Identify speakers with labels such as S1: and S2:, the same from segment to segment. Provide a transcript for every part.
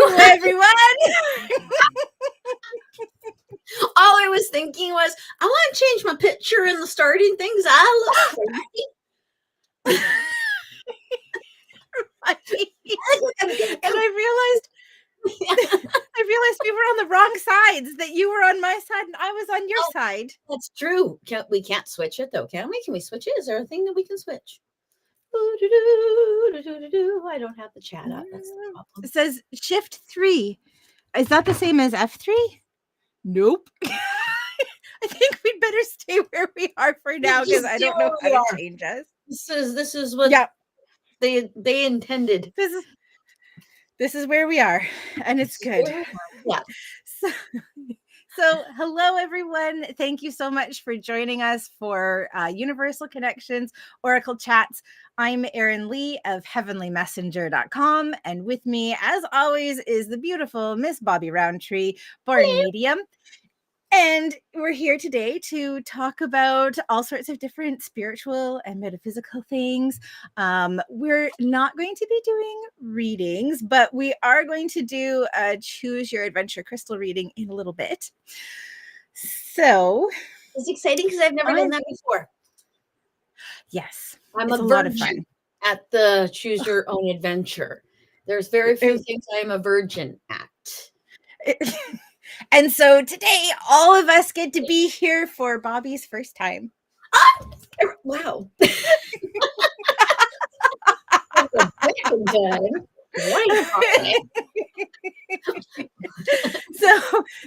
S1: Hello, everyone.
S2: All I was thinking was, I want to change my picture in the starting things. I look crazy.
S1: And I realized we were on the wrong sides, that you were on my side and I was on your side.
S2: That's true. We can't switch it though, can we? Can we switch it? Is there a thing that we can switch? I don't have the chat up. That's the problem.
S1: It says shift 3. Is that the same as F3? Nope. I think we'd better stay where we are for now, because I don't know how to change us.
S2: This is what they intended.
S1: This is where we are, and it's good.
S2: Yeah.
S1: So hello, everyone. Thank you so much for joining us for Universal Connections Oracle Chats. I'm Erin Lee of heavenlymessenger.com, and with me, as always, is the beautiful Miss Bobbi Rowntree, born medium. And we're here today to talk about all sorts of different spiritual and metaphysical things. We're not going to be doing readings, but we are going to do a Choose Your Adventure crystal reading in a little bit. So
S2: it's exciting because I've never done that before.
S1: Yes,
S2: I'm
S1: a
S2: lot of fun at the Choose Your Own Adventure. There's very few things I'm a virgin at.
S1: And so today, all of us get to be here for Bobbi's first time.
S2: Wow.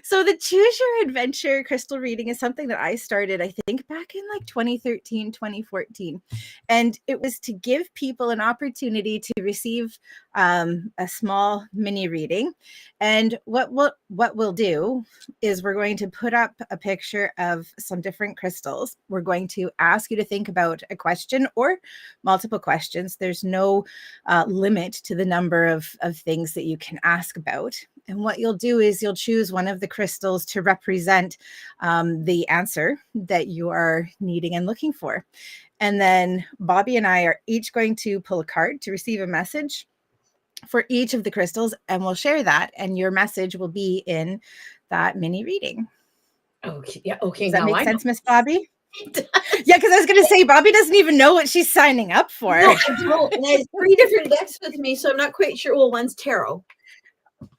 S1: So the Choose Your Adventure crystal reading is something that I started, I think, back in like 2013, 2014. And it was to give people an opportunity to receive a small mini reading. And what we'll do is we're going to put up a picture of some different crystals. We're going to ask you to think about a question or multiple questions. There's no limit to the number of things that you can ask about. And what you'll do is you'll choose one of the crystals to represent the answer that you are needing and looking for. And then Bobbi and I are each going to pull a card to receive a message for each of the crystals, and we'll share that. And your message will be in that mini reading.
S2: Okay. Yeah. Okay.
S1: Does that make sense, Miss Bobbi? Yeah, because I was going to say, Bobbi doesn't even know what she's signing up for.
S2: No, I don't. And I have 3 different decks with me, so I'm not quite sure. Well, one's tarot,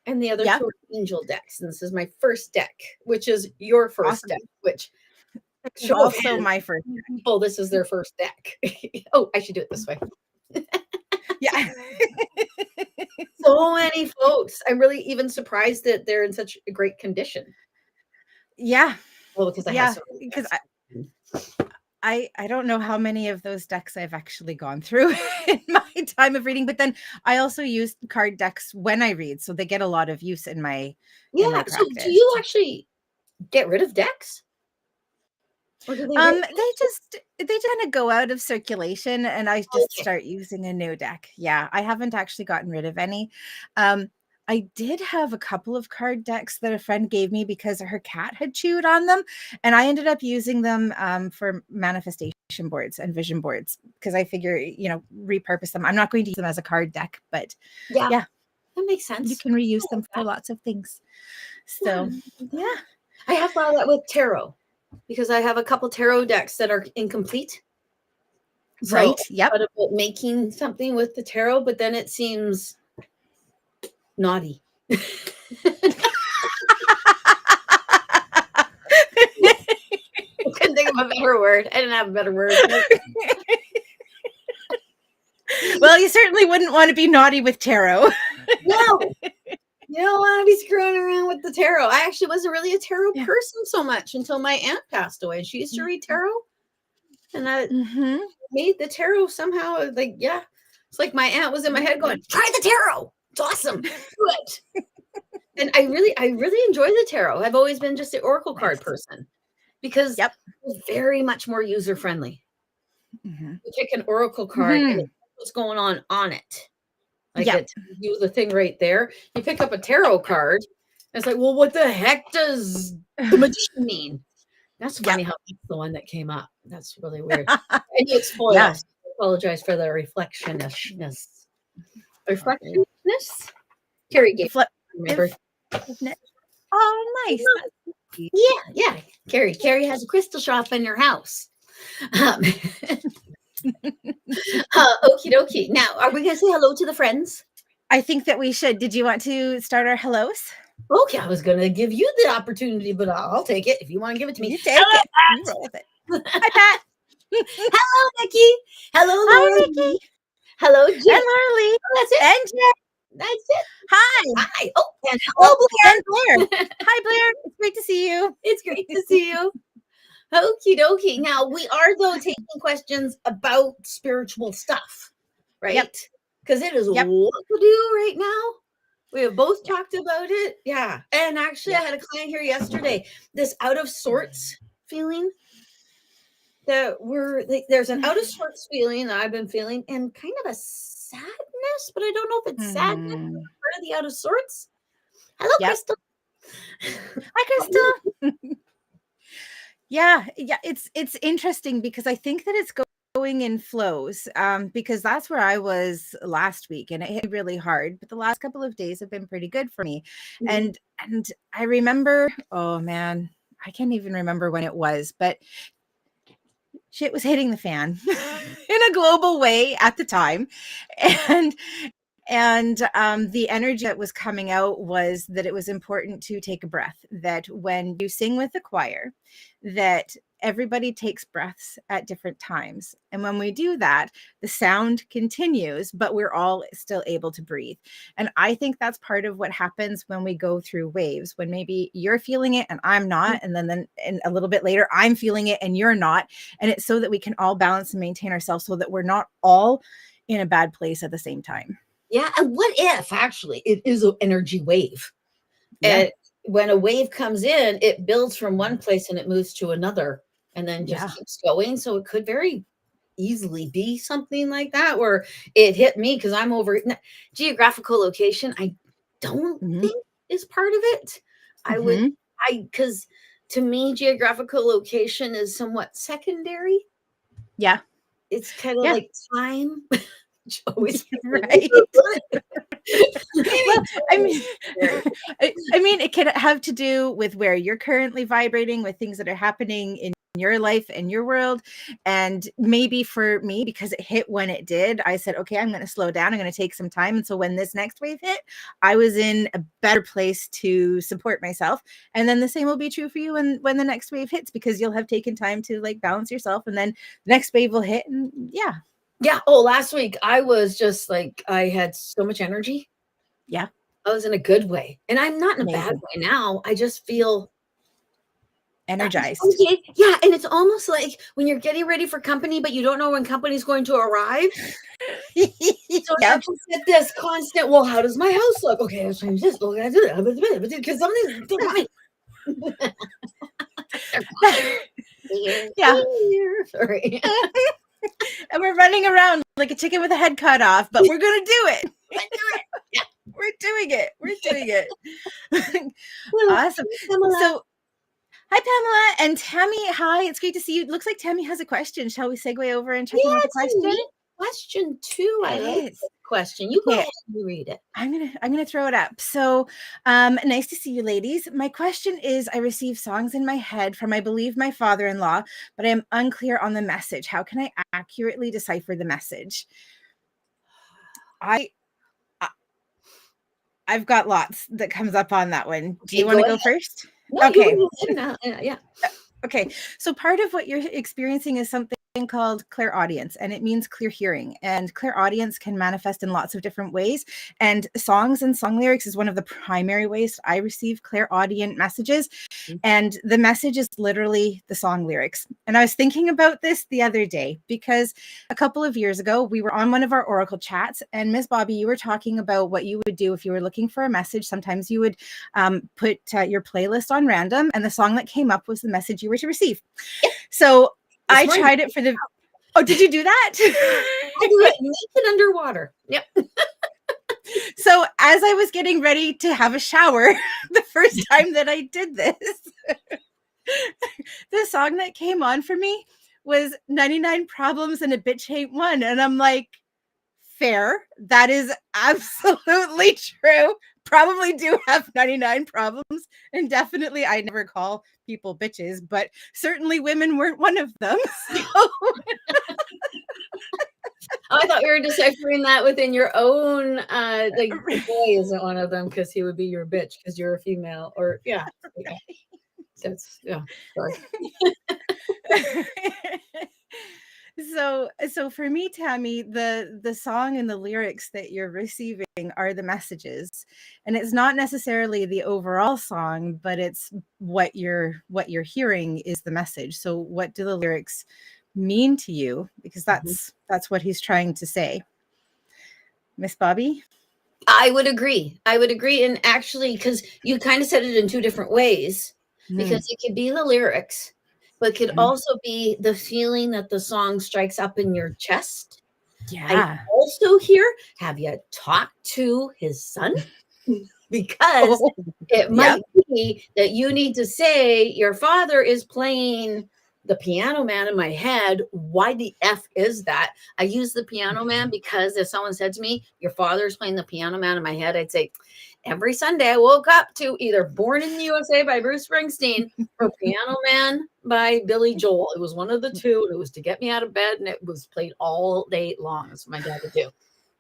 S2: and the other 2 are angel decks. And this is my first deck, which is your first deck, which
S1: also my first deck.
S2: Oh, this is their first deck. Oh, I should do it this way.
S1: Yeah.
S2: So many folks. I'm really even surprised that they're in such a great condition.
S1: Yeah.
S2: Well, because I have so many
S1: because I don't know how many of those decks I've actually gone through in my time of reading, but then I also use card decks when I read, so they get a lot of use in my practice.
S2: So do you actually get rid of decks?
S1: Or do they kind of go out of circulation, and I just start using a new deck. Yeah, I haven't actually gotten rid of any. I did have a couple of card decks that a friend gave me because her cat had chewed on them, and I ended up using them for manifestation boards and vision boards, because I figure, repurpose them. I'm not going to use them as a card deck, but yeah,
S2: that makes sense.
S1: You can reuse them for lots of things. So yeah,
S2: I have thought of that with tarot, because I have a couple tarot decks that are incomplete.
S1: Right. Yep.
S2: About making something with the tarot, but then it seems naughty. I couldn't think of a better word. I didn't have a better word.
S1: Well, you certainly wouldn't want to be naughty with tarot.
S2: No. You don't want to be screwing around with the tarot. I actually wasn't really a tarot person so much until my aunt passed away. She used to read tarot. And I made the tarot somehow. It's like my aunt was in my head going, try the tarot. It's awesome. Do it. And I really enjoy the tarot. I've always been just an oracle card person, because it's very much more user friendly. You pick an oracle card and what's going on it. It you the thing right there. You pick up a tarot card. And it's like, well, what the heck does the magician mean? That's funny how that's the one that came up. That's really weird. And you spoiled. I apologize for the reflectionishness. Reflectionishness? Carrie gave
S1: Oh, nice.
S2: Yeah. Carrie has a crystal shop in her house. Okie dokie. Now, are we going to say hello to the friends?
S1: I think that we should. Did you want to start our hellos?
S2: Okay, I was going to give you the opportunity, but I'll take it if you want to give it to me.
S1: You take it. You roll with it. Hi, Pat.
S2: Hello, Nikki. Hello, Laura.
S1: Hi, Nikki.
S2: Hello, Jen.
S1: And Laura Lee.
S2: Oh, that's it.
S1: And Jen.
S2: That's it.
S1: Hi.
S2: Hi. Oh, and hello, Blair.
S1: And Blair. Hi, Blair. It's great to see you.
S2: It's great to see you. Okie dokie. Now, we are, though, taking questions about spiritual stuff, right? Because it is what to do right now. We have both talked about it. Yeah. And actually, I had a client here yesterday, this out of sorts feeling that there's an out of sorts feeling that I've been feeling and kind of a sadness, but I don't know if it's sadness or part of the out of sorts. Hello, Crystal.
S1: Hi, Crystal. Yeah. It's interesting because I think that it's going in flows, because that's where I was last week, and it hit really hard. But the last couple of days have been pretty good for me, and I remember, oh man, I can't even remember when it was, but shit was hitting the fan in a global way at the time, and the energy that was coming out was that it was important to take a breath, that when you sing with the choir, that everybody takes breaths at different times. And when we do that, the sound continues, but we're all still able to breathe. And I think that's part of what happens when we go through waves, when maybe you're feeling it and I'm not. And then and a little bit later, I'm feeling it and you're not. And it's so that we can all balance and maintain ourselves so that we're not all in a bad place at the same time.
S2: Yeah. And what if actually it is an energy wave? And when a wave comes in, it builds from one place and it moves to another and then just keeps going. So it could very easily be something like that, where it hit me because I'm over geographical location. I don't think is part of it. Because to me, geographical location is somewhat secondary.
S1: Yeah.
S2: It's kind of like time. Always
S1: right. Well, I mean, it can have to do with where you're currently vibrating, with things that are happening in your life and your world. And maybe for me, because it hit when it did, I said, okay, I'm going to slow down. I'm going to take some time. And so when this next wave hit, I was in a better place to support myself. And then the same will be true for you when the next wave hits, because you'll have taken time to like balance yourself, and then the next wave will hit. And
S2: yeah. Oh, last week I was just like, I had so much energy.
S1: Yeah.
S2: I was in a good way. And I'm not in a bad way now. I just feel
S1: energized.
S2: Yeah. And it's almost like when you're getting ready for company, but you don't know when company's going to arrive. So I just get this constant, well, how does my house look? Okay, I'll change this. Okay, I do that. Because something's sorry.
S1: And we're running around like a chicken with a head cut off, but we're going to do it.
S2: Yeah.
S1: We're doing it. Awesome. So, hi, Pamela. And Tammy, hi. It's great to see you. It looks like Tammy has a question. Shall we segue over and check in with the question?
S2: Question 2. I like this question. You go ahead and read it.
S1: I'm gonna throw it up. So nice to see you, ladies. My question is, I receive songs in my head from, I believe, my father-in-law, but I am unclear on the message. How can I accurately decipher the message? I've got lots that comes up on that one. Do you want to go first?
S2: No,
S1: okay.
S2: Yeah.
S1: Okay. So part of what you're experiencing is something called clairaudience, and it means clear hearing. And clairaudience can manifest in lots of different ways. And songs and song lyrics is one of the primary ways I receive clairaudient messages. And the message is literally the song lyrics. And I was thinking about this the other day because a couple of years ago, we were on one of our Oracle chats, and Miss Bobbi, you were talking about what you would do if you were looking for a message. Sometimes you would put your playlist on random, and the song that came up was the message you were to receive. So I tried it for the... Oh, did you do that?
S2: I do it naked underwater. Yep.
S1: So as I was getting ready to have a shower, the first time that I did this, the song that came on for me was 99 Problems and a Bitch Ain't One. And I'm like, fair. That is absolutely true. probably do have 99 problems, and definitely I never call people bitches, but certainly women weren't one of them. So.
S2: I thought you were deciphering that within your own, like the boy isn't one of them because he would be your bitch because you're a female, or yeah. That's sorry.
S1: So for me, Tammy, the song and the lyrics that you're receiving are the messages, and it's not necessarily the overall song, but it's what you're hearing is the message. So what do the lyrics mean to you? Because that's what he's trying to say. Miss Bobbi?
S2: I would agree. And actually, because you kind of said it in two different ways, because it could be the lyrics, but could also be the feeling that the song strikes up in your chest.
S1: Yeah.
S2: I also hear, have you talked to his son? Because it might be that you need to say, your father is playing the Piano Man in my head. Why the F is that? I use the Piano Man because if someone said to me, your father is playing the Piano Man in my head, I'd say, every Sunday I woke up to either Born in the USA by Bruce Springsteen or Piano Man by Billy Joel. It was one of the two. It was to get me out of bed, and it was played all day long. That's what my dad would do.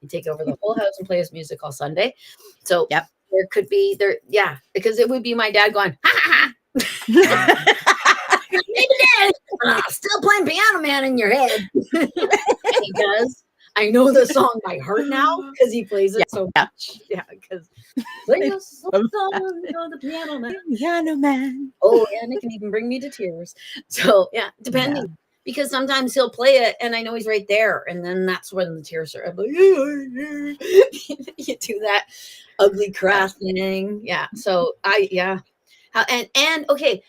S2: He'd take over the whole house and play his music all Sunday. So there could be there, because it would be my dad going, ha ha ha. Still playing Piano Man in your head. He does. I know the song by heart now because he plays it so much. Yeah, because play a song, the Piano Man.
S1: Piano Man.
S2: Oh, and it can even bring me to tears. So depending. Yeah. Because sometimes he'll play it and I know he's right there. And then that's when the tears are like, you do that ugly cry thing. Yeah. So okay,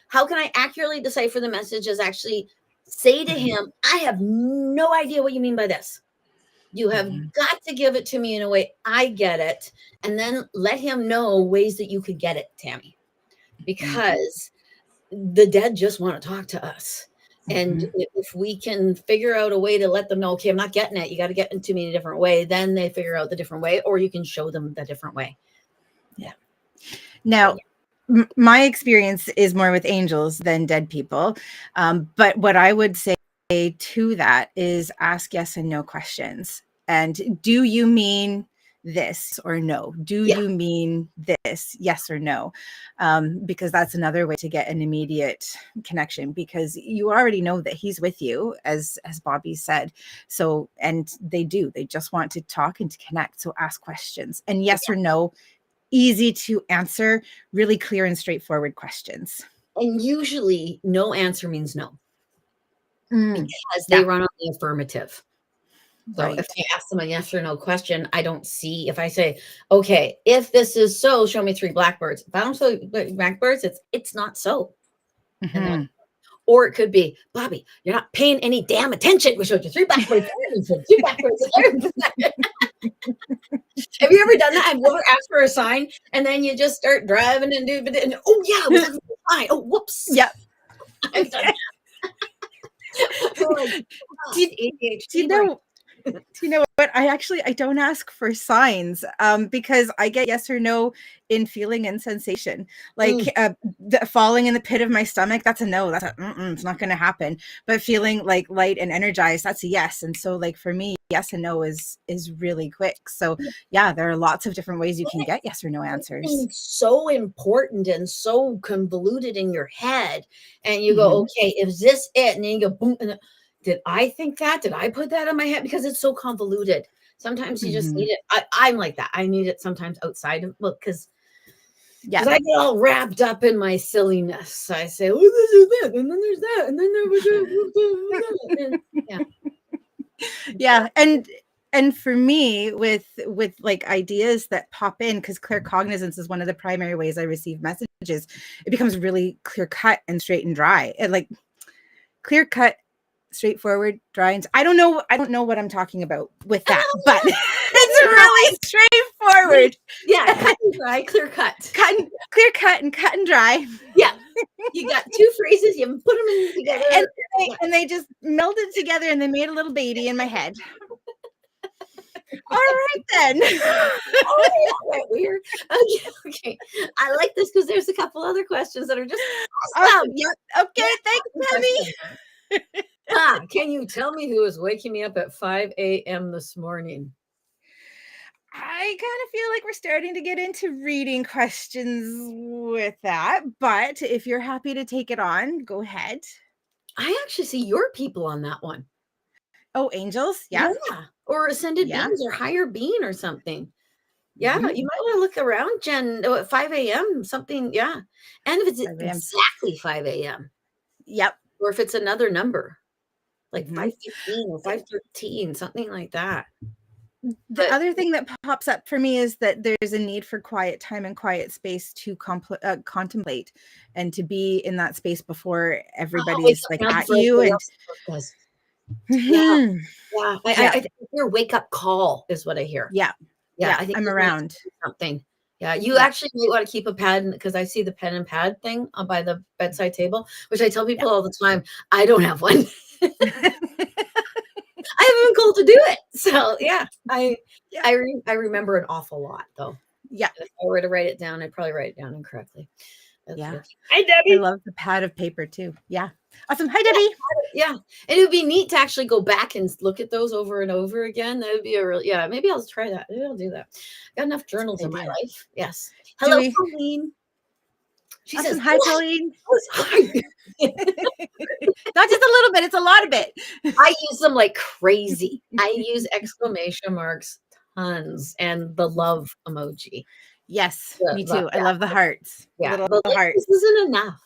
S2: how can I accurately decipher the message is actually say to him, I have no idea what you mean by this. You have got to give it to me in a way I get it. And then let him know ways that you could get it, Tammy. Because the dead just want to talk to us. And if we can figure out a way to let them know, okay, I'm not getting it, you got to get it to me in a different way, then they figure out the different way, or you can show them the different way.
S1: Yeah. Now, my experience is more with angels than dead people. But what I would say to that is ask yes and no questions. And do you mean this or no? Do you mean this? Yes or no? Because that's another way to get an immediate connection, because you already know that he's with you, as Bobbi said. So, and they just want to talk and to connect. So ask questions, and yes or no, easy to answer, really clear and straightforward questions.
S2: And usually no answer means no. Because they run on the affirmative. So if I ask them a yes or no question, I don't see, if I say, okay, if this is so, show me 3 blackbirds. If I don't show blackbirds, it's not so. Then, or it could be, Bobbi, you're not paying any damn attention. We showed you 3 blackbirds. 2 blackbirds. Have you ever done that? Have you ever asked for a sign and then you just start driving and oh yeah, it was fine. Oh, whoops.
S1: Yeah.
S2: I've done that. Like,
S1: do you know what? I don't ask for signs because I get yes or no in feeling and sensation. Like falling in the pit of my stomach, that's a no. That's it's not going to happen. But feeling like light and energized, that's a yes. And so like for me, yes and no is really quick. So there are lots of different ways you can get yes or no answers.
S2: It's so important and so convoluted in your head. And you go, okay, is this it? And then you go, boom. And did I think that? Did I put that in my head? Because it's so convoluted. Sometimes you just need it. I'm like that. I need it sometimes outside of, because I get all wrapped up in my silliness. I say, oh, this is this, and then there's that, and then there
S1: was and for me, with like ideas that pop in, because claircognizance is one of the primary ways I receive messages, it becomes really clear cut and straight and dry. And like clear cut, straightforward, dry, and I don't know what I'm talking about with that, but it's really straightforward.
S2: Yeah, cut and dry, clear cut,
S1: clear cut, and cut and dry.
S2: Yeah, you got 2 phrases, you put them in together,
S1: and they just melded together, and they made a little baby in my head. All right then.
S2: Oh, yeah, that weird. Okay. I like this because there's a couple other questions that are just awesome.
S1: Yep. Okay. Thanks, Penny.
S2: Can you tell me who was waking me up at 5 a.m. this morning?
S1: I kind of feel like we're starting to get into reading questions with that, but if you're happy to take it on, go ahead.
S2: I actually see your people on that one.
S1: Oh, angels? Yeah.
S2: Or ascended beings or higher being or something. Yeah, you might want to look around, Jen, at 5 a.m. something. Yeah. And if it's exactly 5 a.m.
S1: Yep.
S2: Or if it's another number, like 5:15 or 5:13, something like that.
S1: The other thing that pops up for me is that there's a need for quiet time and quiet space to contemplate and to be in that space before everybody's like at you. And
S2: I think your wake up call is what I hear.
S1: Yeah.
S2: I think
S1: I'm around
S2: something. Yeah, you actually might want to keep a pad because I see the pen and pad thing by the bedside table, which I tell people all the time. I don't have one. I haven't been called to do it. So I remember an awful lot though.
S1: Yeah.
S2: If I were to write it down, I'd probably write it down incorrectly.
S1: Hi, Debbie. I love the pad of paper too. Yeah. Awesome. Hi, Debbie.
S2: Yeah. And it would be neat to actually go back and look at those over and over again. That would be a real, maybe I'll try that. Maybe I'll do that. Got enough journals in my life. Yes. Hello, Colleen.
S1: She says, hi, Colleen. Not just a little bit. It's a lot of it.
S2: I use them like crazy. I use exclamation marks tons and the love emoji.
S1: Yes, me too. I love the hearts.
S2: Yeah.
S1: Little hearts.
S2: This isn't enough.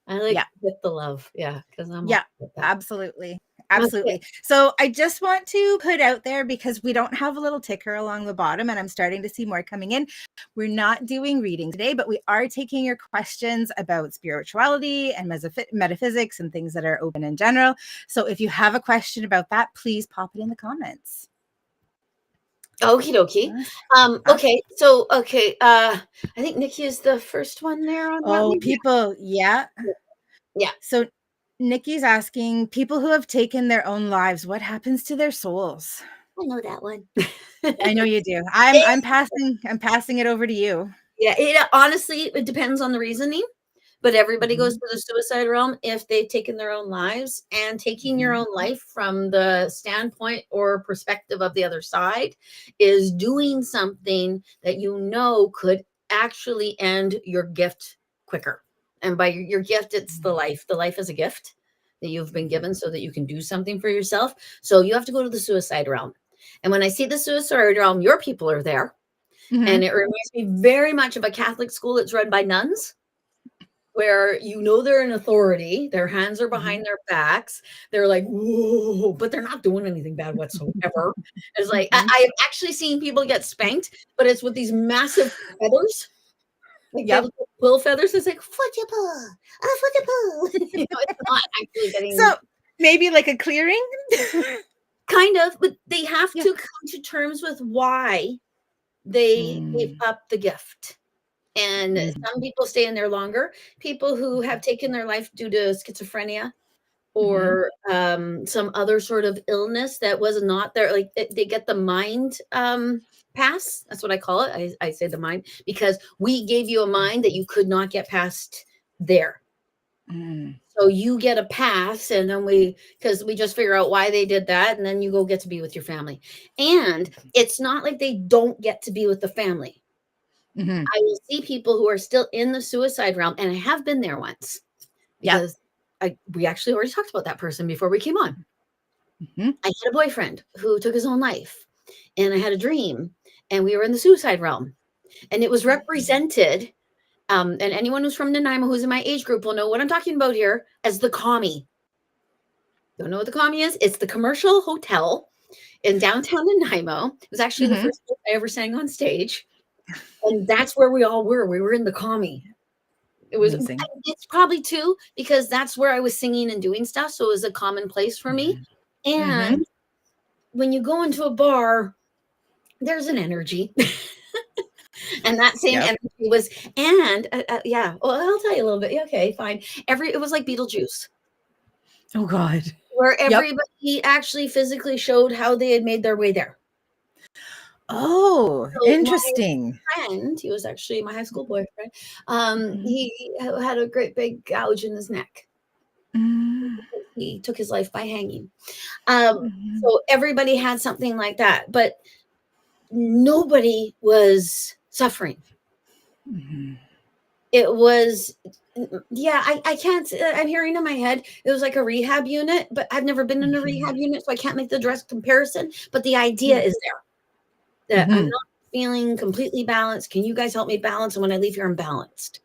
S2: I like with the love. Yeah. Because I'm
S1: absolutely. Absolutely. Okay. So I just want to put out there, because we don't have a little ticker along the bottom and I'm starting to see more coming in. We're not doing reading today, but we are taking your questions about spirituality and metaphysics and things that are open in general. So if you have a question about that, please pop it in the comments.
S2: Okie dokie. Okay. So, I think Nikki is the first one there on that.
S1: People. Yeah. So Nikki's asking, people who have taken their own lives, what happens to their souls?
S2: I know that one.
S1: I know you do. I'm passing it over to you.
S2: Yeah, honestly, it depends on the reasoning, but everybody goes to the suicide realm if they've taken their own lives, and taking your own life from the standpoint or perspective of the other side is doing something that could actually end your gift quicker. And by your gift, it's the life. The life is a gift that you've been given so that you can do something for yourself. So you have to go to the suicide realm. And when I see the suicide realm, your people are there. And it reminds me very much of a Catholic school that's run by nuns, where they're in authority. Their hands are behind their backs. They're like, whoa, but they're not doing anything bad whatsoever. It's like, I've actually seen people get spanked, but it's with these massive feathers. Like quill feathers. It's like football. It's not actually getting.
S1: So maybe like a clearing,
S2: kind of, but they have to come to terms with why they gave up the gift. And some people stay in there longer. People who have taken their life due to schizophrenia or some other sort of illness that was not there, like they get the mind pass. That's what I call it. I say the mind, because we gave you a mind that you could not get past there. So you get a pass, and then because we just figure out why they did that, and then you go get to be with your family. And it's not like they don't get to be with the family. I will see people who are still in the suicide realm, and I have been there once. Because we actually already talked about that person before we came on. I had a boyfriend who took his own life, and I had a dream, and we were in the suicide realm, and it was represented. And anyone who's from Nanaimo, who's in my age group, will know what I'm talking about here as the commie. Don't know what the commie is? It's the commercial hotel in downtown Nanaimo. It was actually the first time I ever sang on stage. And that's where we all were. We were in the commie. It was amazing. It's probably too, because that's where I was singing and doing stuff. So it was a common place for me. And when you go into a bar, there's an energy. And that same energy was, well, I'll tell you a little bit. Okay, fine. It was like Beetlejuice.
S1: Oh God.
S2: Where everybody actually physically showed how they had made their way there.
S1: Oh,
S2: So
S1: interesting.
S2: my friend, he was actually my high school boyfriend.
S1: Mhm.
S2: He had a great big gouge in his neck.
S1: Mm,
S2: He took his life by hanging.
S1: mhm,
S2: So everybody had something like that, but nobody was suffering.
S1: mhm,
S2: It was, yeah, I can't, I'm hearing in my head, it was like a rehab unit, but I've never been in a rehab
S1: mhm.
S2: unit, so I can't make the direct comparison. But the idea
S1: Yeah.
S2: is there that I'm
S1: Mhm.
S2: not feeling completely balanced. Can you guys help me balance? And when I leave here, I'm balanced.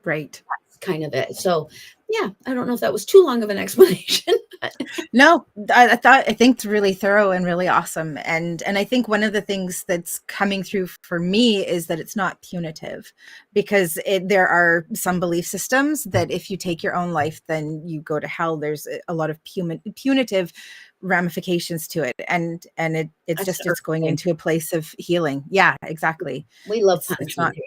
S1: Right.
S2: That's kind of it. So, yeah, I don't know if that was too long of an explanation.
S1: No, I think it's really thorough and really awesome. And I think one of the things that's coming through for me is that it's not punitive, because there are some belief systems that if you take your own life, then you go to hell. There's a lot of punitive ramifications to it. And
S2: That's the
S1: it's
S2: earth
S1: going
S2: thing.
S1: into a place of healing. Yeah, exactly.
S2: We love
S1: It's
S2: punishment
S1: not
S2: here.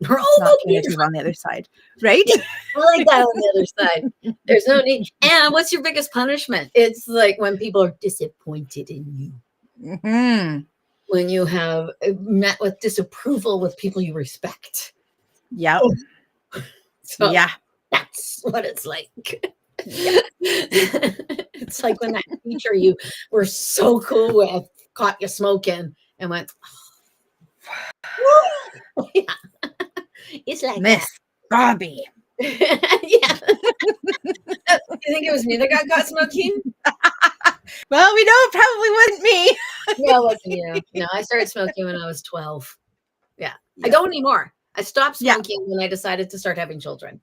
S2: We're
S1: it's
S2: all
S1: not
S2: about being
S1: punitive on the other side. Right?
S2: Yeah, I like that on the other side. There's no need. And what's your biggest punishment? It's like when people are disappointed in you,
S1: Hmm.
S2: when you have met with disapproval with people you respect.
S1: Yep.
S2: So
S1: Yeah.
S2: that's what it's like.
S1: Yeah.
S2: It's like when that teacher you were so cool with caught you smoking and went, oh, yeah, it's like that.
S1: Miss Bobby.
S2: Yeah. You think it was me that got caught smoking?
S1: Well, we know it probably wasn't me.
S2: No, it wasn't you. No, I started smoking when I was 12. Yeah. I
S1: Yeah.
S2: don't anymore. I stopped
S1: Yeah.
S2: smoking when I decided to start having children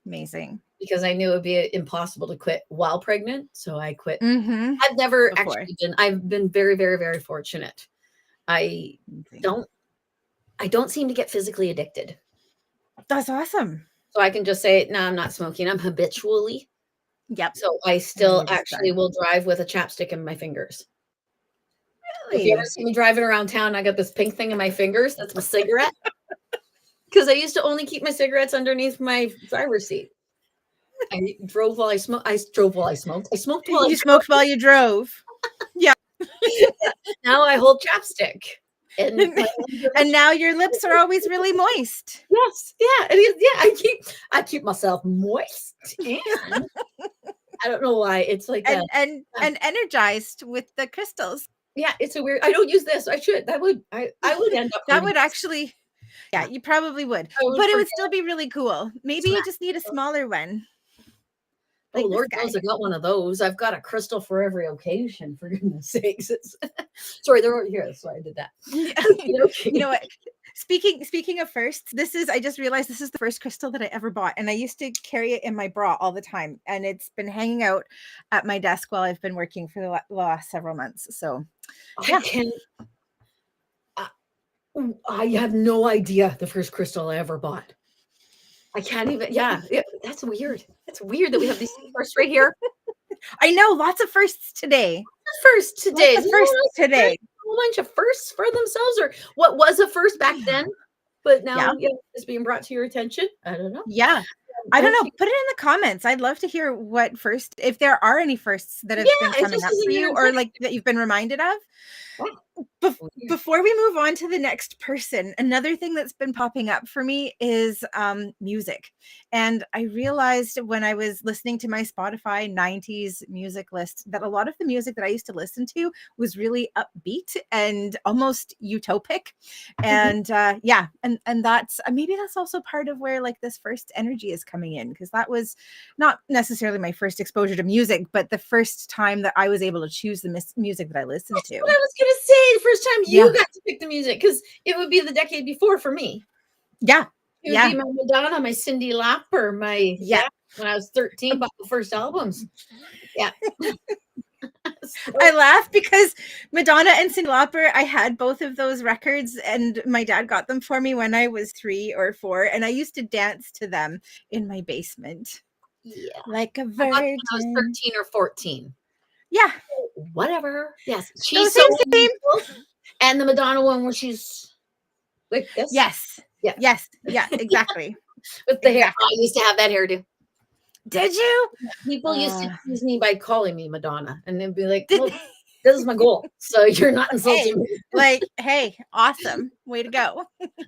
S1: Amazing.
S2: because I knew it would be impossible to quit while pregnant. So I quit.
S1: Mm-hmm.
S2: I've never
S1: Before.
S2: actually I've been very, very, very fortunate. I
S1: Amazing.
S2: don't, I don't seem to get physically addicted.
S1: That's awesome.
S2: So I can just say, no, I'm not smoking. I'm habitually.
S1: Yep.
S2: So I
S1: And then
S2: still
S1: you're just
S2: actually
S1: done.
S2: will drive with a chapstick in my fingers. If you ever
S1: Really?
S2: see me driving around town, I got this pink thing in my fingers. That's my cigarette. Because I used to only keep my cigarettes underneath my driver's seat. I drove while I smoked. I drove while I smoked. I smoked while I
S1: You smoked while you drove. Yeah.
S2: drove. Now I hold chapstick. And my
S1: And now your lips are always really moist.
S2: yes, yeah, it is. Yeah, I keep myself moist, and I don't know why it's like that.
S1: And energized with the crystals.
S2: Yeah, it's a weird. I don't use this. I should. I would end up
S1: That
S2: hurting
S1: would
S2: myself.
S1: actually, yeah,
S2: Yeah,
S1: you probably would.
S2: I would
S1: But it would
S2: forget.
S1: still be really cool. Maybe you
S2: Smack.
S1: just need a smaller one,
S2: Oh,
S1: like this
S2: Lord
S1: guy.
S2: knows I got one of those. I've got a crystal for every occasion, for goodness sakes. Sorry, they're over here. That's why I did that.
S1: You know
S2: Okay.
S1: what? Speaking of firsts, I just realized this is the first crystal that I ever bought, and I used to carry it in my bra all the time, and it's been hanging out at my desk while I've been working for the last several months. So,
S2: I
S1: yeah.
S2: can I I have no idea the first crystal I ever bought. I can't even yeah, that's weird. That's weird that we have these first right here.
S1: I know, lots of firsts today.
S2: First
S1: Lots
S2: today.
S1: of
S2: No one
S1: firsts
S2: else has
S1: today.
S2: a whole bunch of firsts for themselves or what was a first back then, but
S1: Yeah.
S2: now, it's being brought to your attention. I don't know.
S1: Yeah. I don't know.
S2: Okay.
S1: Put it in the comments. I'd love to hear what first, if there are any firsts that have been
S2: Yeah, it's
S1: coming
S2: just
S1: up for
S2: isn't
S1: you,
S2: your
S1: or like that you've been reminded of.
S2: weird.
S1: Before we move on to the next person, another thing that's been popping up for me is music. And I realized when I was listening to my Spotify 90s music list that a lot of the music that I used to listen to was really upbeat and almost utopic.
S2: Mhm.
S1: And yeah, and that's maybe that's also part of where like this first energy is coming in, because that was not necessarily my first exposure to music, but the first time that I was able to choose the music that I listened
S2: That's what
S1: to.
S2: I was gonna say, the first time
S1: Yeah.
S2: you got to pick the music, because it would be the decade before for me.
S1: Yeah.
S2: It would be
S1: Yeah.
S2: my Madonna, my Cyndi Lauper,
S1: Yeah.
S2: when I was 13, bought the first albums. Yeah. So
S1: I laugh because Madonna and Cyndi Lauper, I had both of those records, and my dad got them for me when I was 3 or 4, and I used to dance to them in my basement
S2: yeah.
S1: like a
S2: I got them when I was
S1: virgin.
S2: 13 or 14.
S1: Yeah.
S2: Whatever. Yes.
S1: Oh,
S2: She's so
S1: same.
S2: unusual. And the Madonna one where she's like this.
S1: Yes.
S2: Yeah.
S1: Yes. Yeah, exactly.
S2: With the hair. I
S1: Exactly.
S2: used to have that hairdo.
S1: Did you?
S2: People used to tease me by calling me Madonna and then be like,
S1: Did
S2: well, This is my goal. So you're not insulting me.
S1: Like, hey, awesome. Way to go.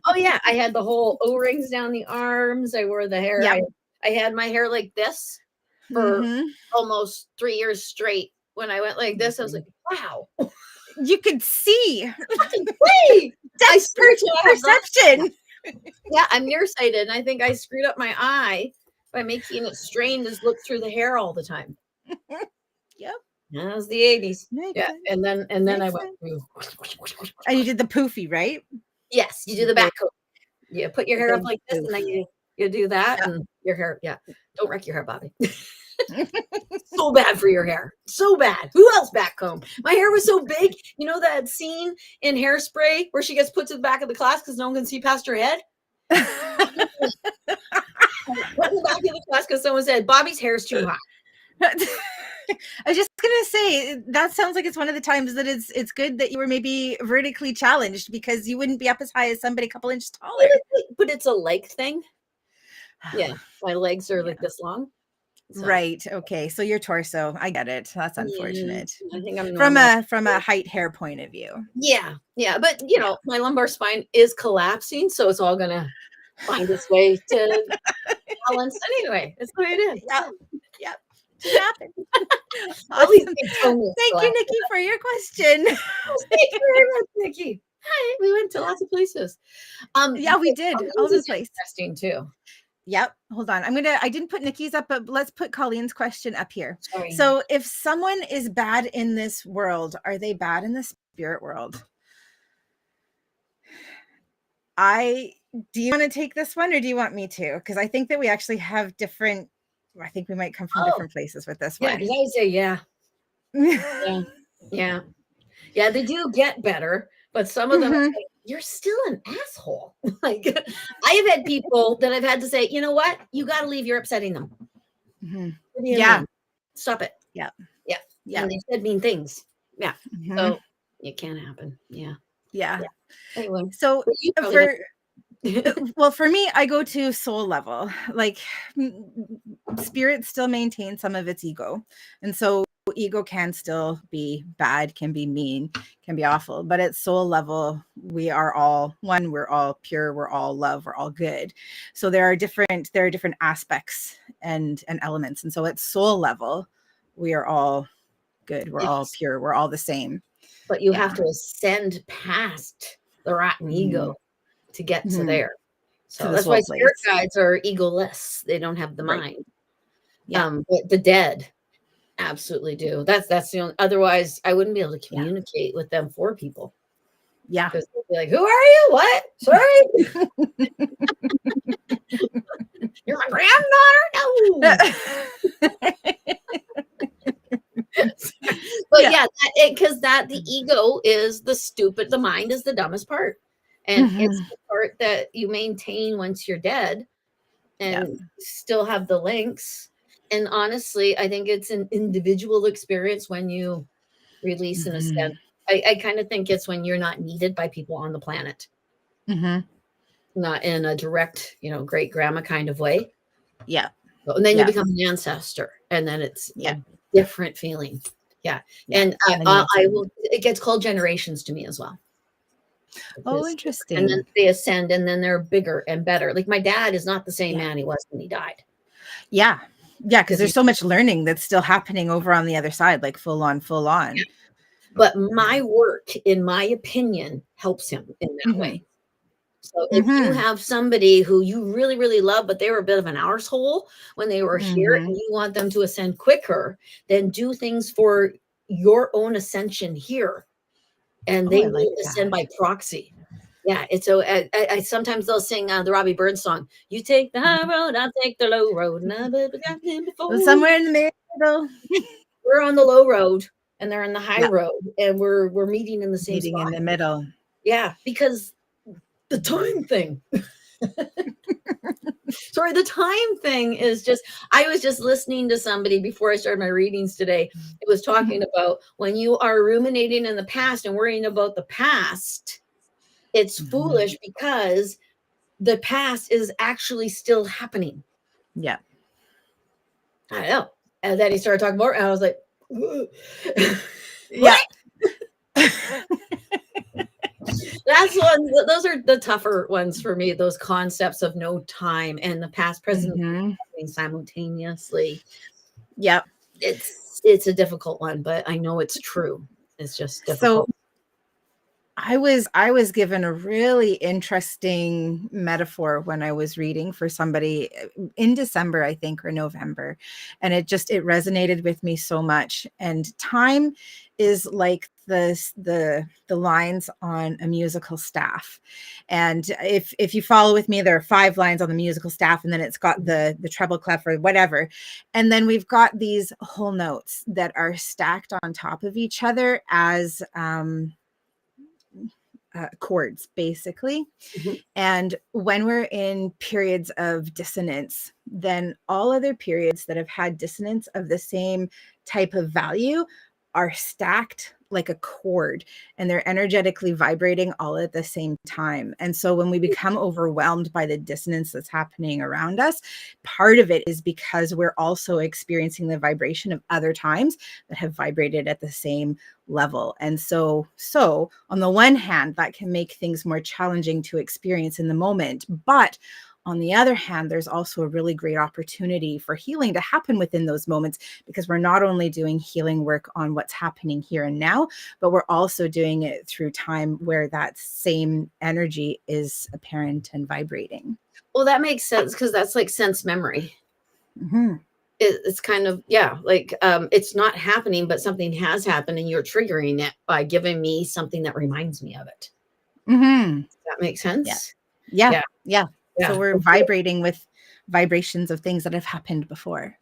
S2: Oh yeah. I had the whole O-rings down the arms. I wore the hair.
S1: Yep.
S2: I had my hair like this for almost 3 years straight. When I went like this, I was like, wow.
S1: You could see.
S2: Wait,
S1: That's perception.
S2: Yeah, I'm nearsighted. And I think I screwed up my eye by making it strained as look through the hair all the time.
S1: Yep.
S2: That was the 80s.
S1: Makes
S2: Yeah.
S1: sense.
S2: And then I
S1: Makes
S2: went through.
S1: And you did the poofy, right?
S2: Yes, you do the back coat. You put your hair up like this,
S1: poof.
S2: and then you do that, and your hair. Yeah, don't wreck your hair, Bobbi. So bad for your hair. So bad. Who else back comb? My hair was so big. You know that scene in Hairspray where she gets put to the back of the class because no one can see past her head? Put in the back of the class because someone said, Bobbi's hair is too high.
S1: I was just gonna say that sounds like it's one of the times that it's good that you were maybe vertically challenged because you wouldn't be up as high as somebody a couple inches taller.
S2: But it's a leg thing. Yeah, my legs are like this long.
S1: So. Right. Okay. So your torso, I get it. That's unfortunate.
S2: I think I'm
S1: from a height hair point of view.
S2: Yeah. Yeah. But you know, my lumbar spine is collapsing, so it's all gonna find its way to balance. Anyway, it's the way it is.
S1: Yeah. Yeah. Happen.
S2: Awesome.
S1: Thank you, Nikki, for your question.
S2: Thank you very much, Nikki. Hi. We went to lots of places.
S1: Yeah, we did. All over the place.
S2: Interesting too.
S1: Yep. Hold on. I didn't put Nikki's up, but let's put Colleen's question up here.
S2: Sorry.
S1: So if someone is bad in this world, are they bad in the spirit world? Do you want to take this one or do you want me to? Because I think that we actually have different, I think we might come from different places with this one.
S2: Yeah, because I would say, yeah. Yeah. Yeah, they do get better, but some of them are like, you're still an asshole. Like I have had people that I've had to say, you know what? You got to leave. You're upsetting them.
S1: Yeah.
S2: Stop it.
S1: Yeah.
S2: Yeah.
S1: Yeah.
S2: And they said mean things. Yeah. So it can't happen. Yeah.
S1: Yeah.
S2: Anyway.
S1: So for me, I go to soul level. Like spirit still maintains some of its ego. And so ego can still be bad, can be mean, can be awful. But at soul level, we are all one, we're all pure, we're all love, we're all good. So there are different aspects and elements. And so at soul level, we are all good, we're all pure, we're all the same.
S2: But you have to ascend past the rotten ego to get to there. So that's why spirit guides are egoless. They don't have the mind. Yeah. But the dead absolutely do. That's the only, otherwise I wouldn't be able to communicate with them for people. Yeah. Because they'd be like, who are you? What? Sorry. You're my granddaughter? No. But because the ego is the mind is the dumbest part. And it's the part that you maintain once you're dead and still have the links. And honestly, I think it's an individual experience when you release and ascend. I kind of think it's when you're not needed by people on the planet. Not in a direct, great grandma kind of way. Yeah. And then you become an ancestor. And then it's a different feeling. Yeah. And it gets called generations to me as well.
S1: Oh, interesting.
S2: And then they ascend and then they're bigger and better. Like my dad is not the same man he was when he died.
S1: Yeah. Yeah. Because there's so much learning that's still happening over on the other side, like full on. Yeah.
S2: But my work, in my opinion, helps him in that way. So if you have somebody who you really, really love, but they were a bit of an arsehole when they were here and you want them to ascend quicker, then do things for your own ascension here. And they will ascend by proxy. Yeah. It's so I sometimes they'll sing the Robbie Burns song. You take the high road, I'll take the low road.
S1: Somewhere in the middle.
S2: We're on the low road and they're on the high road. And we're meeting in the same spot.
S1: In the middle.
S2: Yeah, because the time thing. Sorry, the time thing is just, I was just listening to somebody before I started my readings today. It was talking about when you are ruminating in the past and worrying about the past, it's foolish because the past is actually still happening. Yeah. I know. And then he started talking more and I was like, yeah. Those are the tougher ones for me, those concepts of no time and the past, present, happening simultaneously.
S1: Yep.
S2: It's a difficult one, but I know it's true. It's just difficult.
S1: So I was given a really interesting metaphor when I was reading for somebody in December, I think, or November. And it resonated with me so much. And time is like the lines on a musical staff. And if you follow with me, there are 5 lines on the musical staff, and then it's got the treble clef or whatever. And then we've got these whole notes that are stacked on top of each other as chords, basically. And when we're in periods of dissonance, then all other periods that have had dissonance of the same type of value are stacked like a chord, and they're energetically vibrating all at the same time. And so when we become overwhelmed by the dissonance that's happening around us, part of it is because we're also experiencing the vibration of other times that have vibrated at the same level. And so on the one hand, that can make things more challenging to experience in the moment. But on the other hand, there's also a really great opportunity for healing to happen within those moments, because we're not only doing healing work on what's happening here and now, but we're also doing it through time where that same energy is apparent and vibrating.
S2: Well, that makes sense, because that's like sense memory. It's kind of, like it's not happening, but something has happened and you're triggering it by giving me something that reminds me of it. Does that make sense?
S1: Yeah. So we're vibrating with vibrations of things that have happened before.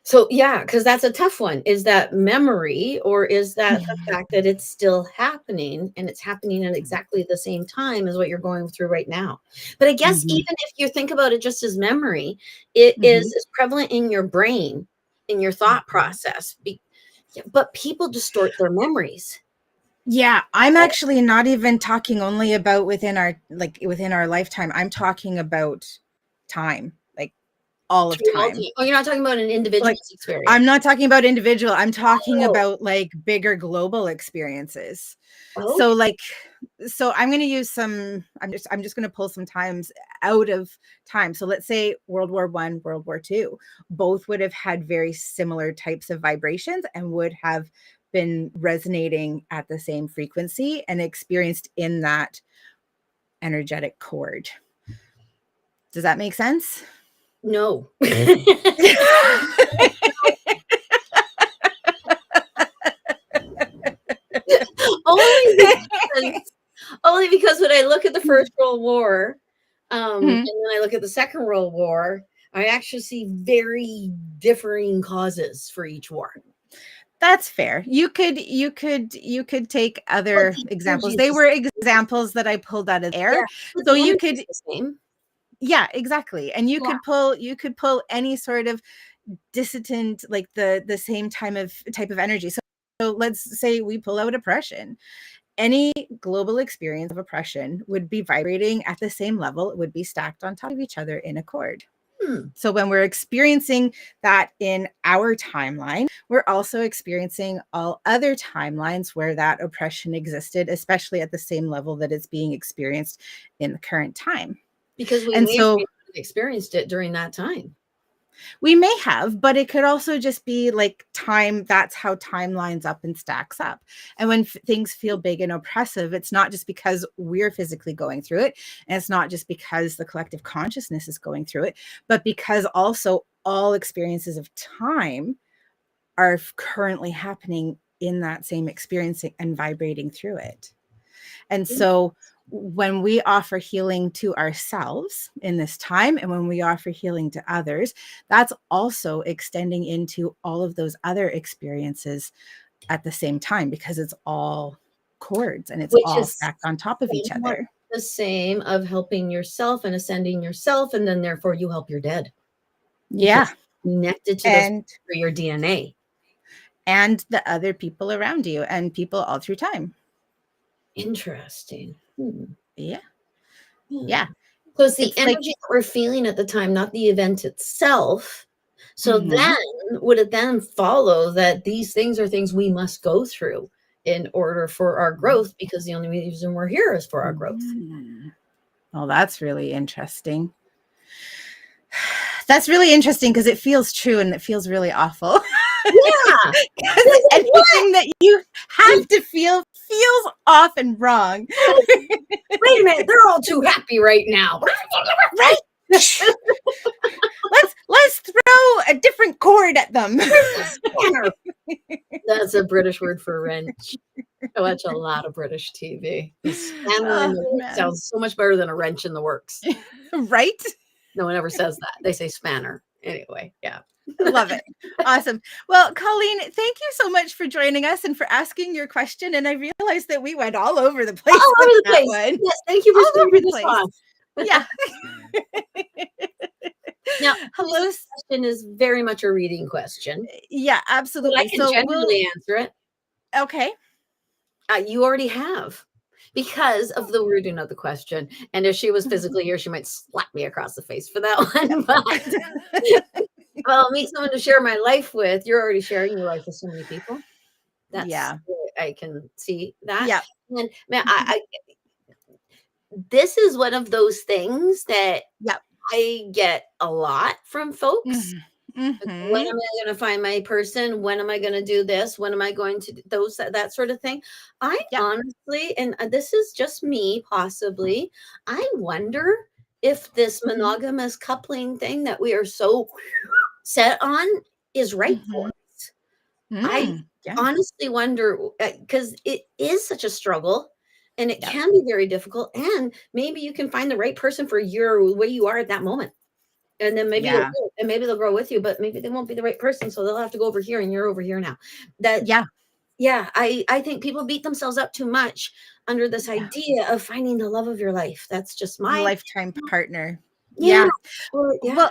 S2: So because that's a tough one. Is that memory, or is that the fact that it's still happening, and it's happening at exactly the same time as what you're going through right now? But I guess even if you think about it just as memory, it is as prevalent in your brain, in your thought process. But people distort their memories.
S1: Yeah, I'm actually not even talking only about within our lifetime. I'm talking about time, like all of time.
S2: Oh, you're not talking about an individual's experience.
S1: I'm not talking about individual. I'm talking about like bigger global experiences. So I'm going to use I'm just going to pull some times out of time. So let's say World War I, World War II, both would have had very similar types of vibrations and would have been resonating at the same frequency and experienced in that energetic chord. Does that make sense?
S2: No. Only because when I look at the First World War, and then I look at the Second World War, I actually see very differing causes for each war.
S1: That's fair. You could take other examples. They were examples that I pulled out of air. So you could
S2: the same.
S1: Yeah, exactly. And you could pull any sort of dissonant, like the same type of energy. So let's say we pull out oppression. Any global experience of oppression would be vibrating at the same level. It would be stacked on top of each other in a chord. So when we're experiencing that in our timeline, we're also experiencing all other timelines where that oppression existed, especially at the same level that it's being experienced in the current time.
S2: Because we experienced it during that time.
S1: We may have, but it could also just be like time. That's how time lines up and stacks up. And when things feel big and oppressive, it's not just because we're physically going through it. And it's not just because the collective consciousness is going through it, but because also all experiences of time are currently happening in that same experience and vibrating through it. And so when we offer healing to ourselves in this time, and when we offer healing to others, that's also extending into all of those other experiences at the same time, because it's all chords and it's all stacked on top of each other.
S2: The same of helping yourself and ascending yourself, and then therefore you help your dead.
S1: Yeah.
S2: Connected to this through your DNA.
S1: And the other people around you and people all through time.
S2: Interesting.
S1: Yeah.
S2: So it's the energy that we're feeling at the time, not the event itself. So then would it then follow that these things are things we must go through in order for our growth, because the only reason we're here is for our growth.
S1: Well, that's really interesting. That's really interesting because it feels true and it feels really awful.
S2: Yeah.
S1: Because anything that you have to feel feels off and wrong.
S2: Wait a minute, they're all too happy right now.
S1: Right? Let's throw a different chord at them.
S2: That's a British word for wrench. I watch a lot of British TV. Spanner in the works sounds so much better than a wrench in the works.
S1: Right?
S2: No one ever says that. They say spanner. Anyway, yeah.
S1: Love it. Awesome. Well, Colleen, thank you so much for joining us and for asking your question. And I realized that we went all over the place.
S2: All over the place. One. Yes, thank you for starting this off.
S1: Yeah.
S2: Now, hello. This question is very much a reading question.
S1: Yeah, absolutely.
S2: But I can generally answer it.
S1: Okay.
S2: You already have, because of the wording of the question. And if she was physically here, she might slap me across the face for that one. But I'll meet someone to share my life with. You're already sharing your life with so many people. That's, yeah, I can see that.
S1: Yeah.
S2: And man, this is one of those things that I get a lot from folks. When am I going to find my person? When am I going to do this? When am I going to do that sort of thing? I honestly, and this is just me possibly, I wonder if this monogamous coupling thing that we are so set on is right for us. I honestly wonder, because it is such a struggle. And it can be very difficult. And maybe you can find the right person for your way you are at that moment. And then maybe they'll grow with you, but maybe they won't be the right person. So they'll have to go over here and you're over here now. I think people beat themselves up too much under this idea of finding the love of your life. That's just my
S1: lifetime partner.
S2: Well,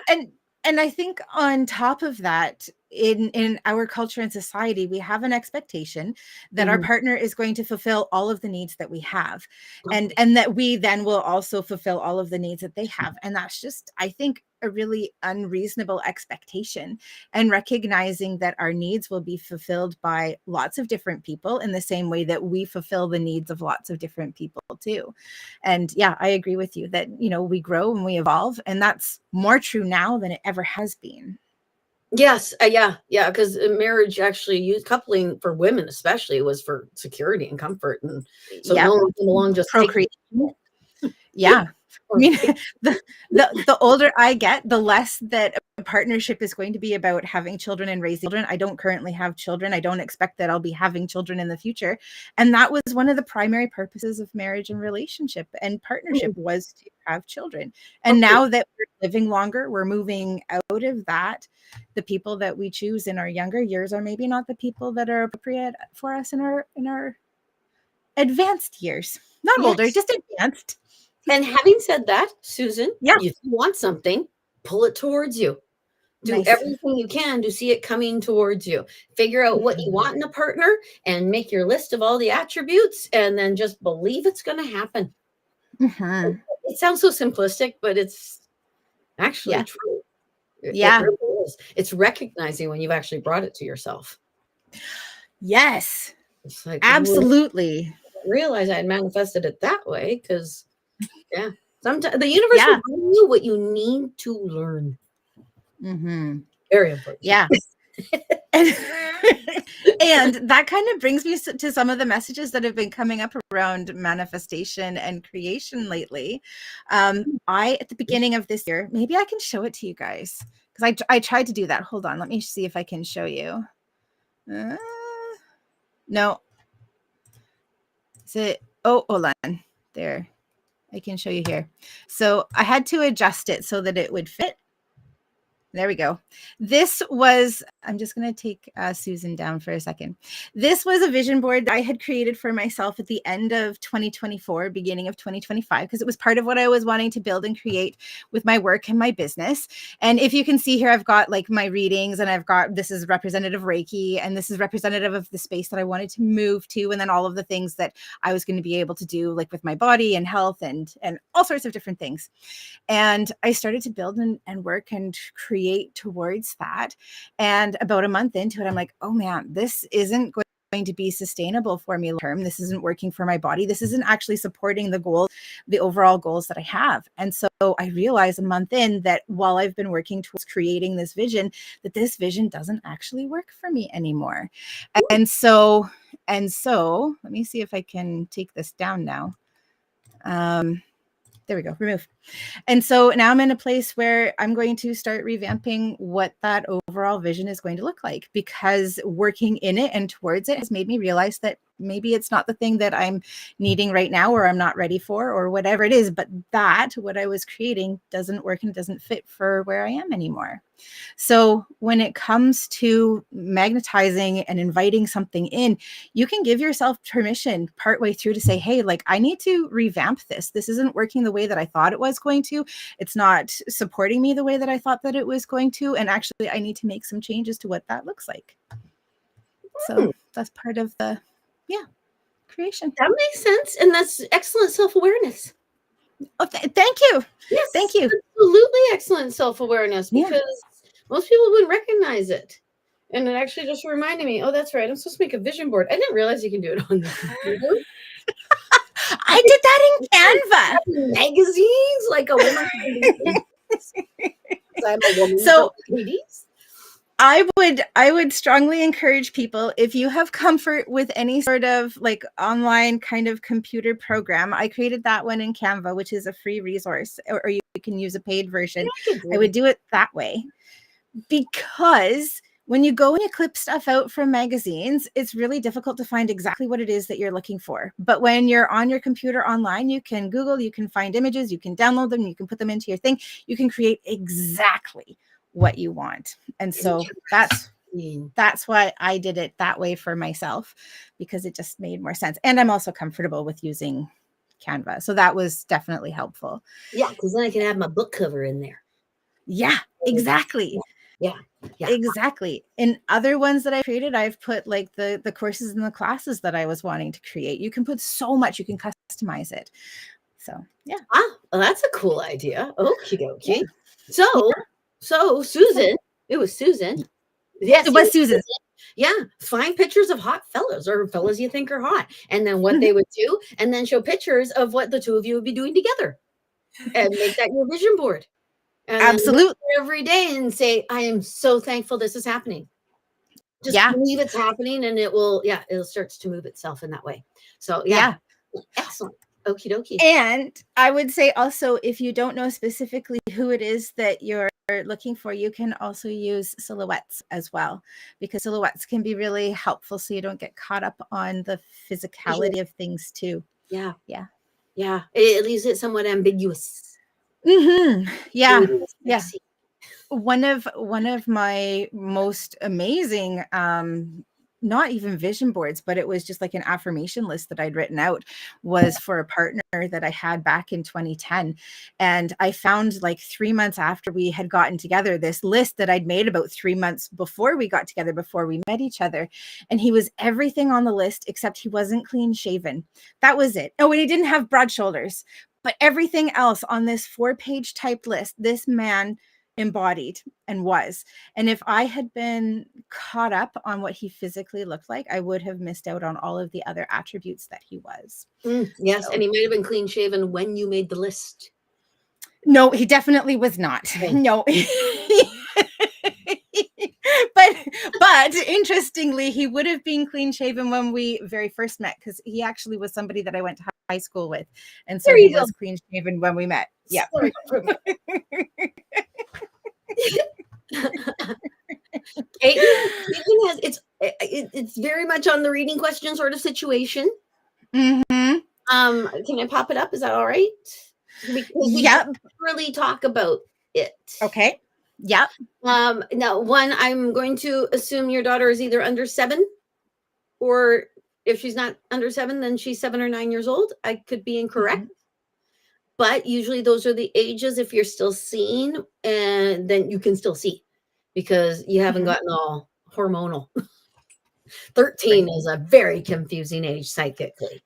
S1: and I think on top of that, in our culture and society, we have an expectation that our partner is going to fulfill all of the needs that we have, and that we then will also fulfill all of the needs that they have. And that's just, I think, a really unreasonable expectation, and recognizing that our needs will be fulfilled by lots of different people in the same way that we fulfill the needs of lots of different people too. And yeah, I agree with you that, we grow and we evolve, and that's more true now than it ever has been.
S2: Yes. Because marriage actually coupling for women, especially, was for security and comfort. And so no one came along just
S1: procreation. Yeah. I mean, the older I get, the less that a partnership is going to be about having children and raising children. I don't currently have children. I don't expect that I'll be having children in the future. And that was one of the primary purposes of marriage and relationship and partnership, was to have children. And now that we're living longer, we're moving out of that. The people that we choose in our younger years are maybe not the people that are appropriate for us in our advanced years. Not older, just advanced.
S2: And having said that, Susan, if you want something, pull it towards you. Do everything you can to see it coming towards you. Figure out what you want in a partner and make your list of all the attributes, and then just believe it's going to happen. It sounds so simplistic, but it's actually true. It really is. It's recognizing when you've actually brought it to yourself.
S1: Yes.
S2: It's like,
S1: absolutely.
S2: I realize I had manifested it that way, because sometimes the universe will bring you what you need to learn. Very important.
S1: Yeah. And that kind of brings me to some of the messages that have been coming up around manifestation and creation lately. At the beginning of this year, maybe I can show it to you guys, because I tried to do that. Hold on. Let me see if I can show you. No. Is it? Oh, hold on. There. I can show you here. So I had to adjust it so that it would fit. There we go. This was, I'm just going to take Susan down for a second. This was a vision board that I had created for myself at the end of 2024, beginning of 2025, because it was part of what I was wanting to build and create with my work and my business. And if you can see here, I've got like my readings, and I've got, this is representative Reiki, and this is representative of the space that I wanted to move to. And then all of the things that I was going to be able to do, like with my body and health and all sorts of different things. And I started to build and work and create towards that. And about a month into it, I'm like, oh man, this isn't going going to be sustainable for me long term. This isn't working for my body. This isn't actually supporting the overall goals that I have. And so I realized a month in that while I've been working towards creating this vision, that this vision doesn't actually work for me anymore. And so let me see if I can take this down now. There we go, remove. And so now I'm in a place where I'm going to start revamping what that overall vision is going to look like, because working in it and towards it has made me realize that maybe it's not the thing that I'm needing right now, or I'm not ready for, or whatever it is, but that what I was creating doesn't work and doesn't fit for where I am anymore. So when it comes to magnetizing and inviting something in, you can give yourself permission partway through to say, hey, like, I need to revamp this. This isn't working the way that I thought it was going to. It's not supporting me the way that I thought that it was going to. And actually, I need to make some changes to what that looks like. So that's part of the, creation.
S2: That makes sense. And that's excellent self-awareness.
S1: Oh, thank you.
S2: Yes,
S1: thank you.
S2: Absolutely excellent self-awareness, because most people wouldn't recognize it. And it actually just reminded me, oh, that's right, I'm supposed to make a vision board. I didn't realize you can do it on the computer.
S1: I did that in Canva.
S2: Magazines, like a woman. I'm a woman.
S1: So
S2: ladies.
S1: I would strongly encourage people, if you have comfort with any sort of like online kind of computer program, I created that one in Canva, which is a free resource, or you can use a paid version. I would do it that way, because when you go and you clip stuff out from magazines, it's really difficult to find exactly what it is that you're looking for. But when you're on your computer online, you can Google, you can find images, you can download them, you can put them into your thing. You can create exactly what you want. And so that's why I did it that way for myself, because it just made more sense. And I'm also comfortable with using Canva. So that was definitely helpful.
S2: Yeah, because then I can have my book cover in there.
S1: Yeah, exactly.
S2: Yeah.
S1: Exactly. In other ones that I created, I've put like the courses and the classes that I was wanting to create. You can put so much, you can customize it. So yeah.
S2: Ah, well, that's a cool idea. Okie dokie. So Susan, it was Susan. Yes,
S1: it was Susan.
S2: Yeah, find pictures of hot fellas, or fellas you think are hot, and then what they would do, and then show pictures of what the two of you would be doing together, and make that your vision board. And
S1: absolutely,
S2: every day, and say, I am so thankful this is happening. Just believe it's happening, and it starts to move itself in that way. So excellent. Okie dokie.
S1: And I would say also, if you don't know specifically who it is that you're looking for, you can also use silhouettes as well, because silhouettes can be really helpful, so you don't get caught up on the physicality of things too.
S2: Yeah. It leaves it somewhat ambiguous.
S1: Yeah. One of my most amazing not even vision boards, but it was just like an affirmation list that I'd written out, was for a partner that I had back in 2010. And I found, like 3 months after we had gotten together, this list that I'd made about 3 months before we got together, before we met each other. And he was everything on the list except he wasn't clean shaven. That was it. Oh, and he didn't have broad shoulders, but everything else on this 4-page typed list, this man embodied and was. And if I had been caught up on what he physically looked like, I would have missed out on all of the other attributes that he was.
S2: Yes. So. And he might have been clean shaven when you made the list.
S1: No, he definitely was not. Okay. No. But interestingly, he would have been clean shaven when we very first met, because he actually was somebody that I went to high school with. And so he was clean shaven when we met. Yeah.
S2: It's very much on the reading question sort of situation. Can I pop it up? Is that all right? We really talk about it.
S1: Okay. Yeah.
S2: Now, one, I'm going to assume your daughter is either under 7, or if she's not under 7, then she's 7 or 9 years old. I could be incorrect. But usually those are the ages. If you're still seeing, and then you can still see, because you haven't gotten all hormonal. 13 is a very confusing age psychically.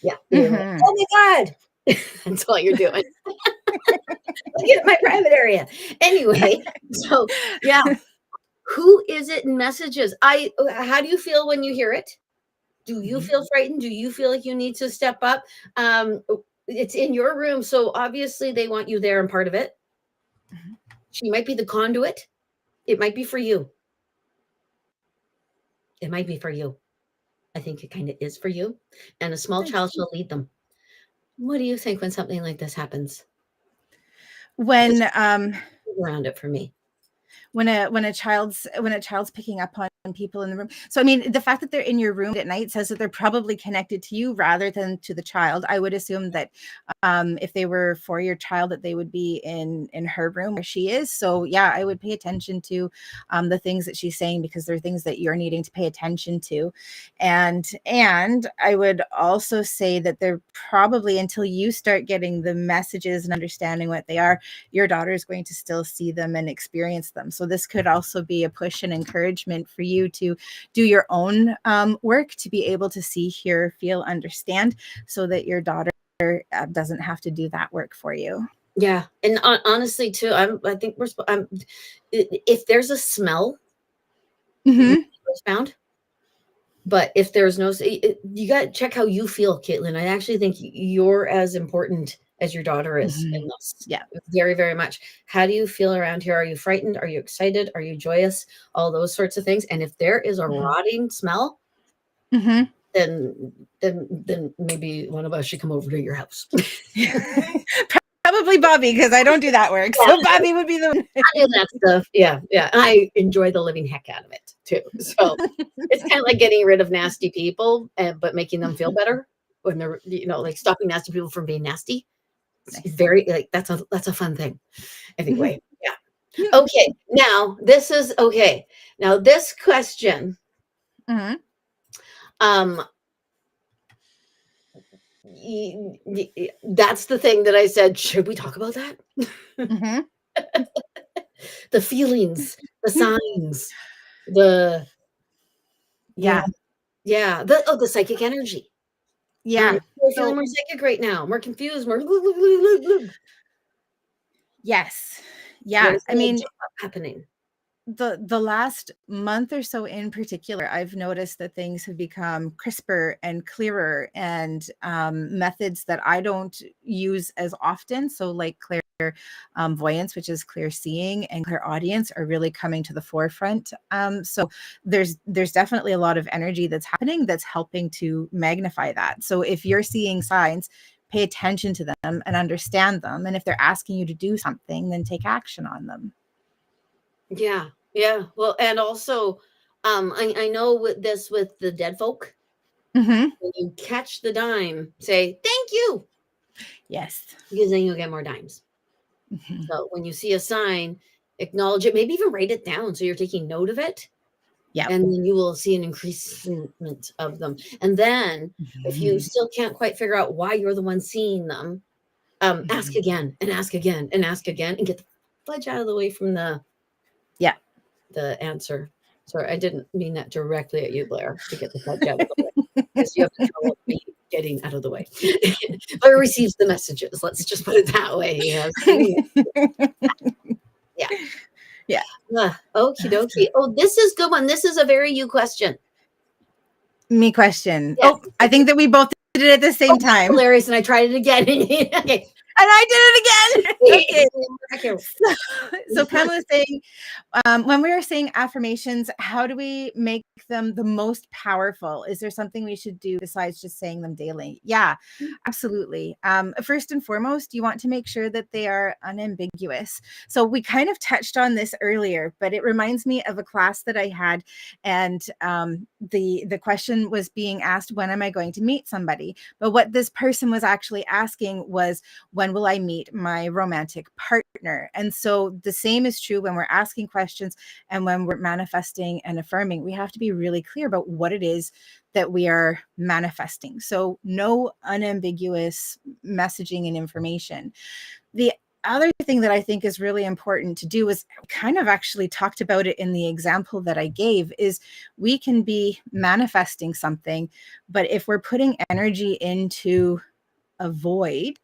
S2: Yeah. Like, oh my God. That's all you're doing. Look at my private area. Anyway, so yeah. Who is it in messages? How do you feel when you hear it? Do you feel frightened? Do you feel like you need to step up? It's in your room, so obviously they want you there and part of it. She might be the conduit. It might be for you. It might be for you. I think it kind of is for you. And a small child shall lead them. What do you think when something like this happens?
S1: When
S2: Around it for me.
S1: when a child's picking up on people in the room. So I mean, the fact that they're in your room at night says that they're probably connected to you rather than to the child. I would assume that if they were for your child, that they would be in her room where she is. So yeah, I would pay attention to the things that she's saying, because they're things that you're needing to pay attention to. And I would also say that they're probably, until you start getting the messages and understanding what they are, your daughter is going to still see them and experience them. So this could also be a push and encouragement for you to do your own work, to be able to see, hear, feel, understand, so that your daughter doesn't have to do that work for you.
S2: Yeah. And honestly too, I think if there's a smell, found. But if there's no, you got to check how you feel, Caitlin. I actually think you're as important as your daughter is in this.
S1: Yeah.
S2: Very, very much. How do you feel around here? Are you frightened? Are you excited? Are you joyous? All those sorts of things. And if there is a rotting smell, then maybe one of us should come over to your house.
S1: Probably Bobbi, because I don't do that work. So Bobbi would be the one.
S2: I do that stuff. Yeah. Yeah. And I enjoy the living heck out of it too. So it's kind of like getting rid of nasty people, but making them feel better when they're, like stopping nasty people from being nasty. It's very, like, that's a fun thing. Anyway. Yeah. Okay. Now this question, that's the thing that I said, should we talk about that? The feelings, the signs, the the psychic energy.
S1: Yeah.
S2: We're feeling more psychic right now, more confused, more
S1: yes. Yeah. I mean,
S2: happening.
S1: The last month or so in particular, I've noticed that things have become crisper and clearer, and methods that I don't use as often. So like clairvoyance, which is clear seeing, and clairaudience are really coming to the forefront. So there's definitely a lot of energy that's happening that's helping to magnify that. So if you're seeing signs, pay attention to them and understand them. And if they're asking you to do something, then take action on them.
S2: Yeah. Yeah. Well, and also, I know with the dead folk, when you catch the dime, say, thank you.
S1: Yes.
S2: Because then you'll get more dimes. So when you see a sign, acknowledge it, maybe even write it down so you're taking note of it. Yeah. And then you will see an increasement of them. And then if you still can't quite figure out why you're the one seeing them, ask again and ask again and ask again, and get the fudge out of the way from the answer. Sorry, I didn't mean that directly at you, Blair, to get the fudge out of the way, because you have to trouble me getting out of the way. Blair receives the messages. Let's just put it that way. Yeah. Okie dokie. Oh, this is good one. This is a very you question.
S1: Me question. Yes. Oh, I think that we both did it at the same time.
S2: Hilarious, and I tried it again. Okay.
S1: And I did it again. Okay. So Pamela's saying, when we were saying affirmations, how do we make them the most powerful? Is there something we should do besides just saying them daily? Yeah, absolutely. First and foremost, you want to make sure that they are unambiguous. So we kind of touched on this earlier, but it reminds me of a class that I had, and the question was being asked, when am I going to meet somebody? But what this person was actually asking was, when will I meet my romantic partner? And so the same is true when we're asking questions and when we're manifesting and affirming. We have to be really clear about what it is that we are manifesting. So no unambiguous messaging and information. The other thing that I think is really important to do is, kind of actually talked about it in the example that I gave, is we can be manifesting something, but if we're putting energy into a void,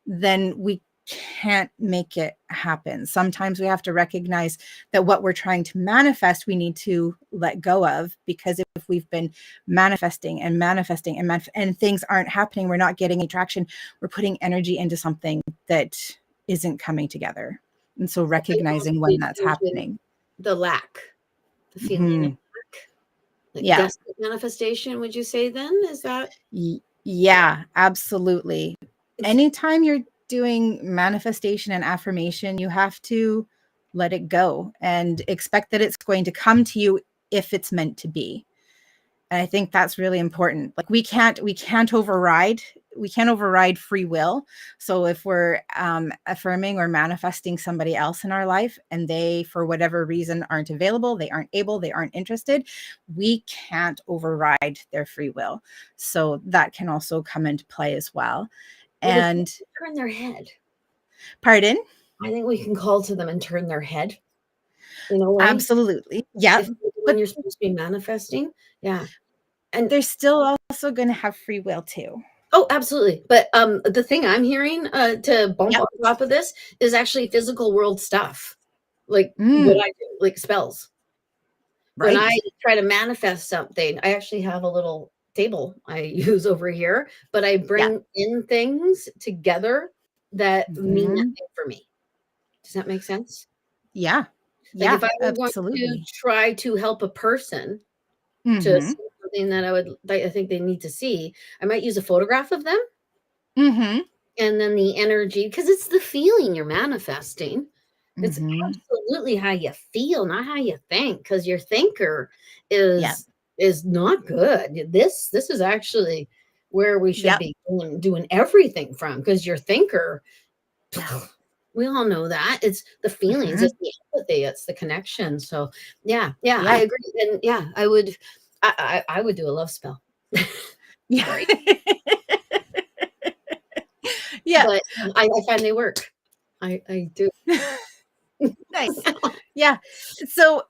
S1: then we can't make it happen. Sometimes we have to recognize that what we're trying to manifest, we need to let go of, because if we've been manifesting and manifesting and things aren't happening, we're not getting any traction, we're putting energy into something that isn't coming together. And so recognizing when that's happening.
S2: The lack, the feeling of lack. Like desperate manifestation, would you say then? Is that?
S1: Yeah, absolutely. Anytime you're doing manifestation and affirmation, you have to let it go and expect that it's going to come to you if it's meant to be. And I think that's really important. Like we can't override free will. So if we're affirming or manifesting somebody else in our life and they, for whatever reason, aren't available, they aren't able, they aren't interested, we can't override their free will. So that can also come into play as well. And
S2: turn their head.
S1: Pardon?
S2: I think we can call to them and turn their head. In a way.
S1: Absolutely. Yeah.
S2: When you're supposed to be manifesting. Yeah.
S1: And they're still also going to have free will too.
S2: Oh, absolutely. But the thing I'm hearing to bump on top of this is actually physical world stuff. Like what I do, like spells. Right. When I try to manifest something, I actually have a little table I use over here, but I bring in things together that mean nothing for me. Does that make sense?
S1: Yeah.
S2: Like if I were going to try to help a person to see something that I think they need to see, I might use a photograph of them. And then the energy, because it's the feeling you're manifesting. It's absolutely how you feel, not how you think, because your thinker is not good. This is actually where we should be doing everything from, because your thinker, we all know that. It's the feelings, it's the empathy, it's the connection. So I agree. And I would do a love spell.
S1: Yeah.
S2: But I find they work. I do.
S1: Nice. Yeah. So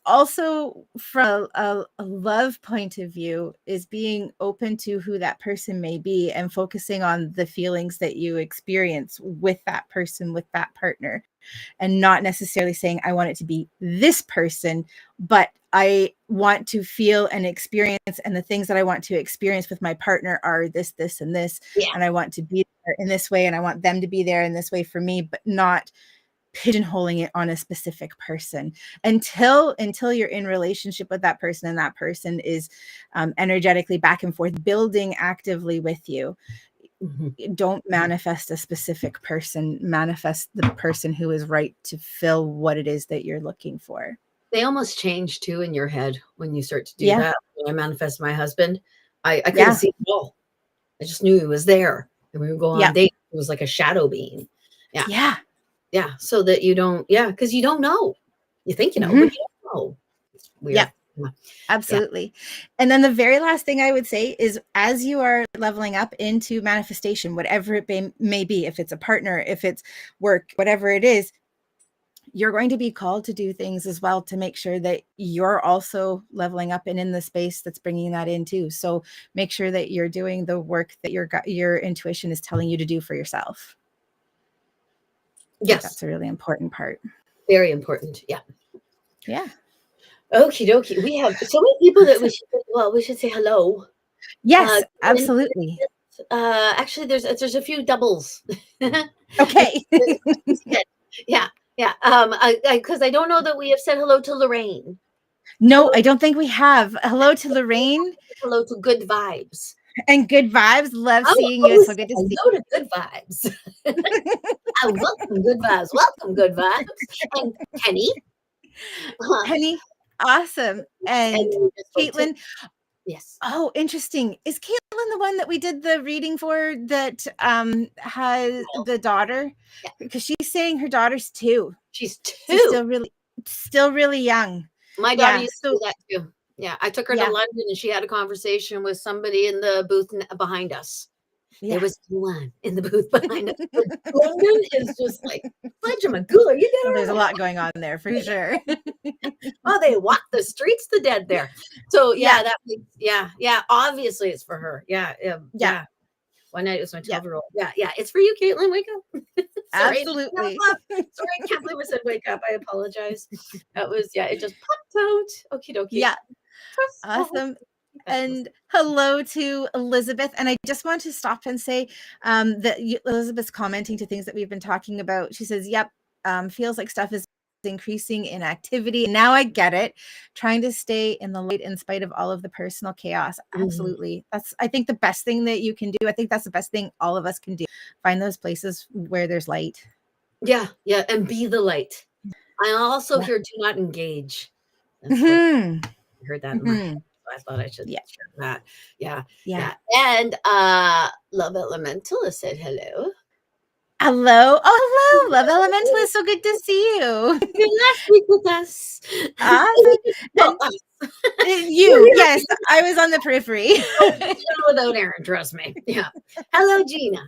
S1: also from a love point of view is being open to who that person may be and focusing on the feelings that you experience with that person, with that partner, and not necessarily saying, I want it to be this person, but I want to feel and experience, and the things that I want to experience with my partner are this, this, and this. And I want to be there in this way, and I want them to be there in this way for me, but not pigeonholing it on a specific person until you're in relationship with that person and that person is energetically back and forth building actively with you. Don't manifest a specific person, manifest the person who is right to fill what it is that you're looking for.
S2: They almost change too in your head when you start to do that. When I manifest my husband, I couldn't see it all. I just knew he was there, and we would go on dates. It was like a shadow being. Yeah, so that you don't, because you don't know. You think you know, but you don't know. It's weird.
S1: Yeah, absolutely. And then the very last thing I would say is, as you are leveling up into manifestation, whatever it may be, if it's a partner, if it's work, whatever it is, you're going to be called to do things as well to make sure that you're also leveling up and in the space that's bringing that in too. So make sure that you're doing the work that your intuition is telling you to do for yourself.
S2: Yes.
S1: That's a really important part.
S2: Very important. Yeah. Okie dokie. We have so many people that we should say hello.
S1: Yes, absolutely.
S2: Actually, there's a few doubles.
S1: Okay.
S2: Yeah. Because I don't know that we have said hello to Lorraine.
S1: No, I don't think we have. Hello to Lorraine.
S2: Hello to Good Vibes.
S1: And Good Vibes. Love seeing you. So good to see you.
S2: Hello to Good Vibes. Welcome, Good Vibes. Welcome, Good Vibes. And Penny.
S1: Penny, awesome. And Caitlin.
S2: Yes.
S1: Oh, interesting. Is Caitlin the one that we did the reading for that has the daughter? Because she's saying her daughter's 2.
S2: She's 2.
S1: She's still really young.
S2: My daughter used to do that too. Yeah, I took her to London and she had a conversation with somebody in the booth behind us. There was one in the booth behind us. London is just like, Fudge-a-magooler, you get
S1: There's a lot going on there for sure.
S2: Oh, they walk the streets to dead there. So that makes, obviously it's for her. Yeah. One night it was my 12-year-old. Yeah, it's for you, Caitlin. Wake up. Sorry.
S1: Absolutely.
S2: Sorry, I can't believe I said wake up. I apologize. That was, it just popped out. Okie dokie.
S1: Yeah. Awesome. And hello to Elizabeth. And I just want to stop and say that Elizabeth's commenting to things that we've been talking about. She says, yep, feels like stuff is increasing in activity. Now I get it. Trying to stay in the light in spite of all of the personal chaos. Absolutely. That's, I think, the best thing that you can do. I think that's the best thing all of us can do. Find those places where there's light.
S2: Yeah. And be the light. I also hear do not engage. That's I heard that in my head. I thought I should share that. Yeah. And Love Elementalist said hello.
S1: Hello. Oh, hello, Love Elementalist. So good to see you.
S2: Last week with us.
S1: Awesome. You, yes, I was on the periphery.
S2: Without Erin, trust me. Yeah. Hello, Gina.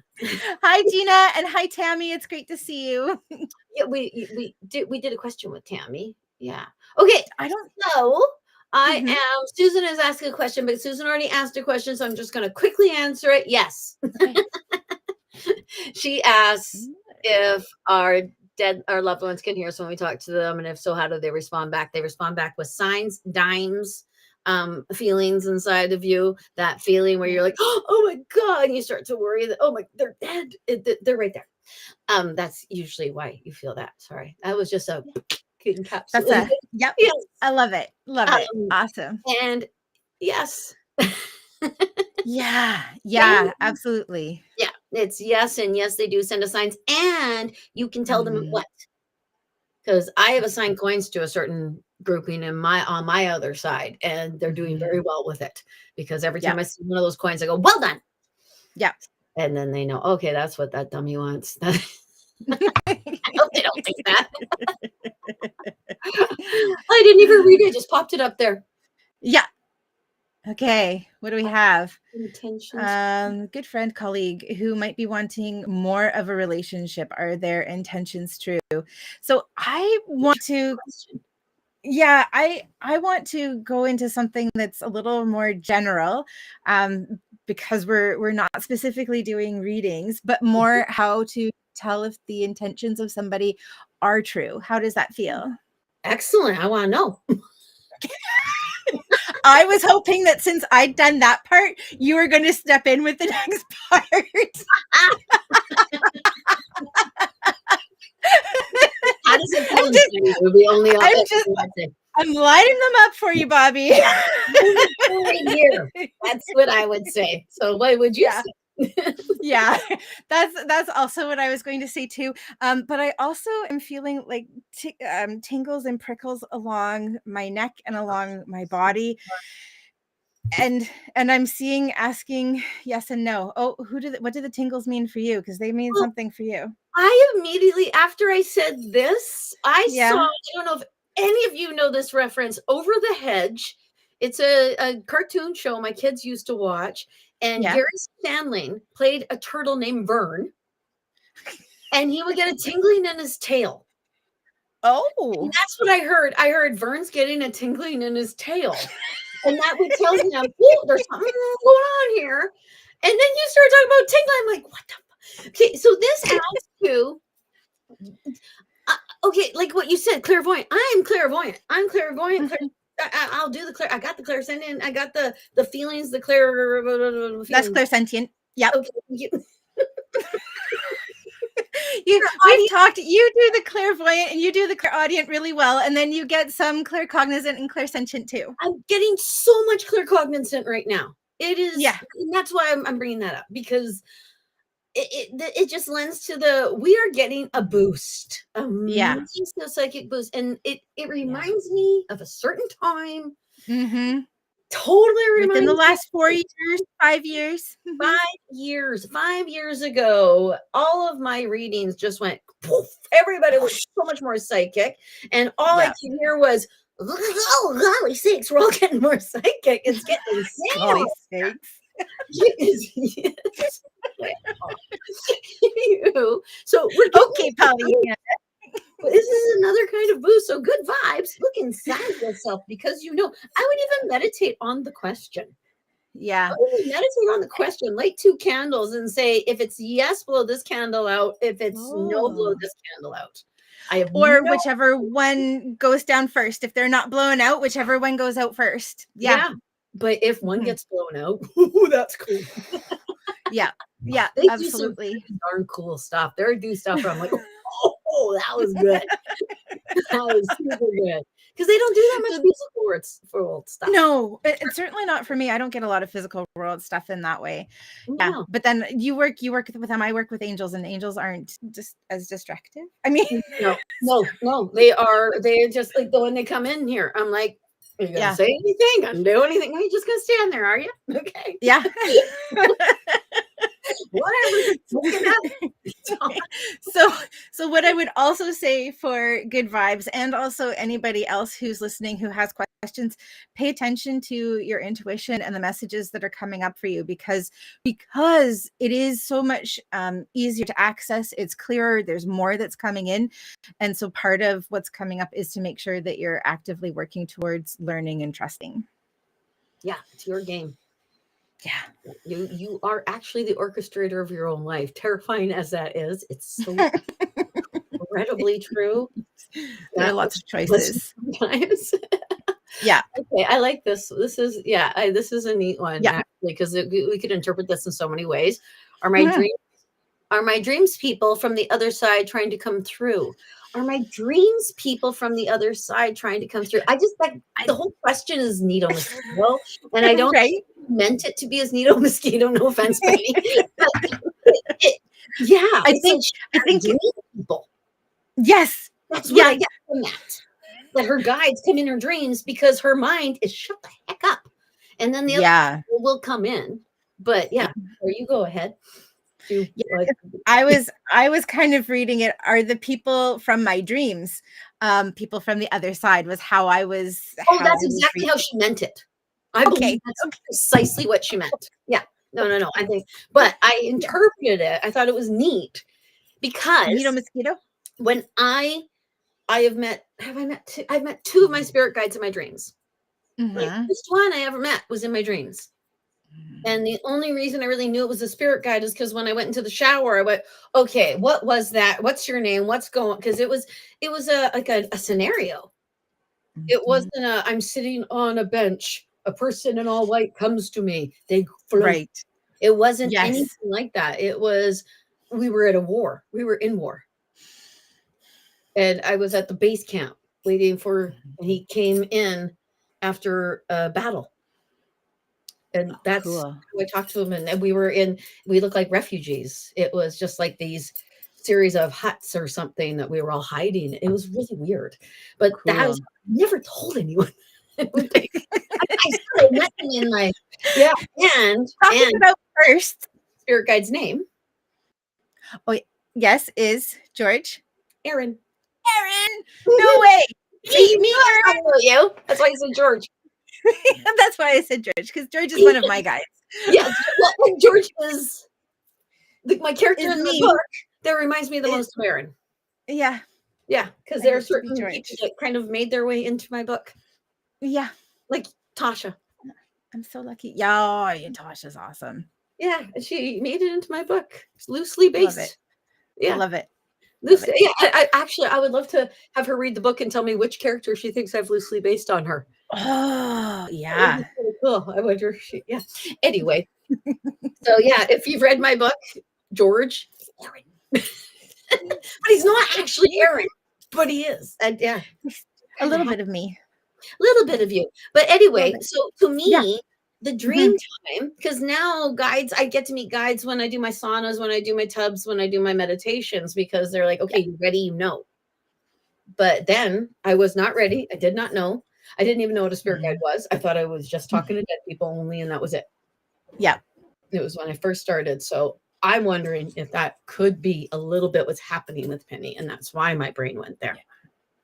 S1: Hi, Gina, and hi, Tammy. It's great to see you.
S2: Yeah, we did a question with Tammy. Yeah. Okay.
S1: I don't
S2: know. I am. Susan is asking a question, but Susan already asked a question, so I'm just going to quickly answer it. Yes. Okay. She asks if our loved ones can hear us when we talk to them, and if so, how do they respond back? They respond back with signs, dimes, feelings inside of you. That feeling where you're like, oh my God, and you start to worry that, oh my, they're dead. They're right there. That's usually why you feel that. Sorry, that was just a encapsulation.
S1: That's a yep. Yes. I love it. Love it. Awesome.
S2: And yes.
S1: Yeah, absolutely.
S2: Yeah, it's yes, and yes, they do send us signs, and you can tell them what. Because I have assigned coins to a certain grouping on my other side, and they're doing very well with it. Because every time I see one of those coins, I go, "Well done."
S1: Yeah,
S2: and then they know, okay, that's what that dummy wants. I hope they don't think that. I didn't even read it; just popped it up there.
S1: Yeah. Okay, what do we have?
S2: Intentions.
S1: Good friend, colleague who might be wanting more of a relationship. Are their intentions true? So I want to, I want to go into something that's a little more general, because we're not specifically doing readings, but more how to tell if the intentions of somebody are true. How does that feel?
S2: Excellent. I want to know.
S1: I was hoping that since I'd done that part, you were going to step in with the next part.
S2: How does it feel?
S1: I'm lining them up for you, Bobbi.
S2: That's what I would say. So what would you say?
S1: Yeah, that's also what I was going to say too. But I also am feeling like tingles and prickles along my neck and along my body. And I'm asking yes and no. Oh, what do the tingles mean for you? Because they mean something for you.
S2: I immediately, after I said this, saw, I don't know if any of you know this reference, Over the Hedge. It's a cartoon show my kids used to watch. And Gary Stanley played a turtle named Vern. And he would get a tingling in his tail.
S1: Oh.
S2: And that's what I heard. I heard Vern's getting a tingling in his tail. And that would tell me, oh, there's something going on here. And then you start talking about tingling. I'm like, what the fuck? Okay, so this adds to, okay, like what you said, clairvoyant. I'm clairvoyant. I'll do I got the clairsentient. I got the feelings, the feelings.
S1: That's clairsentient. Yep.
S2: Okay.
S1: We've talked, you do the clairvoyant and you do the clairaudient really well, and then you get some claircognizant and clairsentient too.
S2: I'm getting so much claircognizant right now. It is, and that's why I'm bringing that up, because it just lends to we are getting a boost, psychic boost, and it reminds me of a certain time. Totally reminds
S1: within the last 4 years, 5 years.
S2: 5 years ago, all of my readings just went poof. Everybody was so much more psychic, and all I could hear was, oh, golly sakes, we're all getting more psychic. It's getting insane.
S1: Golly sakes.
S2: So we're
S1: okay, Polly.
S2: This is another kind of boost. So good vibes. Look inside yourself, because I would even meditate on the question.
S1: Yeah.
S2: Meditate on the question, light 2 candles and say, if it's yes, blow this candle out. If it's no, blow this candle out. I have
S1: or whichever one goes down first. If they're not blown out, whichever one goes out first. Yeah.
S2: But if one gets blown out, that's cool.
S1: Yeah. Yeah.
S2: They
S1: Absolutely.
S2: do some darn cool stuff. They do stuff where I'm like, oh, that was good. That was super good. Because they don't do that much physical world stuff.
S1: No, it's certainly not for me. I don't get a lot of physical world stuff in that way. Yeah, but then you work with them. I work with angels, and angels aren't just as destructive. I mean,
S2: no, they're just like when they come in here. I'm like, are you gonna say anything? Gonna do anything? Are you just gonna stand there? Are you? Okay.
S1: Yeah.
S2: Whatever.
S1: So what I would also say for good vibes, and also anybody else who's listening who has questions, pay attention to your intuition and the messages that are coming up for you, because it is so much easier to access. It's clearer. There's more that's coming in. And so part of what's coming up is to make sure that you're actively working towards learning and trusting.
S2: Yeah, it's your game.
S1: Yeah,
S2: you are actually the orchestrator of your own life. Terrifying as that is, it's so incredibly true.
S1: There are lots of choices sometimes. Yeah.
S2: Okay, I like this. This is this is a neat one, actually, because we could interpret this in so many ways. Are my dreams people from the other side trying to come through? Are my dreams people from the other side trying to come through? I just like the whole question is neato mosquito, and I don't meant it to be as neato mosquito. No offense, Penny. I think people.
S1: Yes,
S2: that's what I get from that. That her guides come in her dreams because her mind is shut the heck up, and then the other people will come in. But or you go ahead.
S1: I was kind of reading it. Are the people from my dreams people from the other side? Was how I was.
S2: That's exactly how she meant it. I believe that's precisely what she meant. Yeah. No. I think, but I interpreted it. I thought it was neat because
S1: neato mosquito.
S2: When I've met 2 of my spirit guides in my dreams. Like, the first one I ever met was in my dreams. And the only reason I really knew it was a spirit guide is because when I went into the shower, I went, okay, what was that? What's your name? What's going? Because it was a scenario. It wasn't I'm sitting on a bench. A person in all white comes to me. They float. Right. It wasn't anything like that. It was, we were at a war. We were in war. And I was at the base camp waiting for, and he came in after a battle. And that's cool. I talked to him, and we looked like refugees. It was just like these series of huts or something that we were all hiding. It was really weird, but that was never told anyone. I started met him in like, and
S1: about first
S2: spirit guide's name.
S1: Oh yes, is George.
S2: Erin.
S1: No way.
S2: Me, I know you. That's why I said George.
S1: That's why I said George, because George is one of my guys.
S2: Yes, well, George is my character in the book that reminds me the most of Erin.
S1: Yeah,
S2: because there are certain people that kind of made their way into my book.
S1: Yeah,
S2: like Tasha.
S1: I'm so lucky. Yeah, Tasha's awesome.
S2: Yeah, she made it into my book. It's loosely based.
S1: Love it. Yeah, I love it.
S2: Loosely, yeah. I would love to have her read the book and tell me which character she thinks I've loosely based on her.
S1: Oh, yeah.
S2: Really cool. I wonder if she, Anyway, so if you've read my book, George, Erin. But he's not actually Erin, but he is. And
S1: a little bit of me.
S2: A little bit of you. But anyway, so to me, the dream time, because now guides, I get to meet guides when I do my saunas, when I do my tubs, when I do my meditations, because they're like, okay, you ready? You know. But then I was not ready. I did not know. I didn't even know what a spirit guide was. I thought I was just talking to dead people only, and that was it. Yeah. It was when I first started. So I'm wondering if that could be a little bit what's happening with Penny, and that's why my brain went there.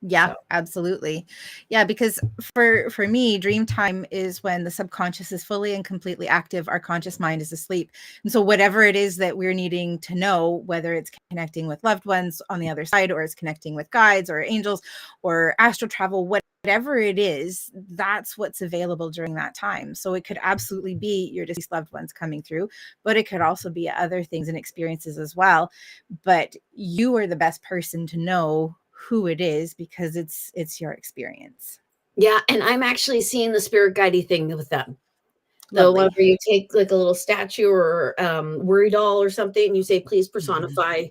S1: Yeah,
S2: So
S1: absolutely. Yeah, because for me, dream time is when the subconscious is fully and completely active, our conscious mind is asleep. And so whatever it is that we're needing to know, whether it's connecting with loved ones on the other side, or it's connecting with guides or angels or astral travel, whatever it is, that's what's available during that time. So it could absolutely be your deceased loved ones coming through, but it could also be other things and experiences as well. But you are the best person to know who it is, because it's your experience.
S2: yeah, and I'm actually seeing the spirit guidey thing with them. The one
S1: Lovely.
S2: where you take like a little statue or worry doll or something, and you say, please
S1: Mhm.
S2: personify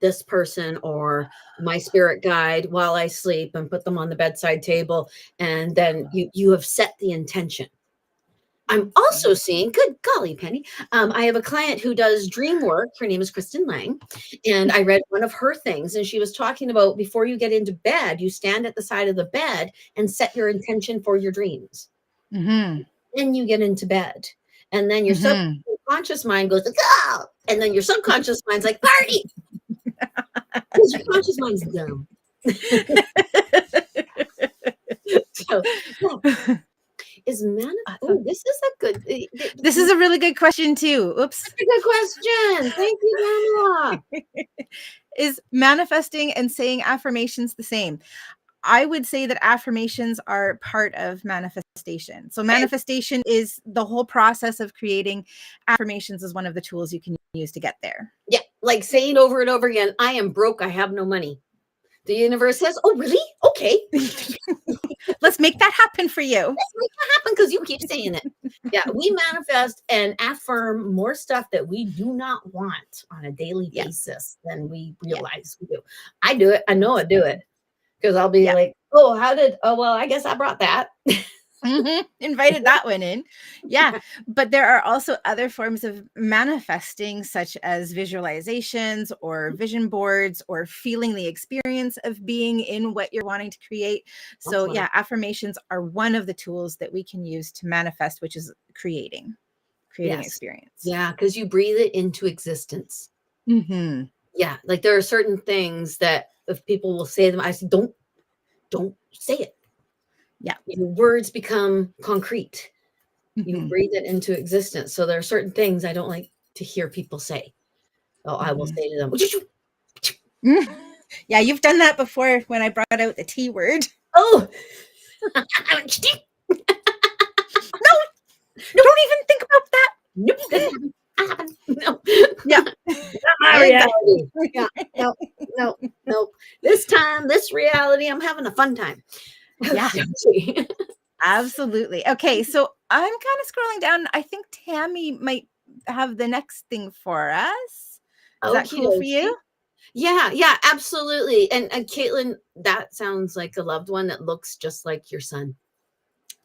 S2: this person or my spirit guide while I sleep, and put them on the bedside table. And then you have set the intention. I'm also seeing, good golly, Penny. I have a client who does dream work. Her name is Kristen Lang. And I read one of her things, and she was talking about before you get into bed, you stand at the side of the bed and set your intention for your dreams.
S1: Mm-hmm.
S2: Then you get into bed. And then your
S1: Mm-hmm.
S2: subconscious mind goes, go! And then your subconscious mind's like, party! Because your conscious mind's dumb. So, yeah. Is oh, this is a good
S1: This is a really good question too. Oops.
S2: That's a good question. Thank you, Pamela.
S1: Is manifesting and saying affirmations the same? I would say that affirmations are part of manifestation. So manifestation is the whole process of creating. Affirmations is one of the tools you can use to get there.
S2: Yeah, like saying over and over again, I am broke, I have no money. The universe says, oh, really? Okay.
S1: Let's make that happen for you.
S2: Let's make that happen because you keep saying it. Yeah, we manifest and affirm more stuff that we do not want on a daily basis than we realize we do. I do it. I know I do it because I'll be like, oh, well, I guess I brought that.
S1: Invited that one in. Yeah. But there are also other forms of manifesting, such as visualizations or vision boards, or feeling the experience of being in what you're wanting to create. So yeah, affirmations are one of the tools that we can use to manifest, which is creating experience.
S2: Yeah, because you breathe it into existence.
S1: Mm-hmm.
S2: Yeah, like there are certain things that if people will say them, I say, don't say it.
S1: Yeah.
S2: Your words become concrete. You
S1: Mm-hmm.
S2: breathe it into existence. So there are certain things I don't like to hear people say. Oh, I will say to them,
S1: yeah, you've done that before when I brought out the T word.
S2: oh,
S1: no, don't even think about that.
S2: Nope, no.
S1: Yeah.
S2: Not my reality. Yeah. No. This time, this reality, I'm having a fun time.
S1: Yeah. Absolutely. Okay, so I'm kind of scrolling down. I think Tammy might have the next thing for us. Is that cool for you?
S2: Yeah, absolutely. And Caitlin, that sounds like a loved one that looks just like your son.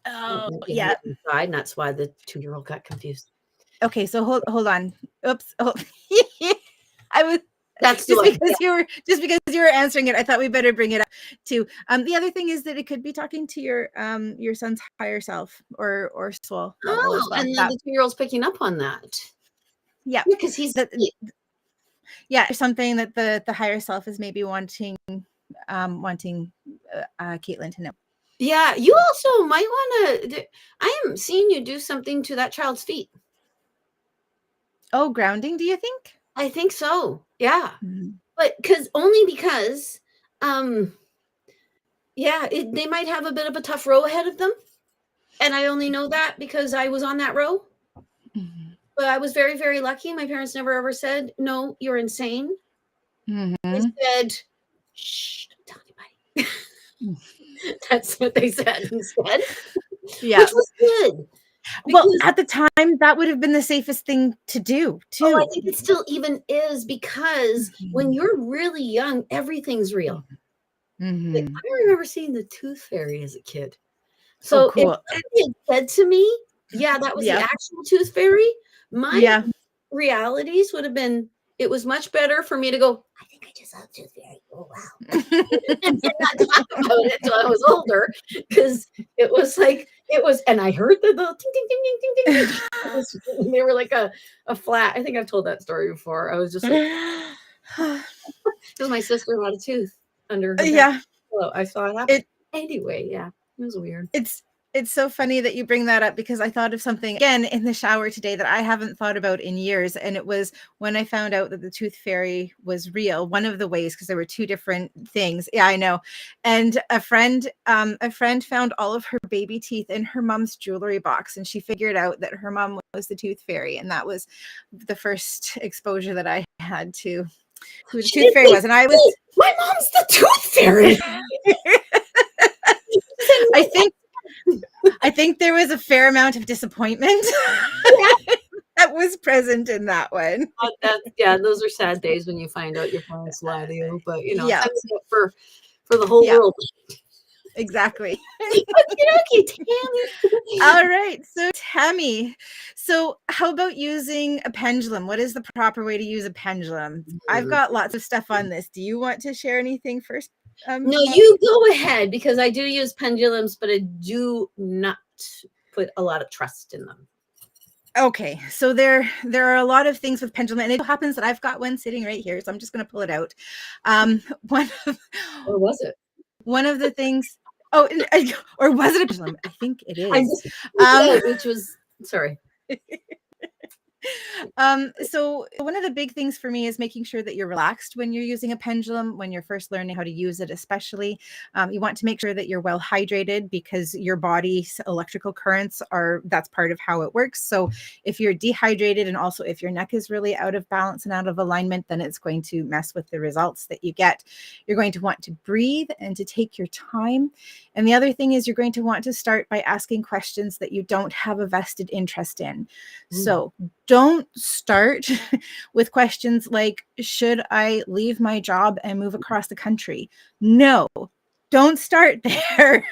S1: Oh, yeah.
S2: Inside, and that's why the 2-year-old got confused.
S1: Okay, so hold on. Oops. Oh. I was
S2: that's
S1: just because you were answering it, I thought we better bring it up too. The other thing is that it could be talking to your son's higher self or soul level as well.
S2: And then the 2-year-old's picking up on that.
S1: Yeah,
S2: because he's
S1: something that the higher self is maybe wanting Caitlin to know.
S2: Yeah, you also might want to. I am seeing you do something to that child's feet.
S1: Oh, grounding, do you think?
S2: I think so. Yeah. Mm-hmm. But because they might have a bit of a tough row ahead of them. And I only know that because I was on that row. Mm-hmm. But I was very, very lucky. My parents never ever said, no, you're insane. Mm-hmm. They said, shh, don't tell anybody. That's what they said instead. Yeah. Which was good.
S1: Well, at the time, that would have been the safest thing to do, too.
S2: Oh, I think it still even is because when you're really young, everything's real. Mm-hmm. Like, I remember seeing the Tooth Fairy as a kid. So cool. If it said to me, that was the actual Tooth Fairy, my realities would have been, it was much better for me to go, I think I just saw Tooth Fairy. Oh, wow. And not talk about it until I was older because it was like, and I heard the little ting, ting, ting, ting, ting, ting, ting. They were like a flat. I think I've told that story before. I was just like, because my sister had a tooth under her back. I saw it happen. Anyway, yeah, it was weird.
S1: It's so funny that you bring that up, because I thought of something again in the shower today that I haven't thought about in years. And it was when I found out that the tooth fairy was real. One of the ways, because there were two different things. Yeah, I know. And a friend found all of her baby teeth in her mom's jewelry box, and she figured out that her mom was the tooth fairy. And that was the first exposure that I had to who the tooth fairy was. And I was,
S2: my mom's the tooth fairy.
S1: I think there was a fair amount of disappointment that was present in that one.
S2: Those are sad days when you find out your parents lie to you, but for the whole world.
S1: Exactly.
S2: Okay, Tammy.
S1: All right. So Tammy, how about using a pendulum? What is the proper way to use a pendulum? I've got lots of stuff on this. Do you want to share anything first?
S2: No, you go ahead, because I do use pendulums, but I do not put a lot of trust in them.
S1: Okay, so there are a lot of things with pendulum, and it happens that I've got one sitting right here, so I'm just going to pull it out.
S2: Or was it?
S1: One of the things. Oh, or was it a pendulum? I think it is.
S2: Which was sorry.
S1: So one of the big things for me is making sure that you're relaxed when you're using a pendulum, when you're first learning how to use it, especially. You want to make sure that you're well hydrated, because your body's electrical currents that's part of how it works. So if you're dehydrated, and also if your neck is really out of balance and out of alignment, then it's going to mess with the results that you get. You're going to want to breathe and to take your time. And the other thing is, you're going to want to start by asking questions that you don't have a vested interest in. So don't start with questions like, should I leave my job and move across the country? No, don't start there.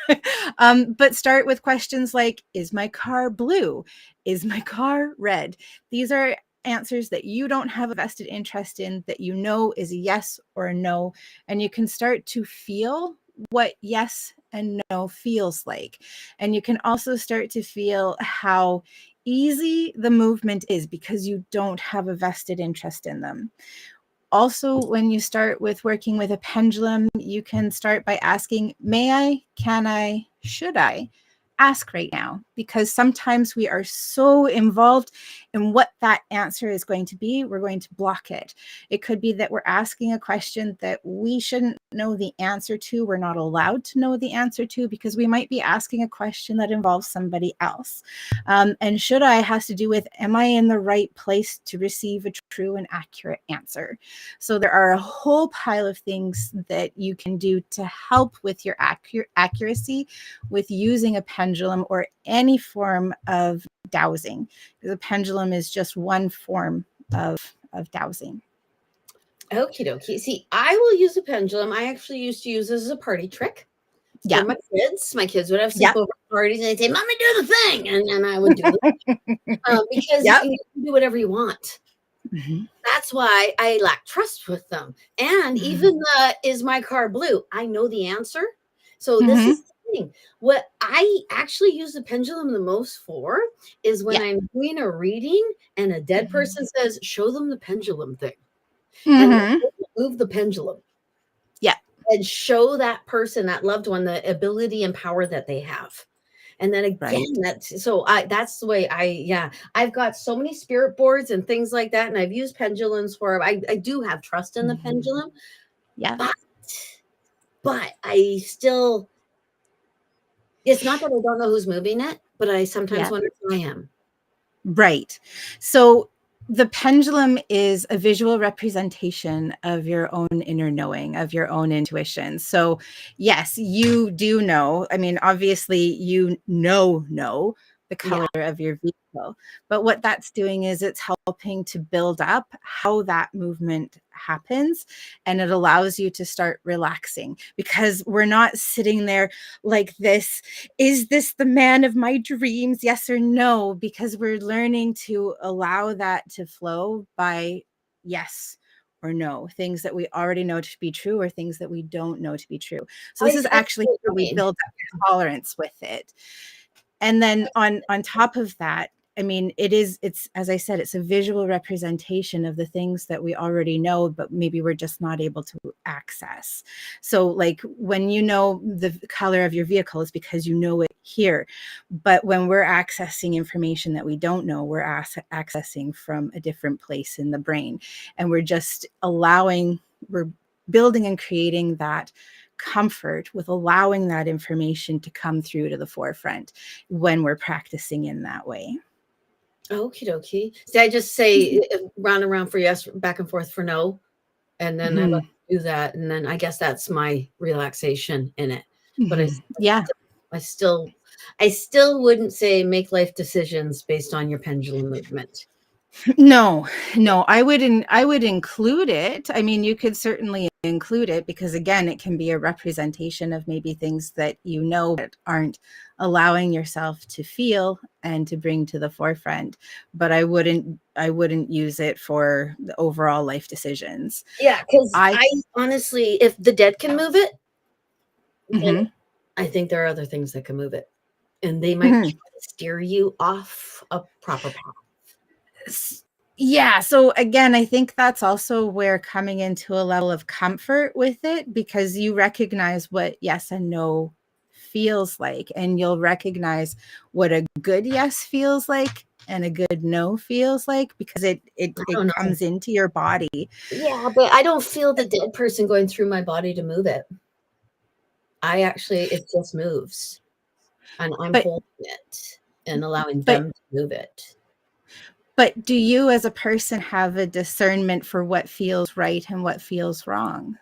S1: But start with questions like, is my car blue? Is my car red? These are answers that you don't have a vested interest in, that you know is a yes or a no. And you can start to feel what yes and no feels like. And you can also start to feel how easy the movement is, because you don't have a vested interest in them. Also, when you start with working with a pendulum, you can start by asking, may I, can I, should I ask right now? Because sometimes we are so involved in what that answer is going to be, we're going to block it. It could be that we're asking a question that we shouldn't know the answer to, we're not allowed to know the answer to, because we might be asking a question that involves somebody else. And should I has to do with, am I in the right place to receive a true and accurate answer? So there are a whole pile of things that you can do to help with your accuracy with using a pendulum or any form of dowsing. The pendulum is just one form of dowsing.
S2: Okie dokie. See, I will use a pendulum. I actually used to use it as a party trick for my kids. My kids would have sleepover parties, and they'd say, "Mommy, do the thing," and I would do it because you can do whatever you want. That's why I lack trust with them. And even the "is my car blue?" I know the answer. So this is the thing. What I actually use the pendulum the most for is when I'm doing a reading and a dead person says, "Show them the pendulum thing." And move the pendulum. And show that person, that loved one, the ability and power that they have. And then again, that's the way I've got so many spirit boards and things like that. And I've used pendulums for, I do have trust in the pendulum. But I still, it's not that I don't know who's moving it, but I sometimes wonder who I am.
S1: Right. So the pendulum is a visual representation of your own inner knowing, of your own intuition. So yes, you do know. I mean, obviously you know the color of your vehicle, but what that's doing is it's helping to build up how that movement happens, and it allows you to start relaxing, because we're not sitting there like this. Is this the man of my dreams? Yes or no? Because we're learning to allow that to flow by yes or no, things that we already know to be true or things that we don't know to be true. So this is actually how we build up tolerance with it. And then on top of that, I mean, it's, as I said, it's a visual representation of the things that we already know, but maybe we're just not able to access. So like when you know the color of your vehicle is because you know it here. But when we're accessing information that we don't know, we're accessing from a different place in the brain. And we're just we're building and creating that comfort with allowing that information to come through to the forefront when we're practicing in that way.
S2: Okie dokie. See, I just say round and round for yes, back and forth for no. And then I do that. And then I guess that's my relaxation in it. But I still wouldn't say make life decisions based on your pendulum movement.
S1: No, I would include it. I mean, you could certainly include it because again, it can be a representation of maybe things that you know that aren't allowing yourself to feel and to bring to the forefront. But I wouldn't use it for the overall life decisions.
S2: Yeah, because I honestly, if the dead can move it, then I think there are other things that can move it. And they might try to steer you off a proper path.
S1: Yeah. So again, I think that's also where coming into a level of comfort with it, because you recognize what yes and no feels like, and you'll recognize what a good yes feels like and a good no feels like, because it comes into your body.
S2: Yeah, but I don't feel the dead person going through my body to move it. It just moves. And I'm holding it and allowing them to move it.
S1: But do you as a person have a discernment for what feels right and what feels wrong?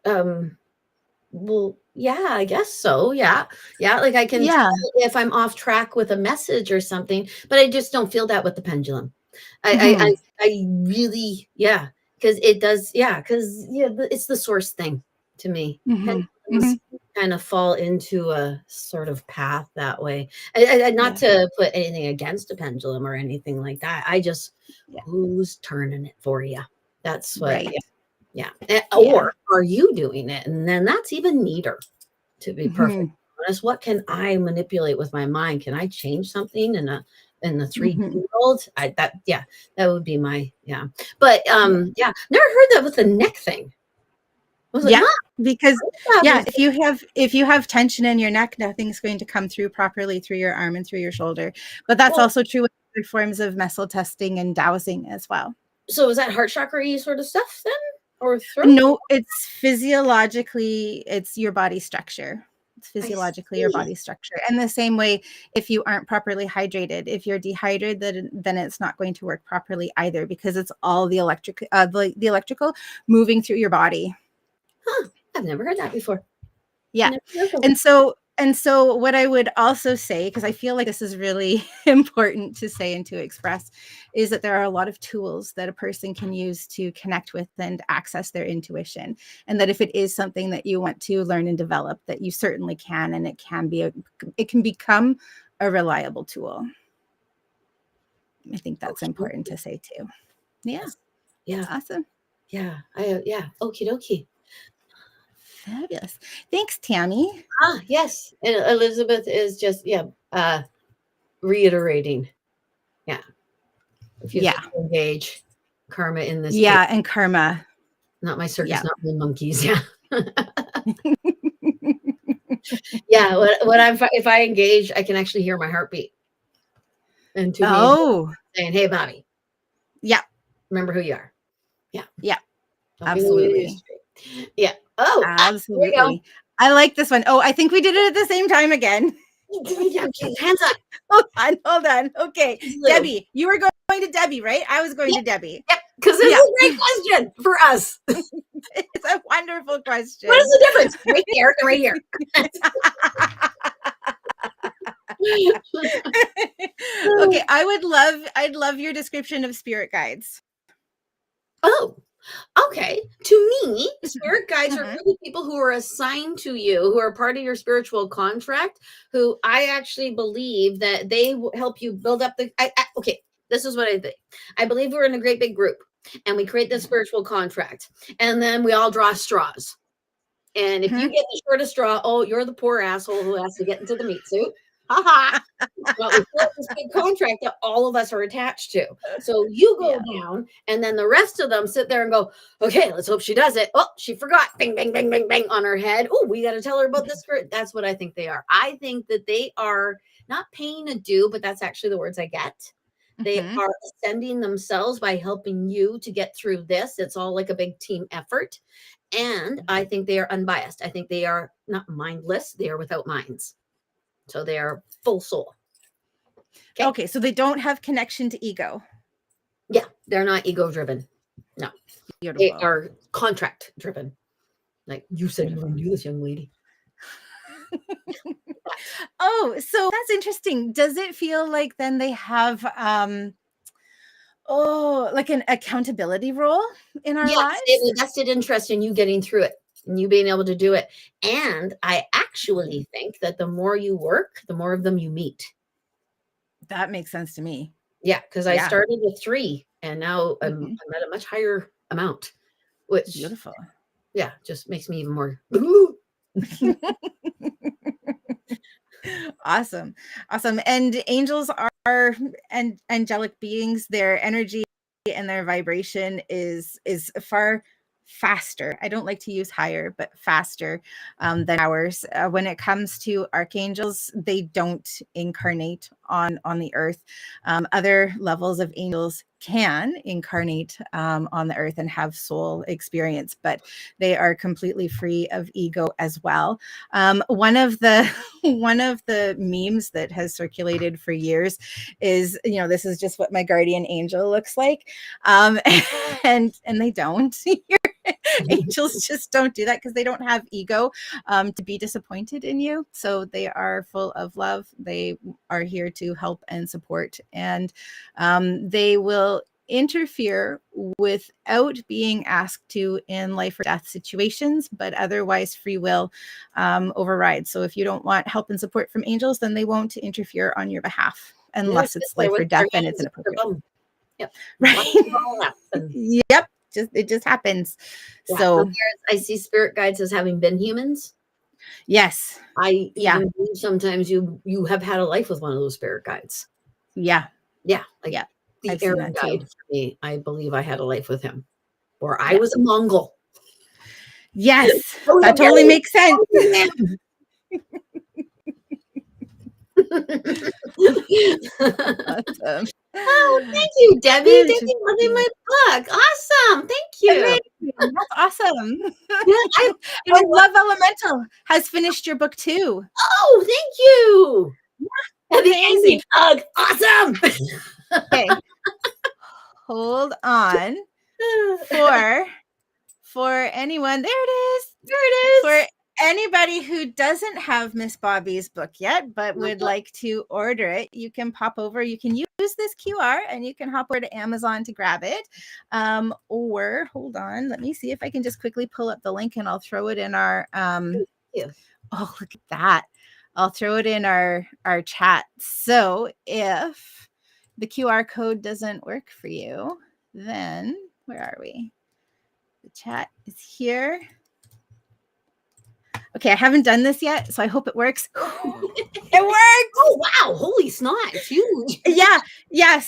S2: Well, yeah, I guess so. Yeah. Like I can tell if I'm off track with a message or something, but I just don't feel that with the pendulum. I really, because it does. Yeah. Because it's the source thing to me. Pendulums kind of fall into a sort of path that way. Not to put anything against a pendulum or anything like that. I just, who's turning it for you? That's what, or are you doing it? And then that's even neater, to be perfectly honest. What can I manipulate with my mind? Can I change something in the 3D world? That would be my, But never heard that with the neck thing. I was like,
S1: because if you have tension in your neck, nothing's going to come through properly through your arm and through your shoulder. But that's also true with other forms of messel testing and dowsing as well.
S2: So is that heart chakra sort of stuff then? Or throat?
S1: No, it's physiologically, it's your body structure. It's physiologically your body structure. And the same way, if you aren't properly hydrated, if you're dehydrated, then it's not going to work properly either, because it's all the electrical moving through your body.
S2: Huh. I've never heard that before.
S1: Yeah. And so what I would also say, because I feel like this is really important to say and to express, is that there are a lot of tools that a person can use to connect with and access their intuition. And that if it is something that you want to learn and develop, that you certainly can, and it can become a reliable tool. I think that's important to say too. Yeah.
S2: Yeah.
S1: Awesome.
S2: Yeah. Okie dokie.
S1: Fabulous. Thanks, Tammy.
S2: Yes. And Elizabeth is just, reiterating. Yeah. If you engage karma in this.
S1: Yeah. And karma.
S2: Not my circus, not my monkeys. Yeah. If I engage, I can actually hear my heartbeat. And to me, saying, hey, Bobbi.
S1: Yeah.
S2: Remember who you are. Yeah.
S1: Yeah. Absolutely.
S2: Yeah. Oh,
S1: absolutely. I like this one. Oh, I think we did it at the same time again.
S2: Hands up.
S1: Hold on. Okay. Debbie, you were going to Debbie, right? I was going to Debbie.
S2: Yep. Because it's a great question for us.
S1: It's a wonderful question.
S2: What is the difference? Right here and right here.
S1: Okay. I'd love your description of spirit guides.
S2: Oh, okay. To me, spirit guides are really people who are assigned to you, who are part of your spiritual contract, who I actually believe that they will help you build up okay, this is what I think. I believe we're in a great big group and we create this spiritual contract, and then we all draw straws. And if you get the shortest straw, you're the poor asshole who has to get into the meat suit. Ha Well, we still have this big contract that all of us are attached to. So you go down, and then the rest of them sit there and go, okay, let's hope she does it. Oh, she forgot. Bing, bing, bing, bing, bing on her head. Oh, we got to tell her about this. That's what I think they are. I think that they are not paying a due, but that's actually the words I get. They are ascending themselves by helping you to get through this. It's all like a big team effort. And I think they are unbiased. I think they are not mindless. They are without minds. So they are full soul.
S1: Okay, so they don't have connection to ego.
S2: Yeah, they're not ego driven. No,
S1: Beautiful.
S2: they are contract driven. Like you said, you want to do this, young lady.
S1: Oh, so that's interesting. Does it feel like then they have like an accountability role in our lives?
S2: They have a vested interest in you getting through it and you being able to do it. And I actually think that the more you work, the more of them you meet.
S1: That makes sense to me.
S2: Yeah, because I started with 3 and now I'm at a much higher amount, which
S1: beautiful.
S2: Yeah, just makes me even more.
S1: Awesome. And angels are angelic beings. Their energy and their vibration is far faster. I don't like to use higher, but faster than ours. When it comes to archangels, they don't incarnate on the earth. Other levels of angels can incarnate on the earth and have soul experience, but they are completely free of ego as well. One of the memes that has circulated for years is, this is just what my guardian angel looks like, and they don't. Angels just don't do that because they don't have ego to be disappointed in you. So they are full of love. They are here to help and support, and they will interfere without being asked to in life or death situations, but otherwise free will overrides. So if you don't want help and support from angels, then they won't interfere on your behalf unless it's life or death and it's inappropriate.
S2: Yep.
S1: Right. Yep. It just happens.
S2: Yeah.
S1: So
S2: I see spirit guides as having been humans.
S1: Yes.
S2: I even believe sometimes you have had a life with one of those spirit guides.
S1: Yeah.
S2: Yeah. Like the Erin guide for me, I believe I had a life with him. Or I was a Mongol.
S1: Yes. That totally makes sense. Awesome.
S2: Oh, thank you, Debbie. Thank you for loving my book. Awesome. Thank you.
S1: Amazing. That's awesome. Yeah, I Love Elemental has finished your book too.
S2: Oh, thank you. Yeah,
S1: amazing.
S2: Hug. Awesome.
S1: Okay. Hold on for anyone. There it is. For anybody who doesn't have Miss Bobbi's book yet, but would like to order it, you can pop over. You can use this QR and you can hop over to Amazon to grab it. Or hold on, let me see if I can just quickly pull up the link and I'll throw it in our Oh, look at that. I'll throw it in our chat. So if the QR code doesn't work for you, then where are we? The chat is here. Okay, I haven't done this yet, so I hope it works. It works!
S2: Oh wow! Holy snot! It's huge.
S1: Yeah.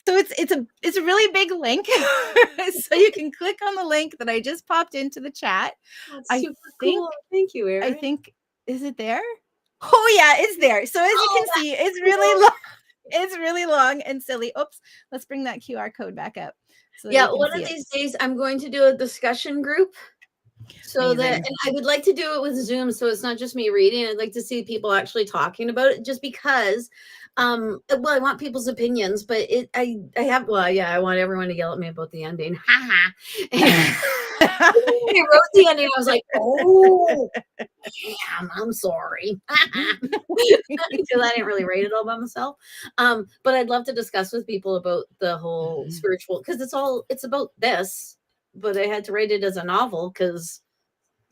S1: So it's a really big link. So you can click on the link that I just popped into the chat.
S2: That's super cool. Thank you, Erin.
S1: I think is it there? Oh yeah, it's there. So as you can see, it's really long. It's really long and silly. Oops. Let's bring that QR code back up.
S2: So one of these days I'm going to do a discussion group. So and I would like to do it with Zoom, so it's not just me reading. I'd like to see people actually talking about it, just because I want people's opinions, but I want everyone to yell at me about the ending. I wrote the ending, I was like, oh damn, I'm sorry. Because I didn't really rate it all by myself. But I'd love to discuss with people about the whole spiritual, because it's about this. But I had to rate it as a novel because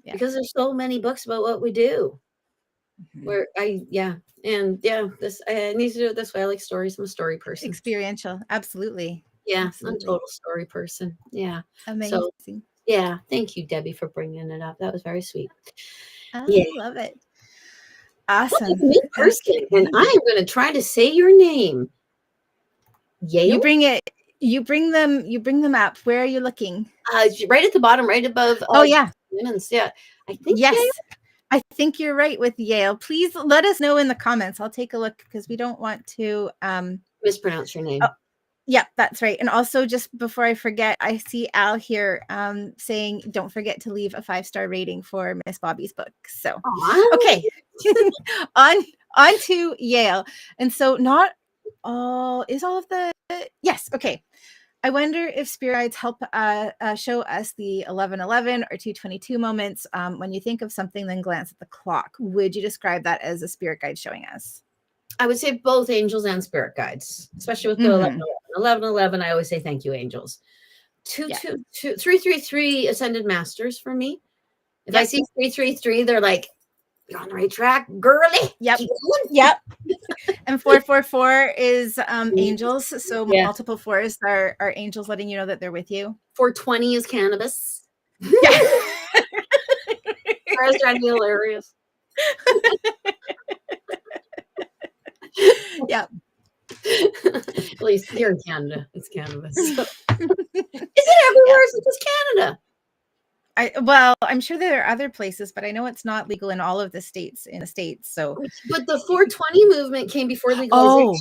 S2: there's so many books about what we do. Where I need to do it this way. I like stories. I'm a story person.
S1: Experiential, absolutely.
S2: Yeah,
S1: absolutely.
S2: I'm a total story person. Yeah,
S1: amazing.
S2: So, thank you, Debbie, for bringing it up. That was very sweet.
S1: I love it. Awesome.
S2: It's me person, and I am going to try to say your name. Yale.
S1: You bring them up. Where are you looking?
S2: Right at the bottom, right above.
S1: Oh yeah.
S2: Yeah. I think
S1: yes.
S2: Yale?
S1: I think you're right with Yale. Please let us know in the comments. I'll take a look because we don't want to
S2: mispronounce your name.
S1: Oh, yeah, that's right. And also, just before I forget, I see Al here saying, don't forget to leave a 5-star rating for Miss Bobbi's book. So, okay, on to Yale. And so not all, is all of the, yes, okay. I wonder if spirit guides help show us the 11:11 or 2:22 moments. When you think of something, then glance at the clock. Would you describe that as a spirit guide showing us?
S2: I would say both angels and spirit guides, especially with the 11:11. I always say thank you, angels. 333 ascended masters for me. If I see 333, they're like, you're on the right track, girly.
S1: Yep. Yep. And 444 is angels. So multiple fours are angels letting you know that they're with you.
S2: 420 is cannabis. Yeah. I was trying to be hilarious.
S1: Yeah.
S2: At least here in Canada, it's cannabis. So. Is it everywhere? Is it just Canada?
S1: Well, I'm sure there are other places, but I know it's not legal in all of the states in the States. So,
S2: but the 420 movement came before legalization.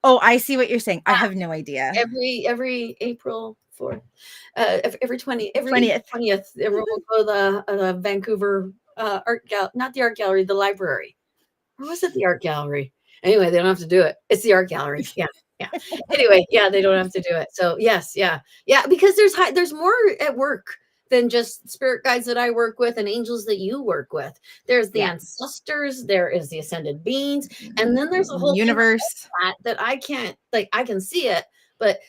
S1: Oh, I see what you're saying. I have no idea.
S2: Every April 4th, every 20th, everyone will go to the Vancouver art gallery, not the art gallery, the library. Or was it the art gallery? Anyway, they don't have to do it. It's the art gallery. Yeah. Anyway, they don't have to do it. So yes, because there's more at work than just spirit guides that I work with and angels that you work with. There's the ancestors, there is the ascended beings, and then there's a whole
S1: universe
S2: that I can't, like, I can see it, but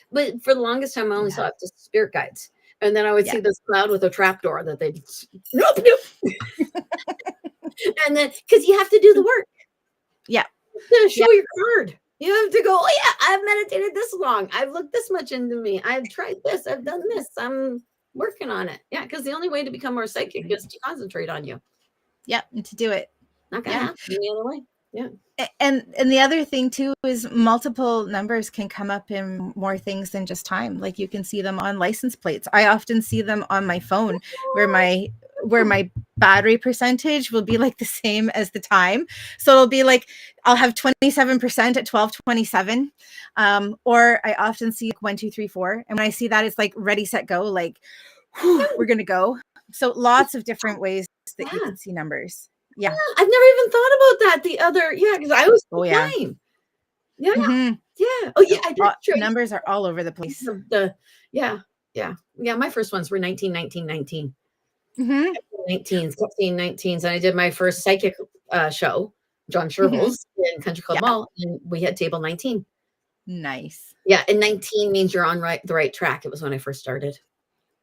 S2: for the longest time I only saw it just spirit guides. And then I would see this cloud with a trapdoor that they nope. And then because you have to do the work. Yeah. To show your card. You have to go, oh yeah, I've meditated this long. I've looked this much into me. I've tried this. I've done this. I'm working on it. Yeah, because the only way to become more psychic is to concentrate on you.
S1: Yep, and to do it.
S2: Not gonna happen any other way. Yeah.
S1: And the other thing too is multiple numbers can come up in more things than just time. Like you can see them on license plates. I often see them on my phone where my battery percentage will be like the same as the time. So it'll be like I'll have 27% at 12:27. Or I often see 1, 2, 3, 4. And when I see that, it's like ready, set, go, like whew, we're gonna go. So lots of different ways that you can see numbers. Yeah.
S2: I've never even thought about that. Because I was time. Yeah.
S1: Mm-hmm.
S2: Yeah. Oh yeah. I did.
S1: Numbers are all over the place.
S2: My first ones were 19, 19, 19.
S1: Mm-hmm.
S2: 19s, 16, 19s. And I did my first psychic show, John Sherville's in Country Club Mall, and we had table 19.
S1: Nice.
S2: Yeah. And 19 means you're on the right track. It was when I first started.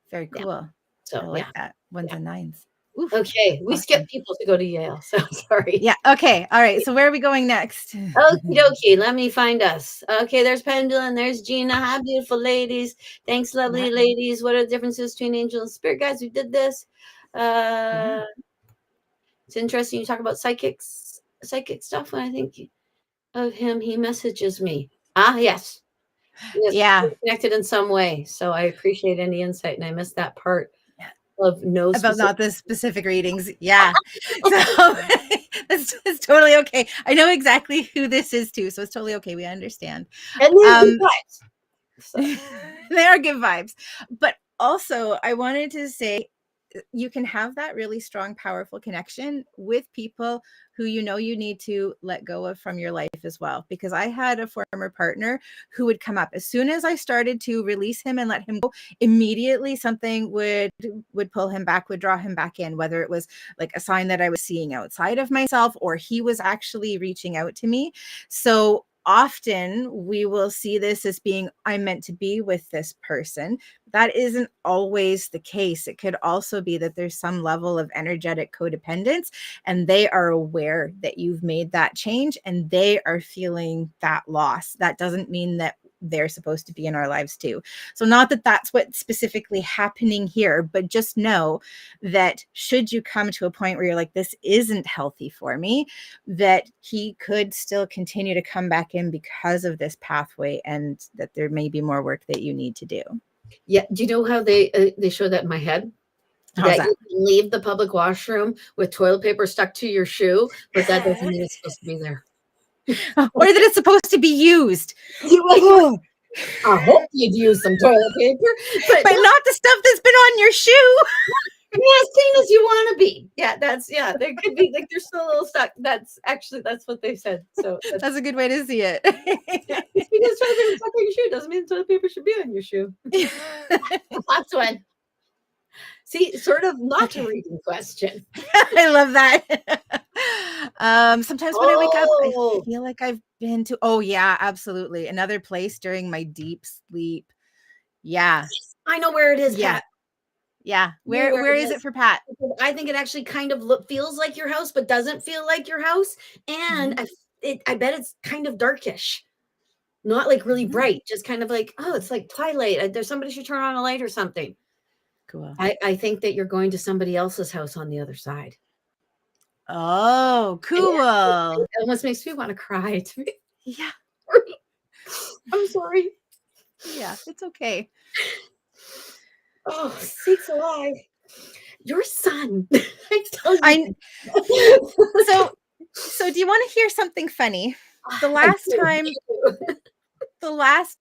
S1: Very cool.
S2: Yeah. So
S1: I like that. 1s and 9s.
S2: Oof. Okay, we skipped people to go to Yale, so sorry.
S1: Yeah, okay, all right, so where are we going next?
S2: Okie dokie, let me find us. Okay, there's Pendulum, there's Gina. Hi, beautiful ladies. Thanks, lovely ladies. What are the differences between angel and spirit guides? We did this. It's interesting you talk about psychic stuff. When I think of him, he messages me. Yes.
S1: Yeah.
S2: Connected in some way, so I appreciate any insight, and I missed that part. Of
S1: about not the specific readings. Yeah. So it's totally okay. I know exactly who this is too, so it's totally okay. We understand.
S2: And they're good vibes.
S1: So. They are good vibes. But also I wanted to say you can have that really strong, powerful connection with people who you know you need to let go of from your life as well. Because I had a former partner who would come up as soon as I started to release him and let him go, immediately something would pull him back, would draw him back in, whether it was like a sign that I was seeing outside of myself or he was actually reaching out to me. So often we will see this as being, I'm meant to be with this person. That isn't always the case. It could also be that there's some level of energetic codependence and they are aware that you've made that change and they are feeling that loss. That doesn't mean that they're supposed to be in our lives too. So not that that's what's specifically happening here, but just know that should you come to a point where you're like, this isn't healthy for me, that he could still continue to come back in because of this pathway, and that there may be more work that you need to do.
S2: Yeah. Do you know how they show that in my head?
S1: How's that?
S2: You can leave the public washroom with toilet paper stuck to your shoe, but that doesn't mean it's supposed to be there.
S1: Or that it's supposed to be used.
S2: I hope you'd use some toilet paper,
S1: but not the stuff that's been on your shoe.
S2: As clean as you want to be. Yeah, there could be like there's still a little stuck. That's what they said. So
S1: that's a good way to see it.
S2: Yeah, because toilet paper stuck on your shoe doesn't mean toilet paper should be on your shoe. That's one. See, sort of not a reading question.
S1: I love that. Sometimes when I wake up, I feel like I've been to, yeah, absolutely. Another place during my deep sleep. Yeah.
S2: I know where it is,
S1: yeah.
S2: Pat.
S1: Yeah. Where is it for Pat?
S2: I think it actually kind of feels like your house, but doesn't feel like your house. And I bet it's kind of darkish. Not like really bright, just kind of like, it's like twilight. There's somebody should turn on a light or something.
S1: Cool.
S2: I think that you're going to somebody else's house on the other side.
S1: Oh, cool.
S2: It almost makes me want to cry.
S1: Yeah.
S2: I'm sorry.
S1: Yeah, it's okay.
S2: Oh, sakes alive. Your son. I tell you.
S1: So do you want to hear something funny? The last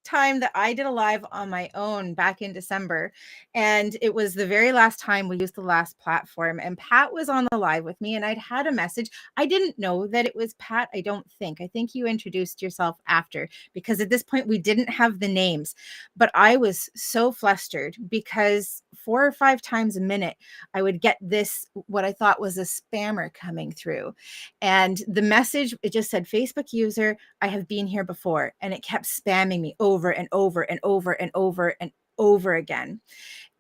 S1: time that I did a live on my own back in December, and it was the very last time we used the last platform, and Pat was on the live with me, and I'd had a message. I didn't know that it was Pat. I think you introduced yourself after, because at this point we didn't have the names, but I was so flustered because 4 or 5 times a minute I would get this, what I thought was a spammer coming through, and the message, it just said, Facebook user, I have been here before, and it kept spamming me over and over and over and over and over again.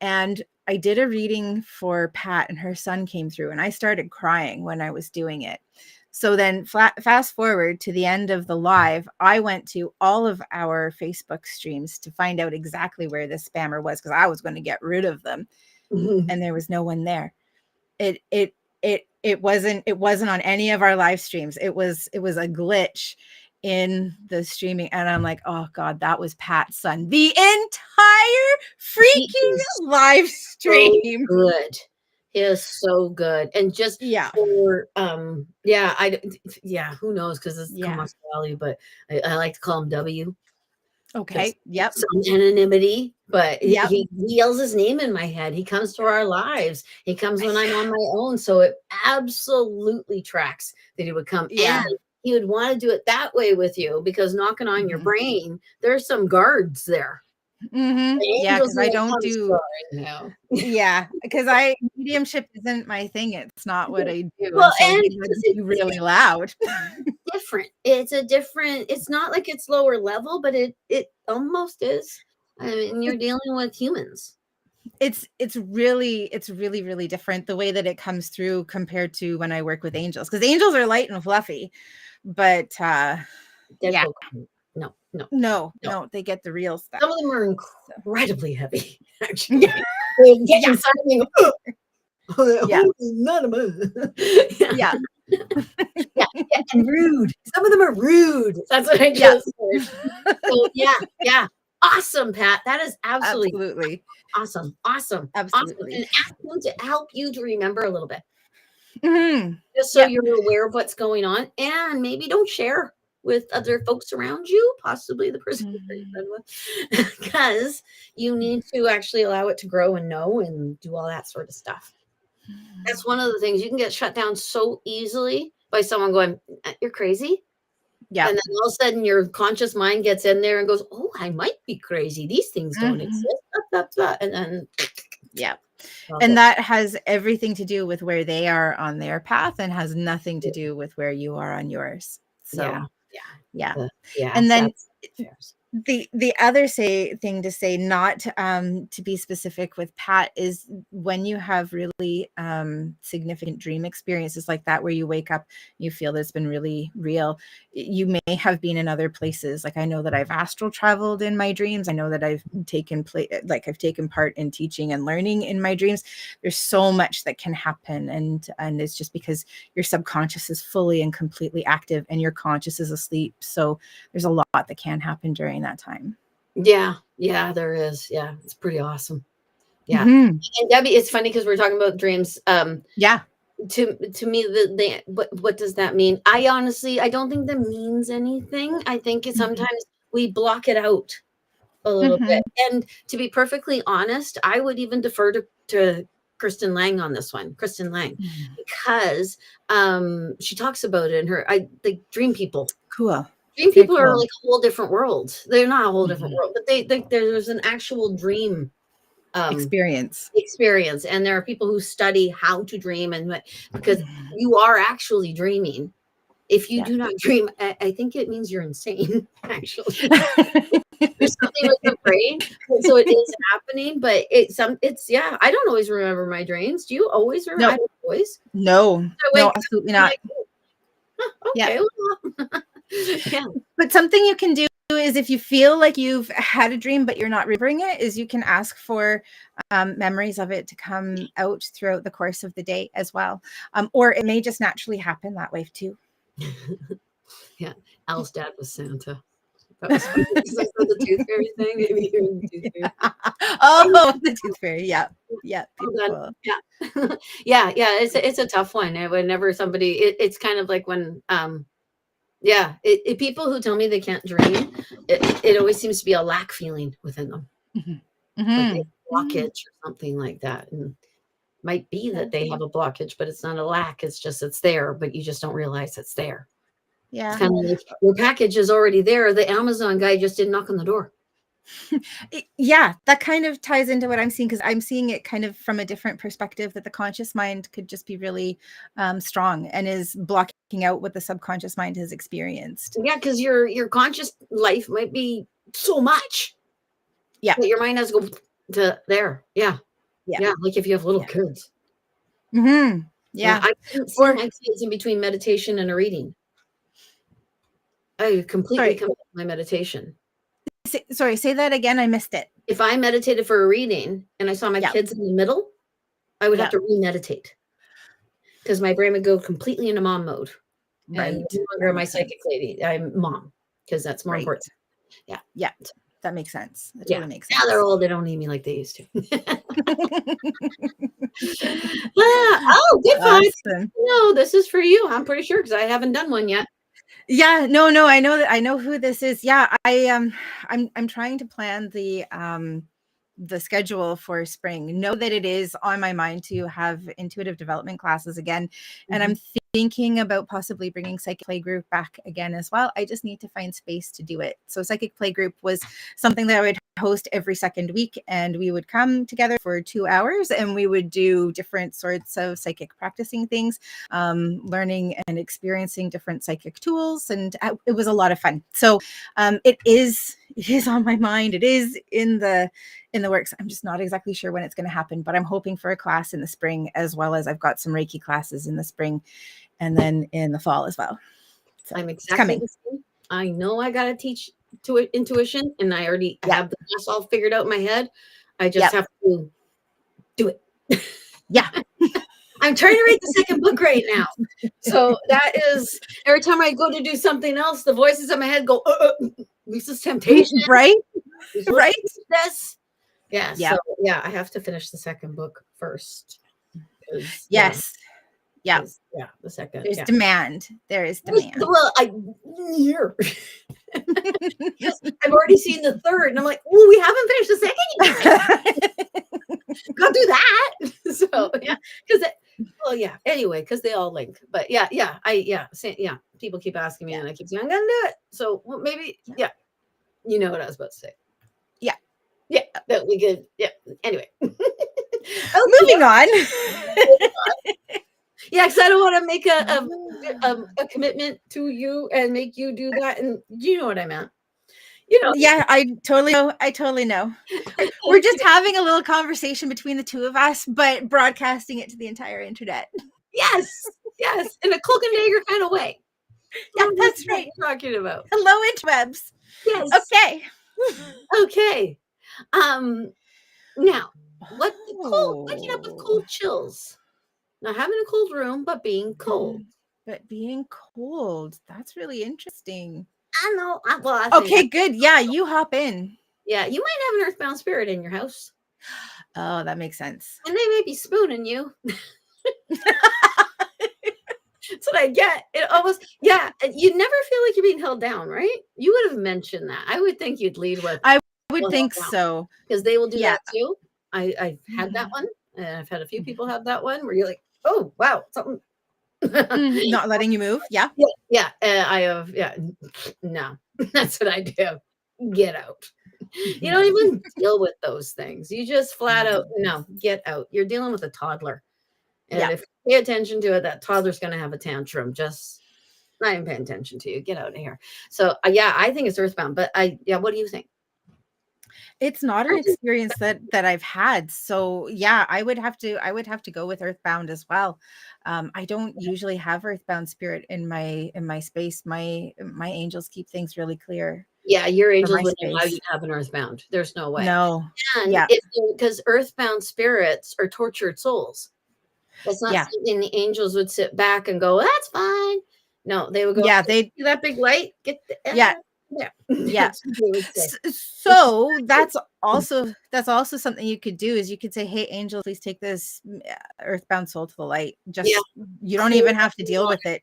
S1: And I did a reading for Pat, and her son came through, and I started crying when I was doing it. So then fast forward to the end of the live, I went to all of our Facebook streams to find out exactly where this spammer was, because I was going to get rid of them. And there was no one there. It wasn't on any of our live streams. It was a glitch in the streaming, and I'm like, oh God, that was Pat's son the entire freaking live stream.
S2: So good. He is so good. And just for who knows, because it's commercial value, but I like to call him W.
S1: Okay. Yep.
S2: Some anonymity, but he yells his name in my head. He comes to our lives. He comes when I'm on my own. So it absolutely tracks that he would come.
S1: Yeah.
S2: And he would want to do it that way with you, because knocking on your brain, there's some guards there.
S1: Yeah, because I don't do because mediumship isn't my thing. It's not what I do.
S2: Well,
S1: and it's really loud.
S2: It's not like it's lower level, but it almost is. I mean, you're dealing with humans.
S1: It's really different the way that it comes through compared to when I work with angels, because angels are light and fluffy, but no, they get the real stuff.
S2: Some of them are incredibly heavy, actually.
S1: Yeah.
S2: And rude. Some of them are rude. That's what I just heard. So awesome, Pat. That is absolutely awesome. Absolutely. Awesome. And ask them to help you to remember a little bit. Just so you're aware of what's going on, and maybe don't share with other folks around you, possibly the person you're friends with, because you need to actually allow it to grow and know and do all that sort of stuff. That's one of the things. You can get shut down so easily by someone going, you're crazy. Yeah. And then all of a sudden your conscious mind gets in there and goes, oh, I might be crazy. These things don't exist. And then
S1: and that has everything to do with where they are on their path, and has nothing to do with where you are on yours. So and then The other thing to say, not to be specific with Pat, is when you have really significant dream experiences like that, where you wake up, you feel that it's been really real. You may have been in other places. Like I know that I've astral traveled in my dreams. I know that I've taken part in teaching and learning in my dreams. There's so much that can happen, and it's just because your subconscious is fully and completely active and your conscious is asleep. So there's a lot that can happen during that time.
S2: Yeah, there is. Yeah, it's pretty awesome. Yeah.
S1: Mm-hmm.
S2: And Debbie, it's funny because we're talking about dreams.
S1: Yeah.
S2: To me, what does that mean? I don't think that means anything. I think sometimes we block it out a little bit. And to be perfectly honest, I would even defer to Kristen Lang on this one, because she talks about it in her dream people.
S1: Cool.
S2: Dream people are like a whole different world. They're not a whole different world, but there's an actual dream experience, and there are people who study how to dream, and because you are actually dreaming. If you do not dream, I think it means you're insane. Actually, there's something with the brain, so it is happening. But I don't always remember my dreams. Do you always remember?
S1: No.
S2: I don't always.
S1: No, absolutely not.
S2: Like, okay. Yeah.
S1: But something you can do is, if you feel like you've had a dream but you're not remembering it, is you can ask for memories of it to come out throughout the course of the day as well. Or it may just naturally happen that way too.
S2: Yeah. Al's dad was Santa. That was funny. The tooth fairy thing. Maybe you're the tooth fairy.
S1: Oh, the tooth fairy. Yeah. Yeah.
S2: Beautiful. Yeah. It's a tough one. Whenever somebody, it's kind of like when, people who tell me they can't dream, it always seems to be a lack feeling within them. Like a blockage or something like that. And might be that they have a blockage, but it's not a lack. It's just, it's there, but you just don't realize it's there.
S1: Yeah.
S2: It's kind of like your package is already there. The Amazon guy just didn't knock on the door.
S1: Yeah, that kind of ties into what I'm seeing, because I'm seeing it kind of from a different perspective, that the conscious mind could just be really strong and is blocking out what the subconscious mind has experienced.
S2: Yeah, because your conscious life might be so much.
S1: Yeah.
S2: That your mind has to go to there. Yeah. Like if you have little kids.
S1: Yeah.
S2: I couldn't see my kids in between meditation and a reading. I completely come my meditation.
S1: Sorry, say that again. I missed it.
S2: If I meditated for a reading and I saw my kids in the middle, I would have to re-meditate, because my brain would go completely into mom mode. Right. And no longer my psychic lady. I'm mom, because that's more important. Yeah. Yeah.
S1: That makes sense. That totally makes sense.
S2: Now they're old. They don't need me like they used to. Oh, good fun. No, this is for you. I'm pretty sure, because I haven't done one yet.
S1: Yeah, no, I know that. I know who this is. Yeah, I'm trying to plan the schedule for spring. Know that it is on my mind to have intuitive development classes again, and I'm thinking about possibly bringing psychic play group back again as well. I just need to find space to do it. So psychic play group was something that I would host every second week, and we would come together for 2 hours and we would do different sorts of psychic practicing things, learning and experiencing different psychic tools, and it was a lot of fun. So it is on my mind. It is in the works. I'm just not exactly sure when it's going to happen, but I'm hoping for a class in the spring, as well as I've got some Reiki classes in the spring and then in the fall as well. So
S2: I'm exactly the same. I know I got to teach intuition, and I already have the class all figured out in my head. I just have to do it.
S1: Yeah.
S2: I'm trying to write the second book right now. So that is, every time I go to do something else, the voices in my head go, Lisa's temptation.
S1: Right.
S2: Right. This. Yeah. So I have to finish the second book first.
S1: Yes. Yeah.
S2: The second.
S1: There's demand. There is demand.
S2: Well, here. I've already seen the third, and I'm like, oh, we haven't finished the second yet. Go do that. So because anyway, because they all link. But people keep asking me, and I keep saying I'm gonna do it. So maybe you know what I was about to say. Yeah, that we could. Yeah. Anyway,
S1: moving on.
S2: Yeah, because I don't want to make a commitment to you and make you do that, and you know what I meant. You know.
S1: Yeah, I totally know. We're just having a little conversation between the two of us, but broadcasting it to the entire internet.
S2: Yes, in a cloak and dagger kind of way.
S1: Yeah, that's right.
S2: What you're talking about.
S1: Hello, interwebs.
S2: Yes.
S1: Okay.
S2: Okay. Now, what the cold? Waking up with cold chills. Not having a cold room, but being cold.
S1: But being cold. That's really interesting.
S2: I know. I
S1: okay, good. Yeah, you hop in.
S2: Yeah, you might have an earthbound spirit in your house.
S1: Oh, that makes sense.
S2: And they may be spooning you. That's what I get. It almost, yeah. You never feel like you're being held down, right? You would have mentioned that. I would think you'd lead with.
S1: I would think so.
S2: Because they will do that too. I've had that one. And I've had a few people have that one where you're like, oh, wow, something.
S1: Not letting you move. Yeah.
S2: Yeah. I have. Yeah. No, that's what I do. Get out. You don't even deal with those things. You just flat out, no, get out. You're dealing with a toddler. And if you pay attention to it, that toddler's going to have a tantrum. Just not even paying attention to you. Get out of here. So, I think it's earthbound. But what do you think?
S1: It's not an experience that I've had. So yeah, I would have to go with earthbound as well. I don't usually have earthbound spirit in my space. My angels keep things really clear.
S2: Yeah, your angels wouldn't allow you to have an earthbound. There's no way.
S1: No.
S2: And because earthbound spirits are tortured souls. That's not something the angels would sit back and go, that's fine. No, they would go, see that big light? Get the
S1: yeah. So that's also something you could do is you could say, hey, angel, please take this earthbound soul to the light. Just you don't even have to deal with it.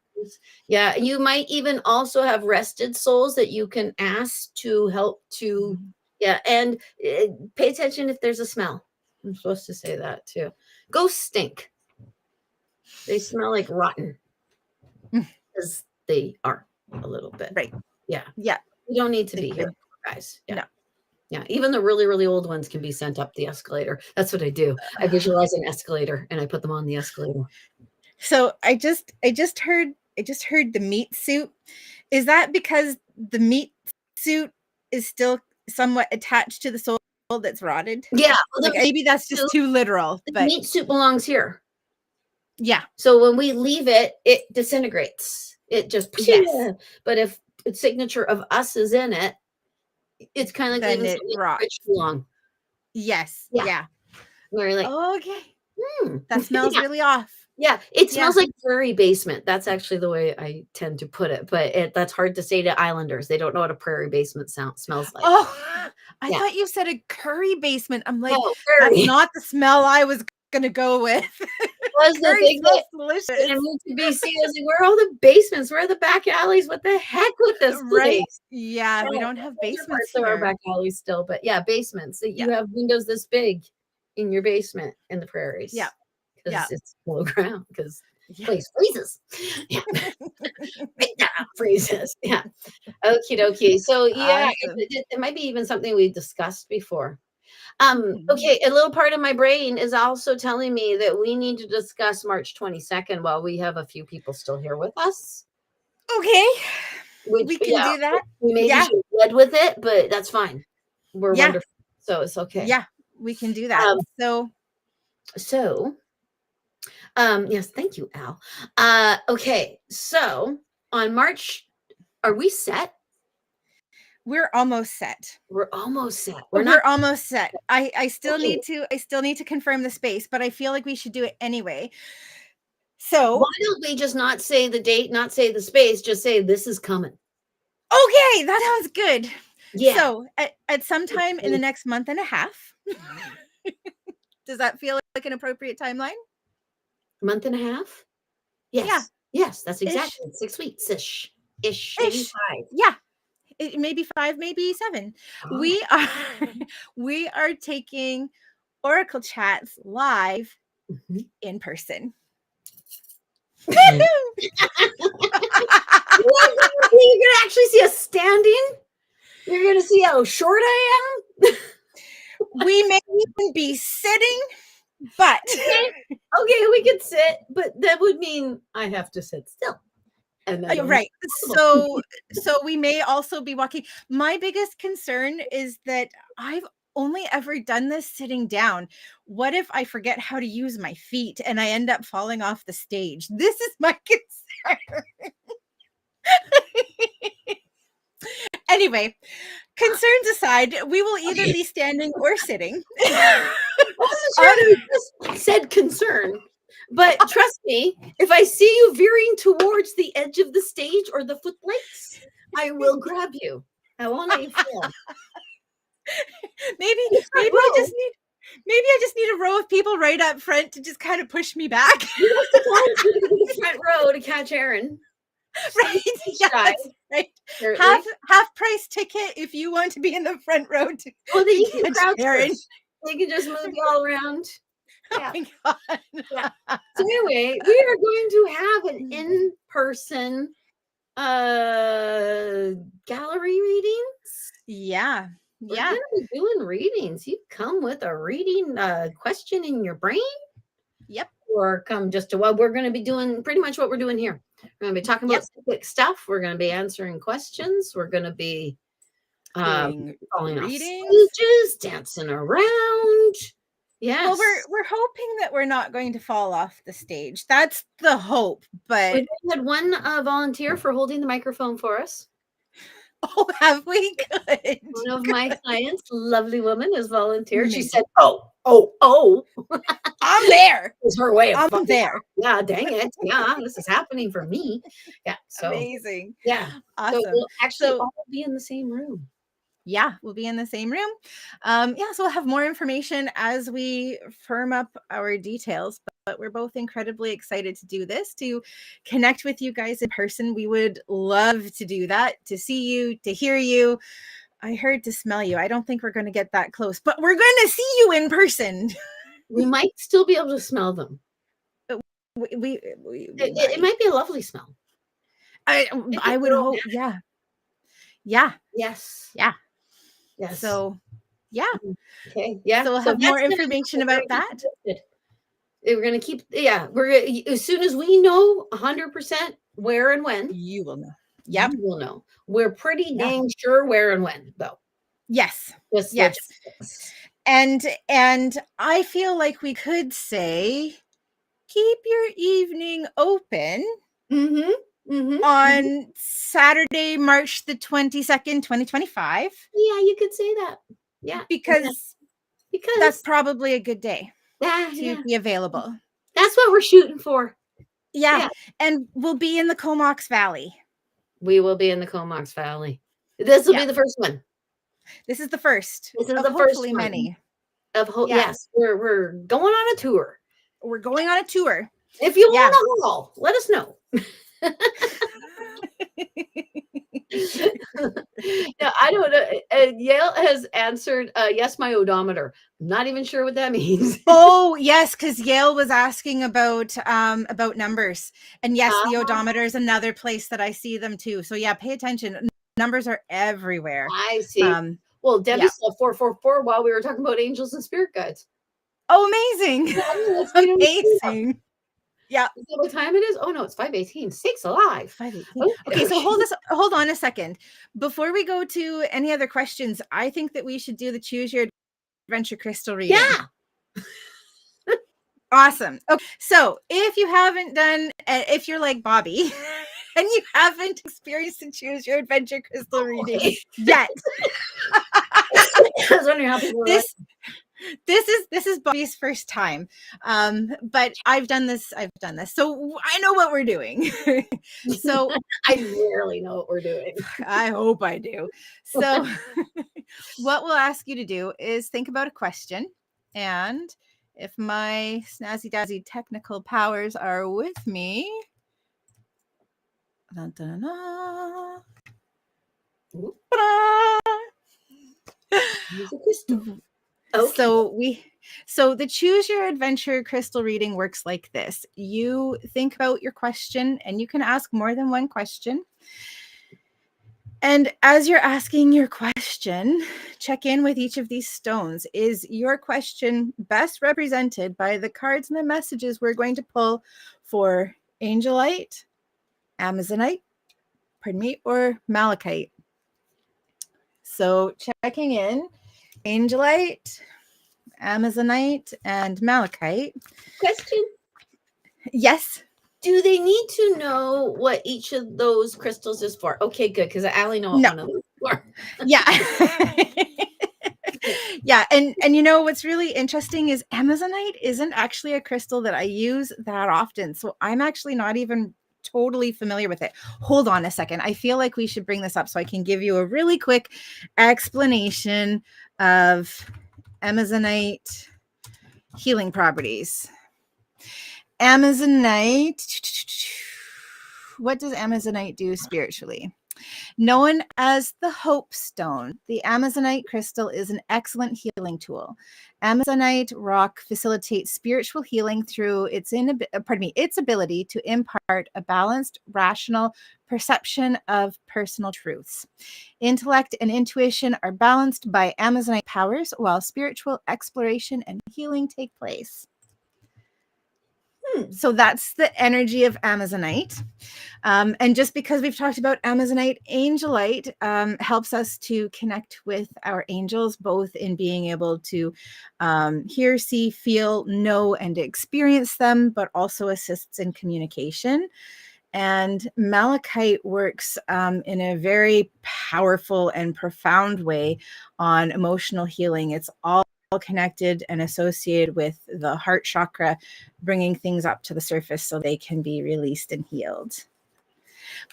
S2: Yeah, you might even also have rested souls that you can ask to help to and pay attention if there's a smell. I'm supposed to say that too. Ghosts stink. They smell like rotten because they are a little bit.
S1: Right.
S2: Yeah.
S1: Yeah.
S2: You don't need to be here, guys. Yeah. No. Yeah. Even the really, really old ones can be sent up the escalator. That's what I do. I visualize an escalator and I put them on the escalator.
S1: So I just heard the meat suit. Is that because the meat suit is still somewhat attached to the soul that's rotted?
S2: Yeah.
S1: Well, maybe that's just too literal.
S2: The meat suit belongs here.
S1: Yeah.
S2: So when we leave it, it disintegrates. It just But if its signature of us is in it, it's kind of like leaving something rich long.
S1: Yes. Yeah.
S2: Where you're like,
S1: okay. That smells really off.
S2: Yeah, it smells like prairie basement. That's actually the way I tend to put it. But that's hard to say to islanders. They don't know what a prairie basement smells like.
S1: Oh, I thought you said a curry basement. I'm like, that's not the smell I was going to go with.
S2: Was the thing that delicious. I moved to BC. I was like, where are all the basements? Where are the back alleys? What the heck with this place?
S1: Right? Yeah, we don't have basements here.
S2: There are back alleys still, but basements. You have windows this big in your basement in the prairies.
S1: Yeah.
S2: Because it's below ground, because the place freezes. Yeah. Big time freezes. Yeah. Okie dokie. So it might be even something we discussed before. Okay, a little part of my brain is also telling me that we need to discuss March 22nd while we have a few people still here with us.
S1: Okay. We can do that.
S2: We maybe should lead with it, but that's fine. We're wonderful. So it's okay.
S1: Yeah, we can do that.
S2: Yes, thank you, Al. Okay, so on March, are we set?
S1: We're almost set.
S2: We're almost set.
S1: We're almost set. I still need to confirm the space, but I feel like we should do it anyway. So
S2: why don't we just not say the date, not say the space, just say this is coming?
S1: Okay, that sounds good.
S2: Yeah.
S1: So at some time in the next month and a half. Does that feel like an appropriate timeline?
S2: Month and a half? Yes.
S1: Yeah.
S2: Yes, that's exactly 6 weeks ish. Maybe 5.
S1: Yeah. It maybe 5, maybe 7. Oh. We are taking Oracle chats live in person.
S2: You're gonna actually see us standing? You're gonna see how short I am?
S1: We may even be sitting, but
S2: okay, we could sit, but that would mean I have to sit still. and then
S1: right. So we may also be walking. My biggest concern is that I've only ever done this sitting down. What if I forget how to use my feet and I end up falling off the stage? This is my concern. Anyway, concerns aside, we will either be standing or sitting.
S2: I wasn't sure that you just said concern, but trust me, if I see you veering towards the edge of the stage or the footlights, I will grab you. I won't let you fall.
S1: Maybe I just need a row of people right up front to just kind of push me back.
S2: You have to volunteer to be the front row to catch Erin.
S1: Right. Yes, right. Half price ticket if you want to be in the front row.
S2: Well, then you can crowd
S1: Erin.
S2: They can just move you all around.
S1: Yeah. Oh my God.
S2: Yeah. So anyway, we are going to have an in-person gallery readings.
S1: Yeah.
S2: We're gonna be doing readings. You come with a reading question in your brain.
S1: Yep.
S2: Or come just to what we're going to be doing, pretty much what we're doing here. We're going to be talking about psychic stuff. We're going to be answering questions. We're going to be falling off stages, dancing around. Yes.
S1: Well, we're hoping that we're not going to fall off the stage. That's the hope. But
S2: we had one volunteer for holding the microphone for us.
S1: Oh, have we? Good.
S2: One of my clients, lovely woman, has volunteered.
S1: Amazing.
S2: She said, "Oh,
S1: I'm there."
S2: It's her way of
S1: I'm there.
S2: Yeah, dang it. Yeah, this is happening for me. Yeah, so
S1: amazing.
S2: Yeah,
S1: awesome.
S2: So we'll actually all be in the same room.
S1: Yeah, we'll be in the same room. So we'll have more information as we firm up our details, but we're both incredibly excited to do this, to connect with you guys in person. We would love to do that, to see you, to hear you. I heard to smell you. I don't think we're going to get that close, but we're going to see you in person.
S2: We might still be able to smell them.
S1: It
S2: might be a lovely smell.
S1: I would hope. Yeah. Yeah.
S2: Yes.
S1: Yeah.
S2: Yes.
S1: So, yeah.
S2: Okay. Yeah.
S1: So we'll have more information about that.
S2: We're going to keep, as soon as we know 100% where and when.
S1: You will know. Yep.
S2: You will know. We're pretty dang sure where and when, though.
S1: Yes. Yes. And I feel like we could say, keep your evening open. On Saturday, March the 22nd, 2025.
S2: Yeah, you could say that. Yeah.
S1: Because that's probably a good day to be available.
S2: That's what we're shooting for.
S1: Yeah. And we'll be in the Comox Valley.
S2: We will be in the Comox Valley. This will be the first one.
S1: This is the first.
S2: This is the first one.
S1: Many.
S2: Yes, we're going on a tour.
S1: We're going on a tour.
S2: If you want a haul, let us know. Now, I don't know. Yale has answered, yes, my odometer. I'm not even sure what that means.
S1: Oh, yes, because Yale was asking about numbers. And yes, the odometer is another place that I see them too. So yeah, pay attention. Numbers are everywhere.
S2: I see. Well, Debbie saw 444 while we were talking about angels and spirit guides.
S1: Oh, amazing. Amazing. Yeah.
S2: Is that what time it is? Oh no, it's 5:18. Sakes alive.
S1: 5:18. Okay, so hold on a second. Before we go to any other questions, I think that we should do the Choose Your Adventure crystal reading.
S2: Yeah.
S1: Awesome. Okay, so if you haven't done, if you're like Bobbi and you haven't experienced the Choose Your Adventure crystal reading yet,
S2: I was wondering how people
S1: this is Bobbi's first time, but I've done this, so I know what we're doing. So
S2: I rarely know what we're doing.
S1: I hope I do. So what we'll ask you to do is think about a question, and if my snazzy dazzy technical powers are with me, use a crystal. Okay. So the Choose Your Adventure crystal reading works like this. You think about your question, and you can ask more than one question. And as you're asking your question, check in with each of these stones. Is your question best represented by the cards and the messages we're going to pull for Angelite, Amazonite, or malachite. So checking in, angelite, Amazonite, and malachite.
S2: Question.
S1: Yes.
S2: Do they need to know what each of those crystals is for? Okay, good, because I only know what one of them is for.
S1: Yeah. Yeah. And you know what's really interesting is Amazonite isn't actually a crystal that I use that often. So I'm actually not even totally familiar with it. Hold on a second. I feel like we should bring this up so I can give you a really quick explanation of Amazonite healing properties. Amazonite. What does Amazonite do spiritually? Known as the Hope Stone, the Amazonite crystal is an excellent healing tool. Amazonite rock facilitates spiritual healing through its ability to impart a balanced, rational perception of personal truths. Intellect and intuition are balanced by Amazonite powers, while spiritual exploration and healing take place. So that's the energy of Amazonite. And just because we've talked about Amazonite, angelite helps us to connect with our angels, both in being able to hear, see, feel, know, and experience them, but also assists in communication. And malachite works in a very powerful and profound way on emotional healing. It's all connected and associated with the heart chakra, bringing things up to the surface so they can be released and healed.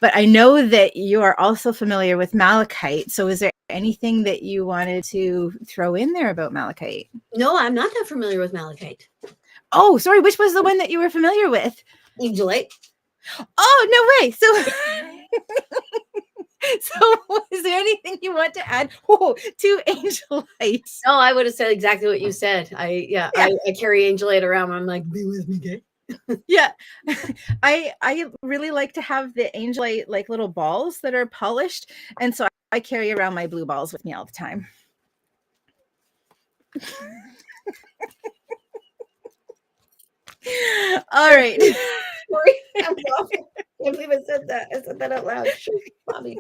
S1: But I know that you are also familiar with malachite. So is there anything that you wanted to throw in there about malachite?
S2: No, I'm not that familiar with malachite.
S1: Oh, sorry. Which was the one that you were familiar with?
S2: Angelite.
S1: Oh, no way. So so is there anything you want to add to angelite?
S2: No, I would have said exactly what you said. I carry angelite around. I'm like, be with me, gay.
S1: Yeah. I really like to have the angelite like little balls that are polished. And so I carry around my blue balls with me all the time. All right.
S2: Sorry, I'm laughing. I can't believe I said that. I said that out loud. Bobbi.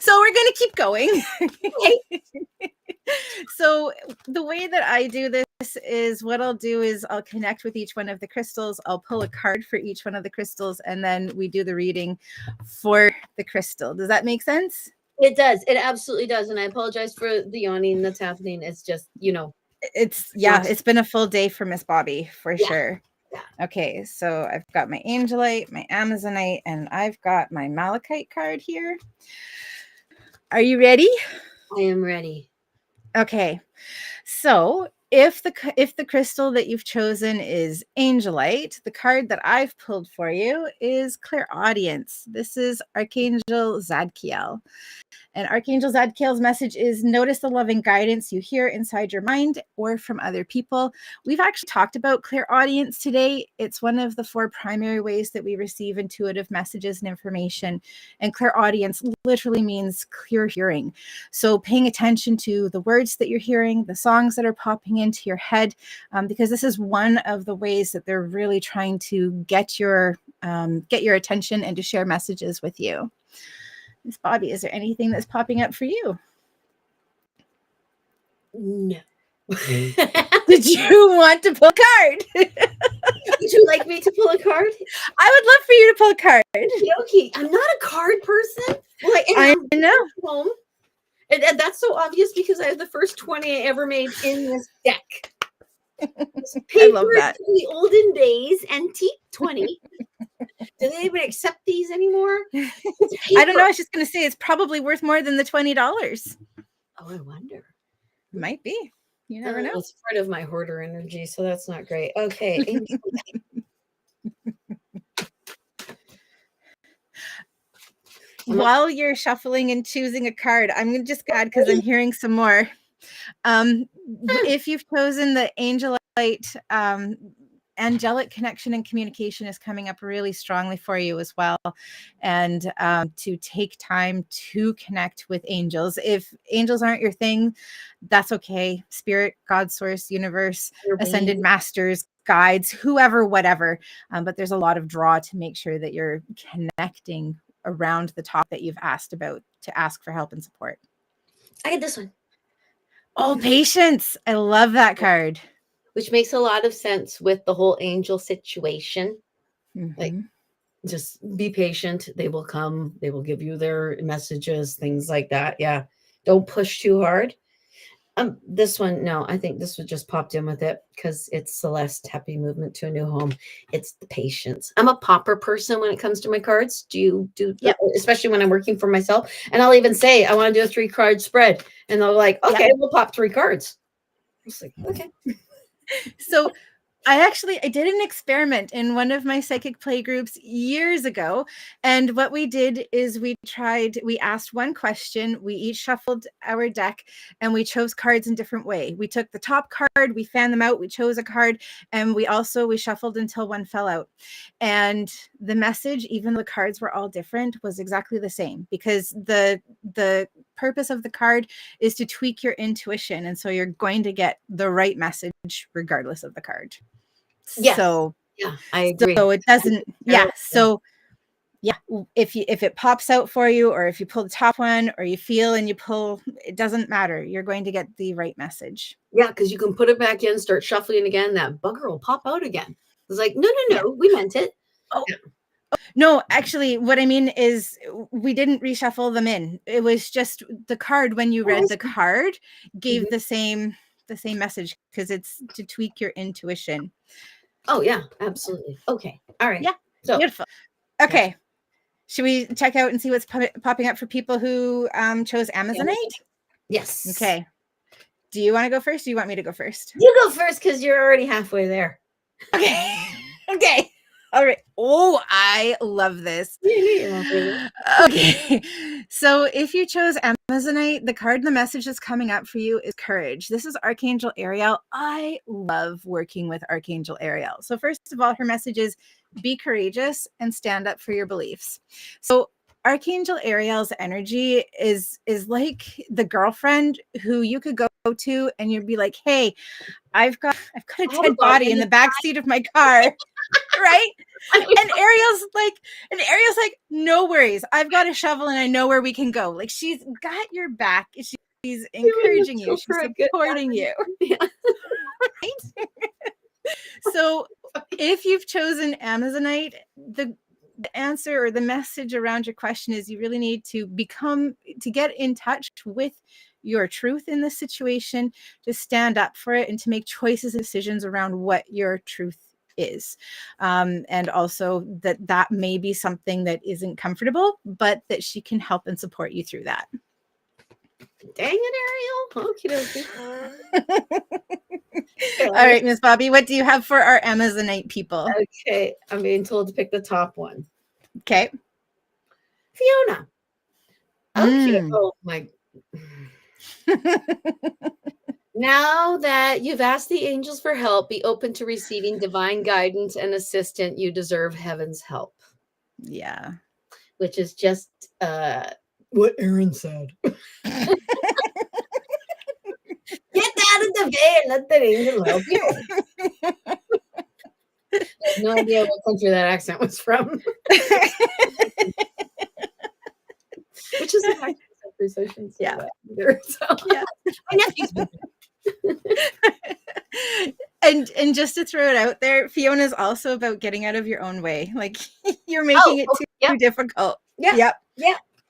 S1: So we're going to keep going. So the way that I do this is what I'll do is I'll connect with each one of the crystals. I'll pull a card for each one of the crystals, and then we do the reading for the crystal. Does that make sense?
S2: It does. It absolutely does. And I apologize for the yawning that's happening. It's just,
S1: it's been a full day for Miss Bobbi for sure. Yeah. Okay, so I've got my angelite, my amazonite, and I've got my malachite card here. Are you ready?
S2: I am ready.
S1: Okay, so if the crystal that you've chosen is angelite, the card that I've pulled for you is clairaudience. This is Archangel Zadkiel. And Archangel Zadkiel's message is notice the loving guidance you hear inside your mind or from other people. We've actually talked about clairaudience today. It's one of the 4 primary ways that we receive intuitive messages and information. And clairaudience literally means clear hearing. So paying attention to the words that you're hearing, the songs that are popping into your head, because this is one of the ways that they're really trying to get your attention and to share messages with you. Miss Bobbi, is there anything that's popping up for you?
S2: No.
S1: Did you want to pull a card?
S2: Would you like me to pull a card?
S1: I would love for you to pull a card.
S2: Okay. I'm not a card person.
S1: I know.
S2: Home. And that's so obvious because I have the first 20 I ever made in this deck.
S1: I love that.
S2: From the olden days, antique 20. Do they even accept these anymore?
S1: I don't know. I was just going to say it's probably worth more than the $20.
S2: Oh, I wonder.
S1: Might be. You never know.
S2: It's part of my hoarder energy, so that's not great. Okay.
S1: While you're shuffling and choosing a card, I'm going to just add because I'm hearing some more. If you've chosen the angelite angelic connection and communication is coming up really strongly for you as well. And to take time to connect with angels. If angels aren't your thing, that's okay. Spirit, God, source, universe, ascended masters, guides, whoever, whatever. But there's a lot of draw to make sure that you're connecting around the topic that you've asked about, to ask for help and support.
S2: I get this one.
S1: Oh, patience. I love that card.
S2: Which makes a lot of sense with the whole angel situation.
S1: Mm-hmm.
S2: Like, just be patient. They will come. They will give you their messages, things like that. Yeah. Don't push too hard. This one, no, I think this one just popped in with it because it's Celeste, happy movement to a new home. It's the patience. I'm a popper person when it comes to my cards. Do you do?
S1: Yep.
S2: Especially when I'm working for myself, and I'll even say I want to do a 3-card spread, and they're like, "Okay, we'll pop 3 cards." I was like, "Okay."
S1: So I did an experiment in one of my psychic play groups years ago. And what we did is we asked one question, we each shuffled our deck, and we chose cards in different way. We took the top card, we fanned them out, we chose a card, and we shuffled until one fell out. And the message, even though the cards were all different, was exactly the same, because the purpose of the card is to tweak your intuition. And so you're going to get the right message regardless of the card.
S2: Yes.
S1: So
S2: yeah, I agree.
S1: So it doesn't, yeah. So yeah, if it pops out for you, or if you pull the top one, or you feel and you pull, it doesn't matter. You're going to get the right message.
S2: Yeah, because you can put it back in, start shuffling again. That bugger will pop out again. It's like, no, we meant it.
S1: Oh. Yeah. No, actually, what I mean is we didn't reshuffle them in. It was just the card. When you read the card, gave the same message, because it's to tweak your intuition.
S2: Oh yeah, absolutely. Okay, all right.
S1: Yeah, so beautiful. Okay, yeah. Should we check out and see what's popping up for people who chose Amazonite?
S2: Yes.
S1: Okay. Do you want to go first? Or do you want me to go first?
S2: You go first, because you're already halfway there.
S1: Okay. Okay. All right. Oh, I love this. Okay. So if you chose Amazonite, the card and the message that's coming up for you is courage. This is Archangel Ariel. I love working with Archangel Ariel. So first of all, her message is be courageous and stand up for your beliefs. So Archangel Ariel's energy is like the girlfriend who you could go to and you'd be like, hey, I've got a dead body in the back seat of my car. Right? And Ariel's like, no worries. I've got a shovel and I know where we can go. Like, she's got your back. She's encouraging you. She's supporting you. Yeah. Right? So if you've chosen Amazonite, the answer or the message around your question is you really need to get in touch with your truth in this situation, to stand up for it, and to make choices and decisions around what your truth is. And also that may be something that isn't comfortable, but that she can help and support you through that.
S2: Dang it, Ariel. Okay.
S1: All right, Miss Bobbi, what do you have for our Amazonite people?
S2: Okay, I'm being told to pick the top one.
S1: Okay.
S2: Fiona. Okay. Oh my. Now that you've asked the angels for help, be open to receiving divine guidance and assistance. You deserve heaven's help.
S1: Yeah.
S2: Which is just what Erin said. Get out of the way and let the angel help you. I have no idea what country that accent was from. Which is yeah. So, yeah. My nephew's been
S1: and just to throw it out there, Fiona's also about getting out of your own way. Like, you're making it too difficult.
S2: Yeah.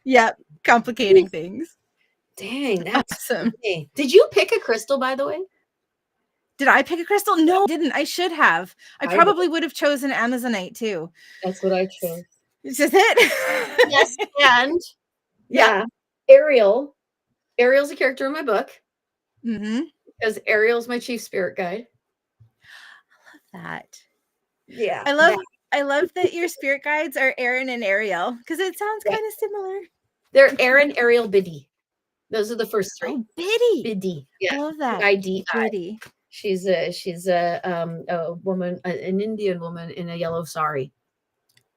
S1: Yep. Complicating things.
S2: Dang, that's awesome. Funny. Did you pick a crystal, by the way?
S1: Did I pick a crystal? No, I didn't. I should have. I probably would have chosen Amazonite too.
S2: That's what I chose.
S1: Is this it?
S2: Yes, and yeah. Ariel's a character in my book.
S1: Mm-hmm.
S2: Because Ariel's my chief spirit guide.
S1: I love that.
S2: Yeah.
S1: I love that your spirit guides are Erin and Ariel, because it sounds kind of similar.
S2: They're Erin, Ariel, Biddy. Those are the first 3.
S1: Oh, Biddy.
S2: Biddy. Yeah.
S1: I love that.
S2: ID.
S1: Biddy.
S2: She's a woman, an Indian woman in a yellow sari.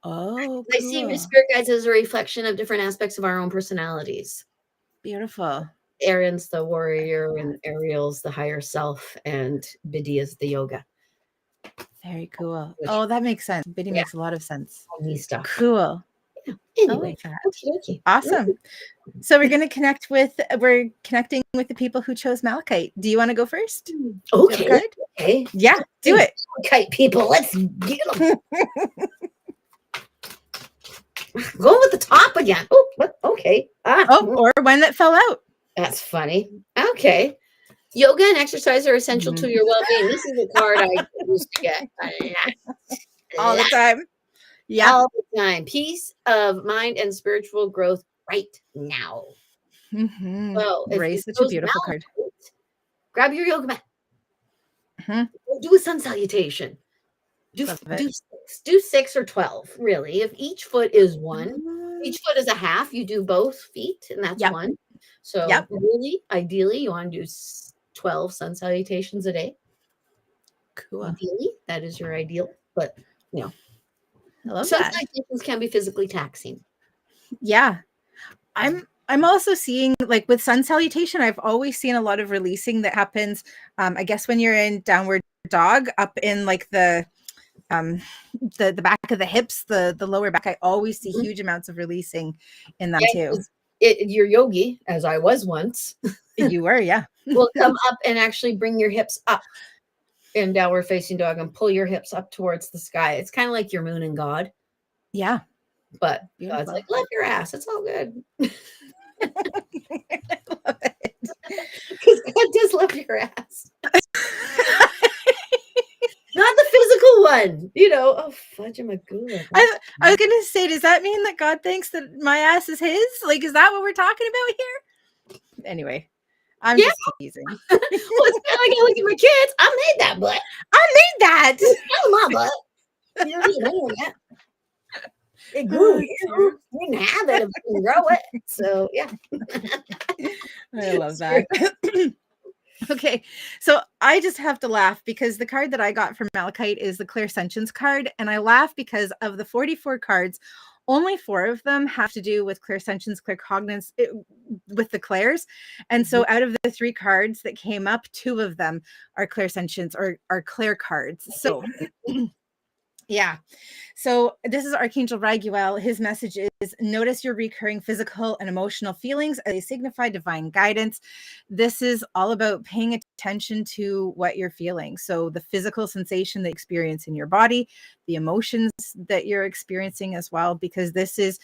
S1: Oh,
S2: I see
S1: cool.
S2: spirit guides as a reflection of different aspects of our own personalities.
S1: Beautiful.
S2: Erin's the warrior, and Ariel's the higher self, and Biddy is the yoga.
S1: Very cool. Oh, that makes sense. Biddy makes a lot of sense.
S2: Me stuff.
S1: Cool.
S2: Yeah.
S1: I
S2: Anyway,
S1: like that.
S2: okay.
S1: Awesome. So we're connecting with the people who chose malachite. Do you want to go first?
S2: Okay. Okay.
S1: Yeah, do it.
S2: Malachite people, let's get them. Go with the top again. Oh, what? Okay.
S1: Or one that fell out.
S2: That's funny. Okay. Yoga and exercise are essential to your well-being. This is a card I used to get
S1: all the time. Yeah.
S2: All the time. Peace of mind and spiritual growth right now. So
S1: Ray, such a beautiful card.
S2: Grab your yoga mat. Do a sun salutation. Do 6 or 12, really. If each foot is 1, each foot is a half. You do both feet, and that's 1. So really, ideally, you want to do 12 sun salutations a day.
S1: Cool.
S2: Ideally, that is your ideal. But
S1: I love
S2: sun
S1: that.
S2: salutations can be physically taxing.
S1: Yeah. I'm also seeing, like, with sun salutation, I've always seen a lot of releasing that happens. I guess when you're in downward dog, up in like the back of the hips, the lower back, I always see huge amounts of releasing in that too.
S2: Your yogi, as I was once,
S1: you were,
S2: will come up and actually bring your hips up in downward facing dog and pull your hips up towards the sky. It's kind of like your moon and God.
S1: Yeah.
S2: But God's like, love your ass. It's all good.
S1: I love it.
S2: Because God does love your ass. Not the physical one. Oh, fudge him a good.
S1: I was going to say, does that mean that God thinks that my ass is his? Like, is that what we're talking about here? Anyway, I'm just teasing.
S2: Well, it's kind of like I look at my kids. I made that butt.
S1: I made that.
S2: It's my butt. You're just doing that. It grew. You didn't have it. It didn't grow it. So, yeah.
S1: I love that. Okay, so I just have to laugh because the card that I got from Malachite is the Clairsentience card, and I laugh because of the 44 cards, only 4 of them have to do with Clairsentience, Claircognizance, with the clairs. And so out of the 3 cards that came up, 2 of them are Clairsentience or are clair cards. So yeah. So this is Archangel Raguel. His message is, notice your recurring physical and emotional feelings as they signify divine guidance. This is all about paying attention to what you're feeling. So the physical sensation that you experience in your body, the emotions that you're experiencing as well, because this is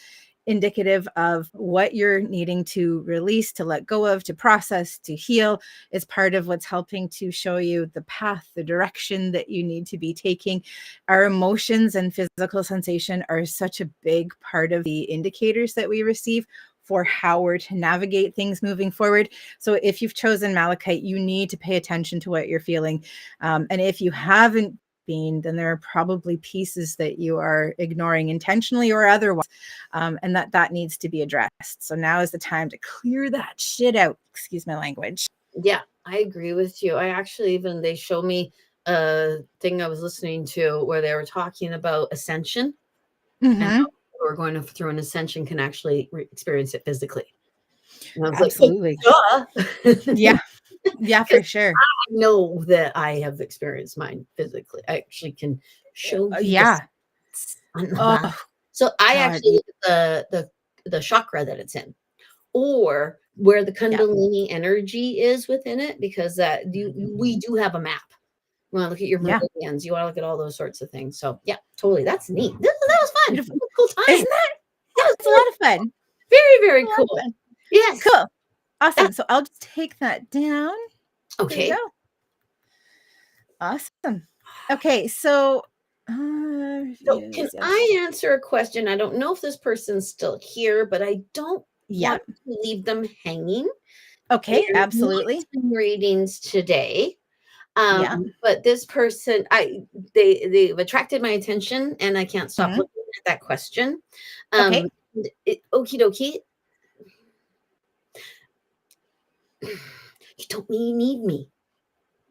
S1: indicative of what you're needing to release, to let go of, to process, to heal. Is part of what's helping to show you the path, the direction that you need to be taking. Our emotions and physical sensation are such a big part of the indicators that we receive for how we're to navigate things moving forward. So if you've chosen Malachite, you need to pay attention to what you're feeling. And if you haven't been, then there are probably pieces that you are ignoring intentionally or otherwise, and that needs to be addressed. So now is the time to clear that shit out. Excuse my language.
S2: Yeah, I agree with you. I actually they show me a thing I was listening to where they were talking about ascension, and how we're going through an ascension can actually experience it physically. And I was
S1: absolutely.
S2: Like,
S1: yeah. Yeah, for sure.
S2: I know that I have experienced mine physically. I actually can show you.
S1: Yeah.
S2: So I actually look at the chakra that it's in, or where the Kundalini energy is within it, because we do have a map. You want to look at your meridians. You want to look at all those sorts of things. So yeah, totally. That's neat. That was fun. Beautiful. That was a cool time.
S1: Isn't that? That was a lot of fun.
S2: Very, very cool. Yes.
S1: Cool. Awesome. So I'll just take that down.
S2: Okay.
S1: There you go. Awesome. Okay. So can
S2: I answer a question? I don't know if this person's still here, but I don't want to leave them hanging.
S1: Okay, absolutely.
S2: Readings today. But this person, they've attracted my attention, and I can't stop looking at that question. Okay. Okie dokie. You don't need me.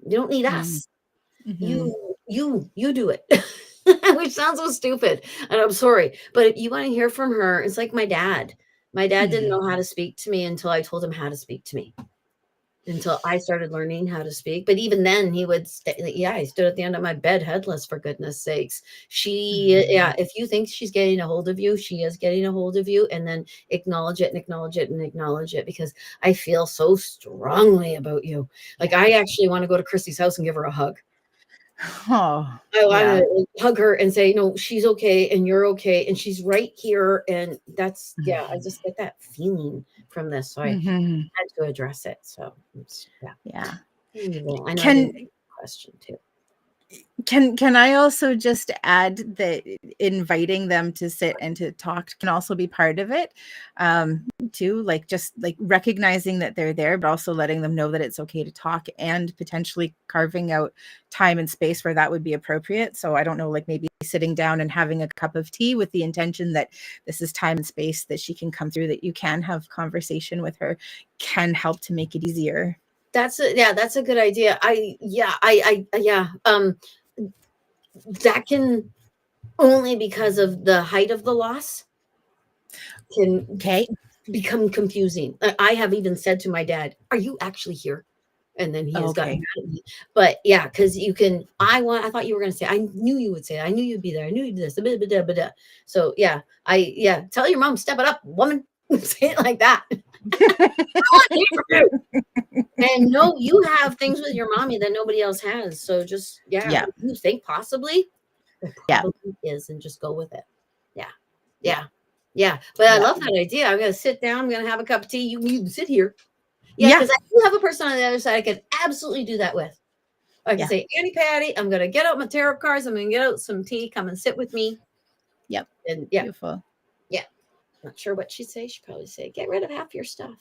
S2: You don't need us.
S1: Mm-hmm.
S2: You do it. Which sounds so stupid. And I'm sorry. But if you want to hear from her, it's like my dad. My dad didn't know how to speak to me until I told him how to speak to me. Until I started learning how to speak. But even then he would he stood at the end of my bed headless, for goodness sakes. If you think she's getting a hold of you, she is getting a hold of you, and then acknowledge it and acknowledge it and acknowledge it, because I feel so strongly about you. Like, I actually want to go to Christy's house and give her a hug.
S1: Oh,
S2: I want to hug her and say, no, she's okay and you're okay. And she's right here. And that's, I just get that feeling from this. So I had to address it. So
S1: yeah.
S2: Anyway, I know I question too.
S1: Can I also just add that inviting them to sit and to talk can also be part of it, too, like just like recognizing that they're there, but also letting them know that it's okay to talk, and potentially carving out time and space where that would be appropriate. So I don't know, like maybe sitting down and having a cup of tea with the intention that this is time and space that she can come through, that you can have conversation with her, can help to make it easier.
S2: That's a good idea. That can, only because of the height of the loss, can become confusing. I have even said to my dad, "Are you actually here?" And then he has gotten mad at me. But yeah, because you can. I thought you were going to say. I knew you would say. I knew you'd be there. I knew you'd do this. So tell your mom, step it up, woman. Say it like that. And no, you have things with your mommy that nobody else has. So just you think possibly, it probably is, and just go with it. But I love that idea. I'm gonna sit down. I'm gonna have a cup of tea. You can sit here. Because I do have a person on the other side I could absolutely do that with. I can say, Annie Patty, I'm gonna get out my tarot cards. I'm gonna get out some tea. Come and sit with me.
S1: Yep.
S2: And
S1: beautiful.
S2: Yeah. Not sure what she'd say. She'd probably say, get rid of half your stuff.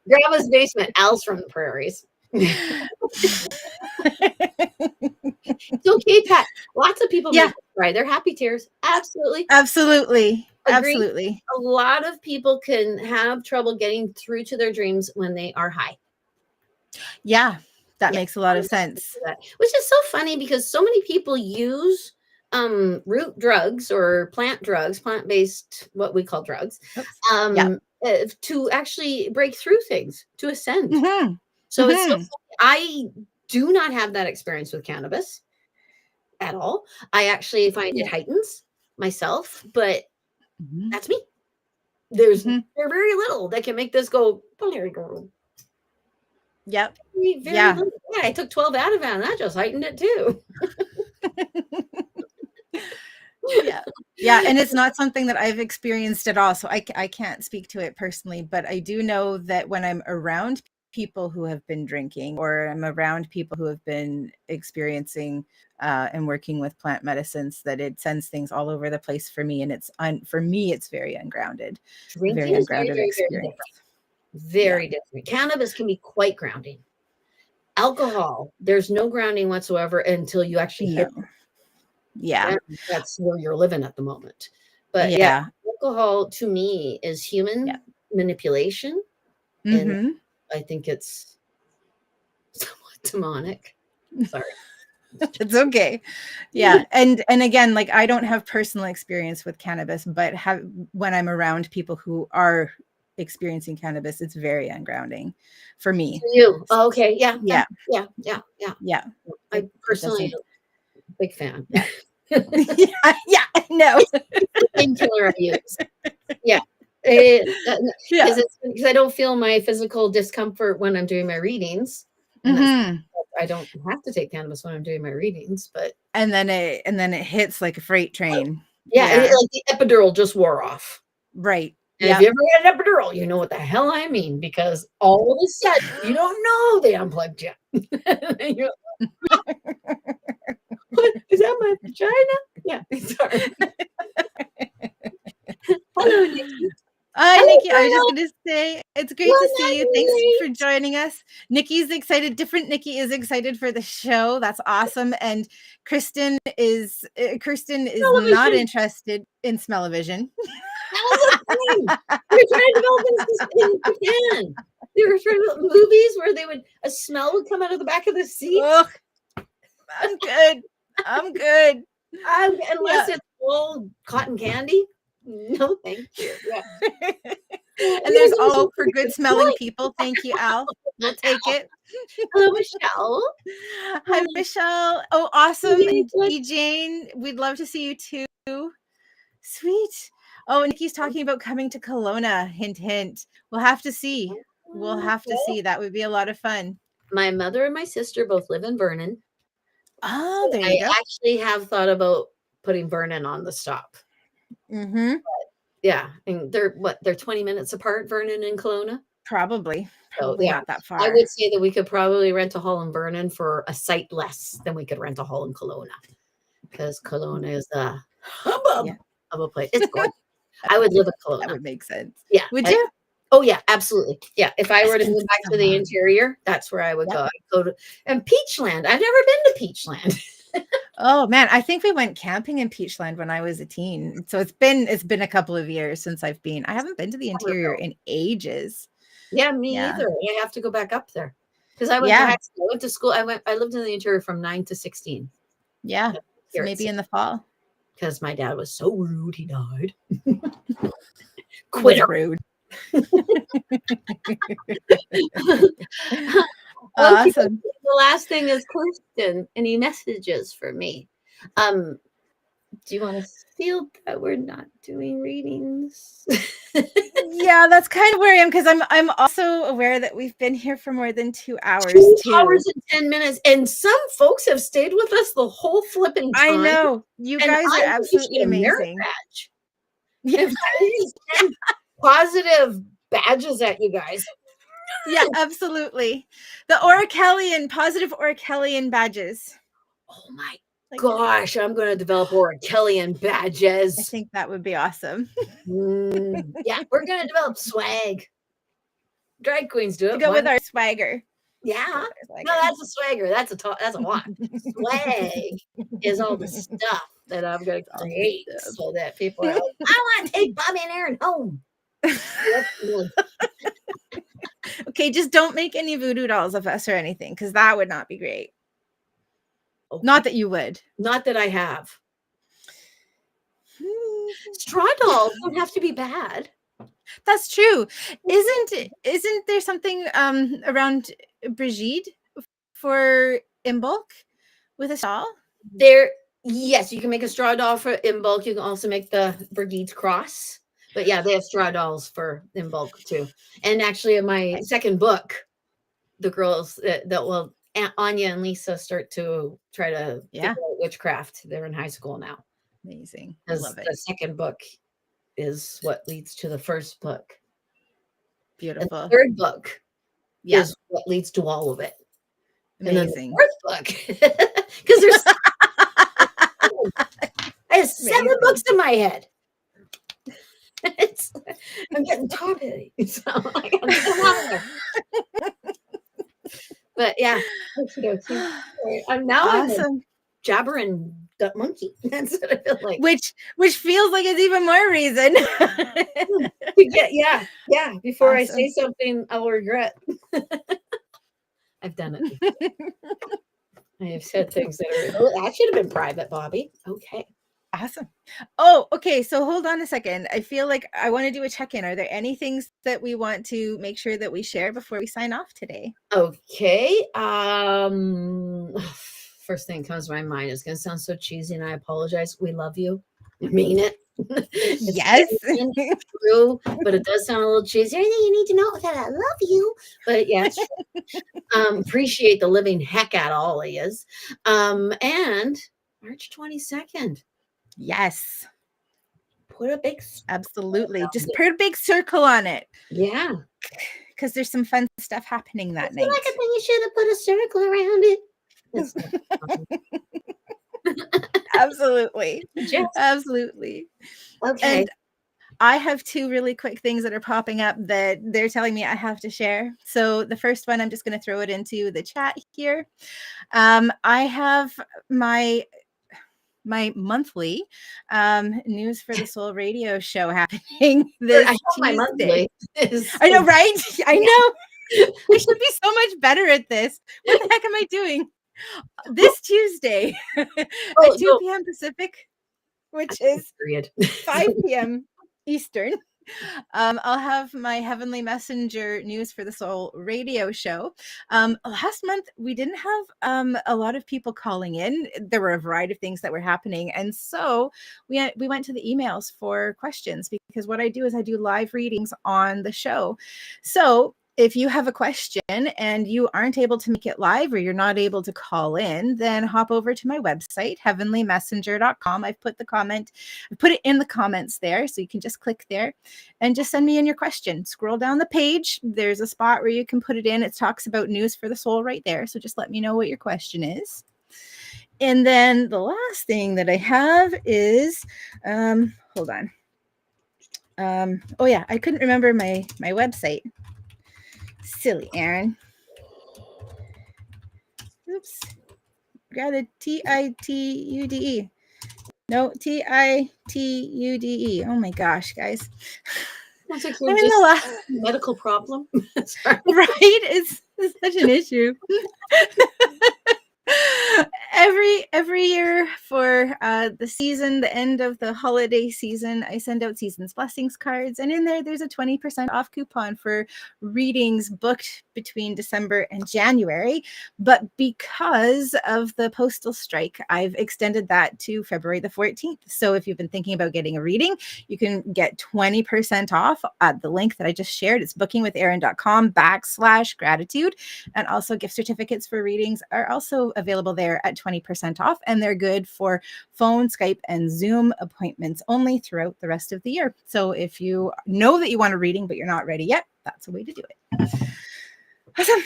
S2: Grandma's basement, Al's from the prairies. It's okay, Pat. Lots of people make us cry. They're happy tears. Absolutely.
S1: Absolutely.
S2: Agreed.
S1: Absolutely.
S2: A lot of people can have trouble getting through to their dreams when they are high.
S1: Yeah, that makes a lot of sense.
S2: Which is so funny, because so many people use root drugs or plant-based, what we call drugs, to actually break through things, to ascend. So it's so funny. I do not have that experience with cannabis at all. I actually find it heightens myself, but that's me. There's very little that can make this go.
S1: Yep.
S2: Very little. Yeah, I took 12 Ativan, and that just heightened it too.
S1: And it's not something that I've experienced at all, so I can't speak to it personally, but I do know that when I'm around people who have been drinking, or I'm around people who have been experiencing and working with plant medicines, that it sends things all over the place for me, and for me it's very ungrounded.
S2: Drinking is very, very, very different. Very different. Cannabis can be quite grounding. Alcohol, there's no grounding whatsoever until you actually hit it. That's where you're living at the moment. But alcohol to me is human manipulation, and I think it's somewhat demonic. Sorry.
S1: It's okay. And again, like, I don't have personal experience with cannabis, but when I'm around people who are experiencing cannabis, it's very ungrounding for me.
S2: For you. Oh, okay. Yeah. I personally big fan.
S1: No.
S2: Painkiller I use. Because I don't feel my physical discomfort when I'm doing my readings. I don't have to take cannabis when I'm doing my readings, but
S1: and then it hits like a freight train.
S2: Like the epidural just wore off.
S1: Right.
S2: And if you ever had an epidural, you know what the hell I mean, because all of a sudden you don't know they unplugged you. What, is that my vagina? Yeah. Sorry. Hello, Nikki.
S1: Hi, Nikki. I was just going to say, it's great to see you. Thanks for joining us. Nikki's excited. Different Nikki is excited for the show. That's awesome. And Kirsten is not interested in smell-o-vision.
S2: That was a thing. We're trying to develop this in Japan. They were trying to movies where a smell would come out of the back of the seat.
S1: Ugh, I'm good. I'm good.
S2: Unless it's old cotton candy. No, thank you. Yeah.
S1: And there's all hope for good smelling people. Thank you, Al. We'll take it.
S2: Hello, Michelle.
S1: Hi, Michelle. Oh, awesome. And Jane, we'd love to see you too. Sweet. Oh, and Nikki's talking about coming to Kelowna. Hint, hint. We'll have to see. We'll have to see. That would be a lot of fun.
S2: My mother and my sister both live in Vernon.
S1: Oh, there you go.
S2: I actually have thought about putting Vernon on the stop.
S1: Mm-hmm.
S2: Yeah, and they're 20 minutes apart, Vernon and Kelowna?
S1: Probably not that far.
S2: I would say that we could probably rent a hall in Vernon for a site less than we could rent a hall in Kelowna, because Kelowna is a hubbub of a place. It's gorgeous. I would live in Kelowna.
S1: That would make sense.
S2: Yeah.
S1: Would you?
S2: Oh yeah, absolutely. Yeah. If I were to move back to the interior, that's where I would go. I'd go to Peachland. I've never been to Peachland.
S1: Oh man, I think we went camping in Peachland when I was a teen. So it's been a couple of years since I've been. I haven't been to the interior in ages.
S2: Yeah, me either. I have to go back up there because I went to school. I lived in the interior from 9 to 16.
S1: Yeah, so maybe in the fall.
S2: Because my dad was so rude, he died.
S1: Quitter. Rude. Awesome.
S2: The last thing is Kirsten. Any messages for me? Do you want to feel that we're not doing readings?
S1: Yeah, that's kind of where I am, because I'm also aware that we've been here for more than 2 hours.
S2: 2 hours and 10 minutes, and some folks have stayed with us the whole flipping time.
S1: I know, you guys are absolutely amazing.
S2: Yeah, positive badges at you guys.
S1: Yeah, absolutely. The Orachellian, positive Orachellian badges.
S2: Oh my gosh, I'm going to develop Orachellian badges.
S1: I think that would be awesome.
S2: Yeah, we're going to develop swag. Drag queens do it.
S1: Go with our swagger.
S2: Yeah. No, that's a swagger. That's a lot. Swag is all the stuff that I'm going to create so that people are like, I want to take Bobbi and Erin home.
S1: Okay, just don't make any voodoo dolls of us or anything, because that would not be great. Okay. Not that you would.
S2: Not that I have. Straw dolls don't have to be bad.
S1: That's true. Isn't there something around Brigitte for in bulk with a straw?
S2: Yes, you can make a straw doll for in bulk. You can also make the Brigitte's cross. But yeah, they have straw dolls for in bulk too. And actually, in my second book, the girls Anya and Lisa start to try to figure out witchcraft. They're in high school now.
S1: Amazing. I love it.
S2: The second book is what leads to the first book.
S1: Beautiful.
S2: And the third book is what leads to all of it.
S1: Amazing.
S2: And then the fourth book, because there's I have 7 books in my head. I'm getting top-heavy. So I gotta come out there. But yeah, I'm a jabbering monkey. That's what I feel like.
S1: Which feels like it's even more reason.
S2: Before I say something, I'll regret. I've done it. I have said things that should have been private, Bobbi. Okay.
S1: Awesome. Oh, okay. So hold on a second. I feel like I want to do a check-in. Are there any things that we want to make sure that we share before we sign off today?
S2: Okay. First thing comes to my mind. It's going to sound so cheesy, and I apologize. We love you. I mean it.
S1: Yes.
S2: True, but it does sound a little cheesy. I think you need to know that I love you. But yeah, it's true. Appreciate the living heck out of all of yous. And March 22nd.
S1: Yes.
S2: Put a big
S1: absolutely. Just put a big circle on it.
S2: Yeah.
S1: Because there's some fun stuff happening that night.
S2: Like I think you should have put a circle around it.
S1: Absolutely.
S2: Yes.
S1: Absolutely.
S2: Okay.
S1: And I have 2 really quick things that are popping up that they're telling me I have to share. So the first one, I'm just going to throw it into the chat here. I have my monthly News for the Soul radio show happening this Tuesday.
S2: My monthly
S1: I know, right? I know. I should be so much better at this. What the heck am I doing? This Tuesday at 2 p.m. Pacific, which is 5 p.m. Eastern. I'll have my Heavenly Messenger News for the Soul radio show. Last month, we didn't have a lot of people calling in. There were a variety of things that were happening. And so we went to the emails for questions, because what I do is I do live readings on the show. So if you have a question and you aren't able to make it live, or you're not able to call in, then hop over to my website, heavenlymessenger.com. I've put it in the comments there. So you can just click there and just send me in your question. Scroll down the page. There's a spot where you can put it in. It talks about News for the Soul right there. So just let me know what your question is. And then the last thing that I have is, hold on. Oh yeah, I couldn't remember my website. Silly Erin. Oops. Got a TITUDE. No, TITUDE. Oh my gosh, guys.
S2: That's like you're just a medical problem.
S1: Right? It's such an issue. Every year for the season, the end of the holiday season, I send out season's blessings cards, and in there's a 20% off coupon for readings booked between December and January. But because of the postal strike, I've extended that to February the 14th. So if you've been thinking about getting a reading, you can get 20% off at the link that I just shared. It's bookingwitherin.com/gratitude. And also gift certificates for readings are also available there at 20% off. And they're good for phone, Skype, and Zoom appointments only throughout the rest of the year. So if you know that you want a reading, but you're not ready yet, that's a way to do it. Awesome.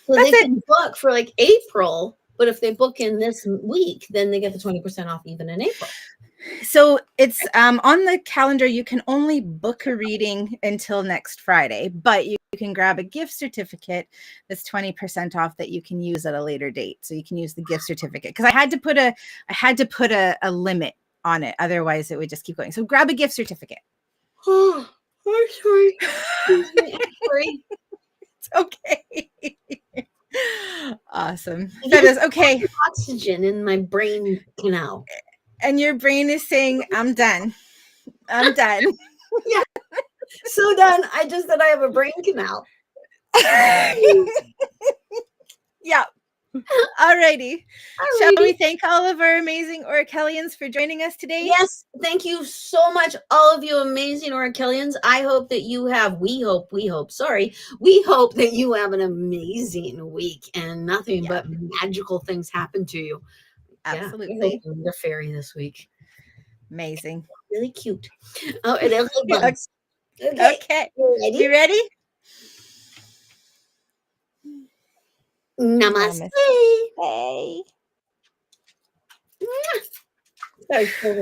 S2: So they can book for like April, but if they book in this week, then they get the 20% off even in April.
S1: So it's on the calendar. You can only book a reading until next Friday, but you can grab a gift certificate that's 20% off that you can use at a later date. So you can use the gift certificate, because I had to put a limit on it. Otherwise it would just keep going. So grab a gift certificate.
S2: Oh, I'm sorry. I'm sorry.
S1: It's okay. Awesome. That is okay.
S2: Oxygen in my brain canal.
S1: And your brain is saying, I'm done. I'm done.
S2: Yeah. So done. I just said I have a brain canal.
S1: Yeah. Alrighty. Shall we thank all of our amazing Orachellians for joining us today?
S2: Yes. Thank you so much, all of you amazing Orachellians. I hope that you have, we hope that you have an amazing week and nothing but magical things happen to you.
S1: Absolutely.
S2: Yeah, the fairy this week.
S1: Amazing.
S2: Really cute. Oh, it is bugs.
S1: Okay. You ready?
S2: Namaste.
S1: Hey.
S2: Sorry for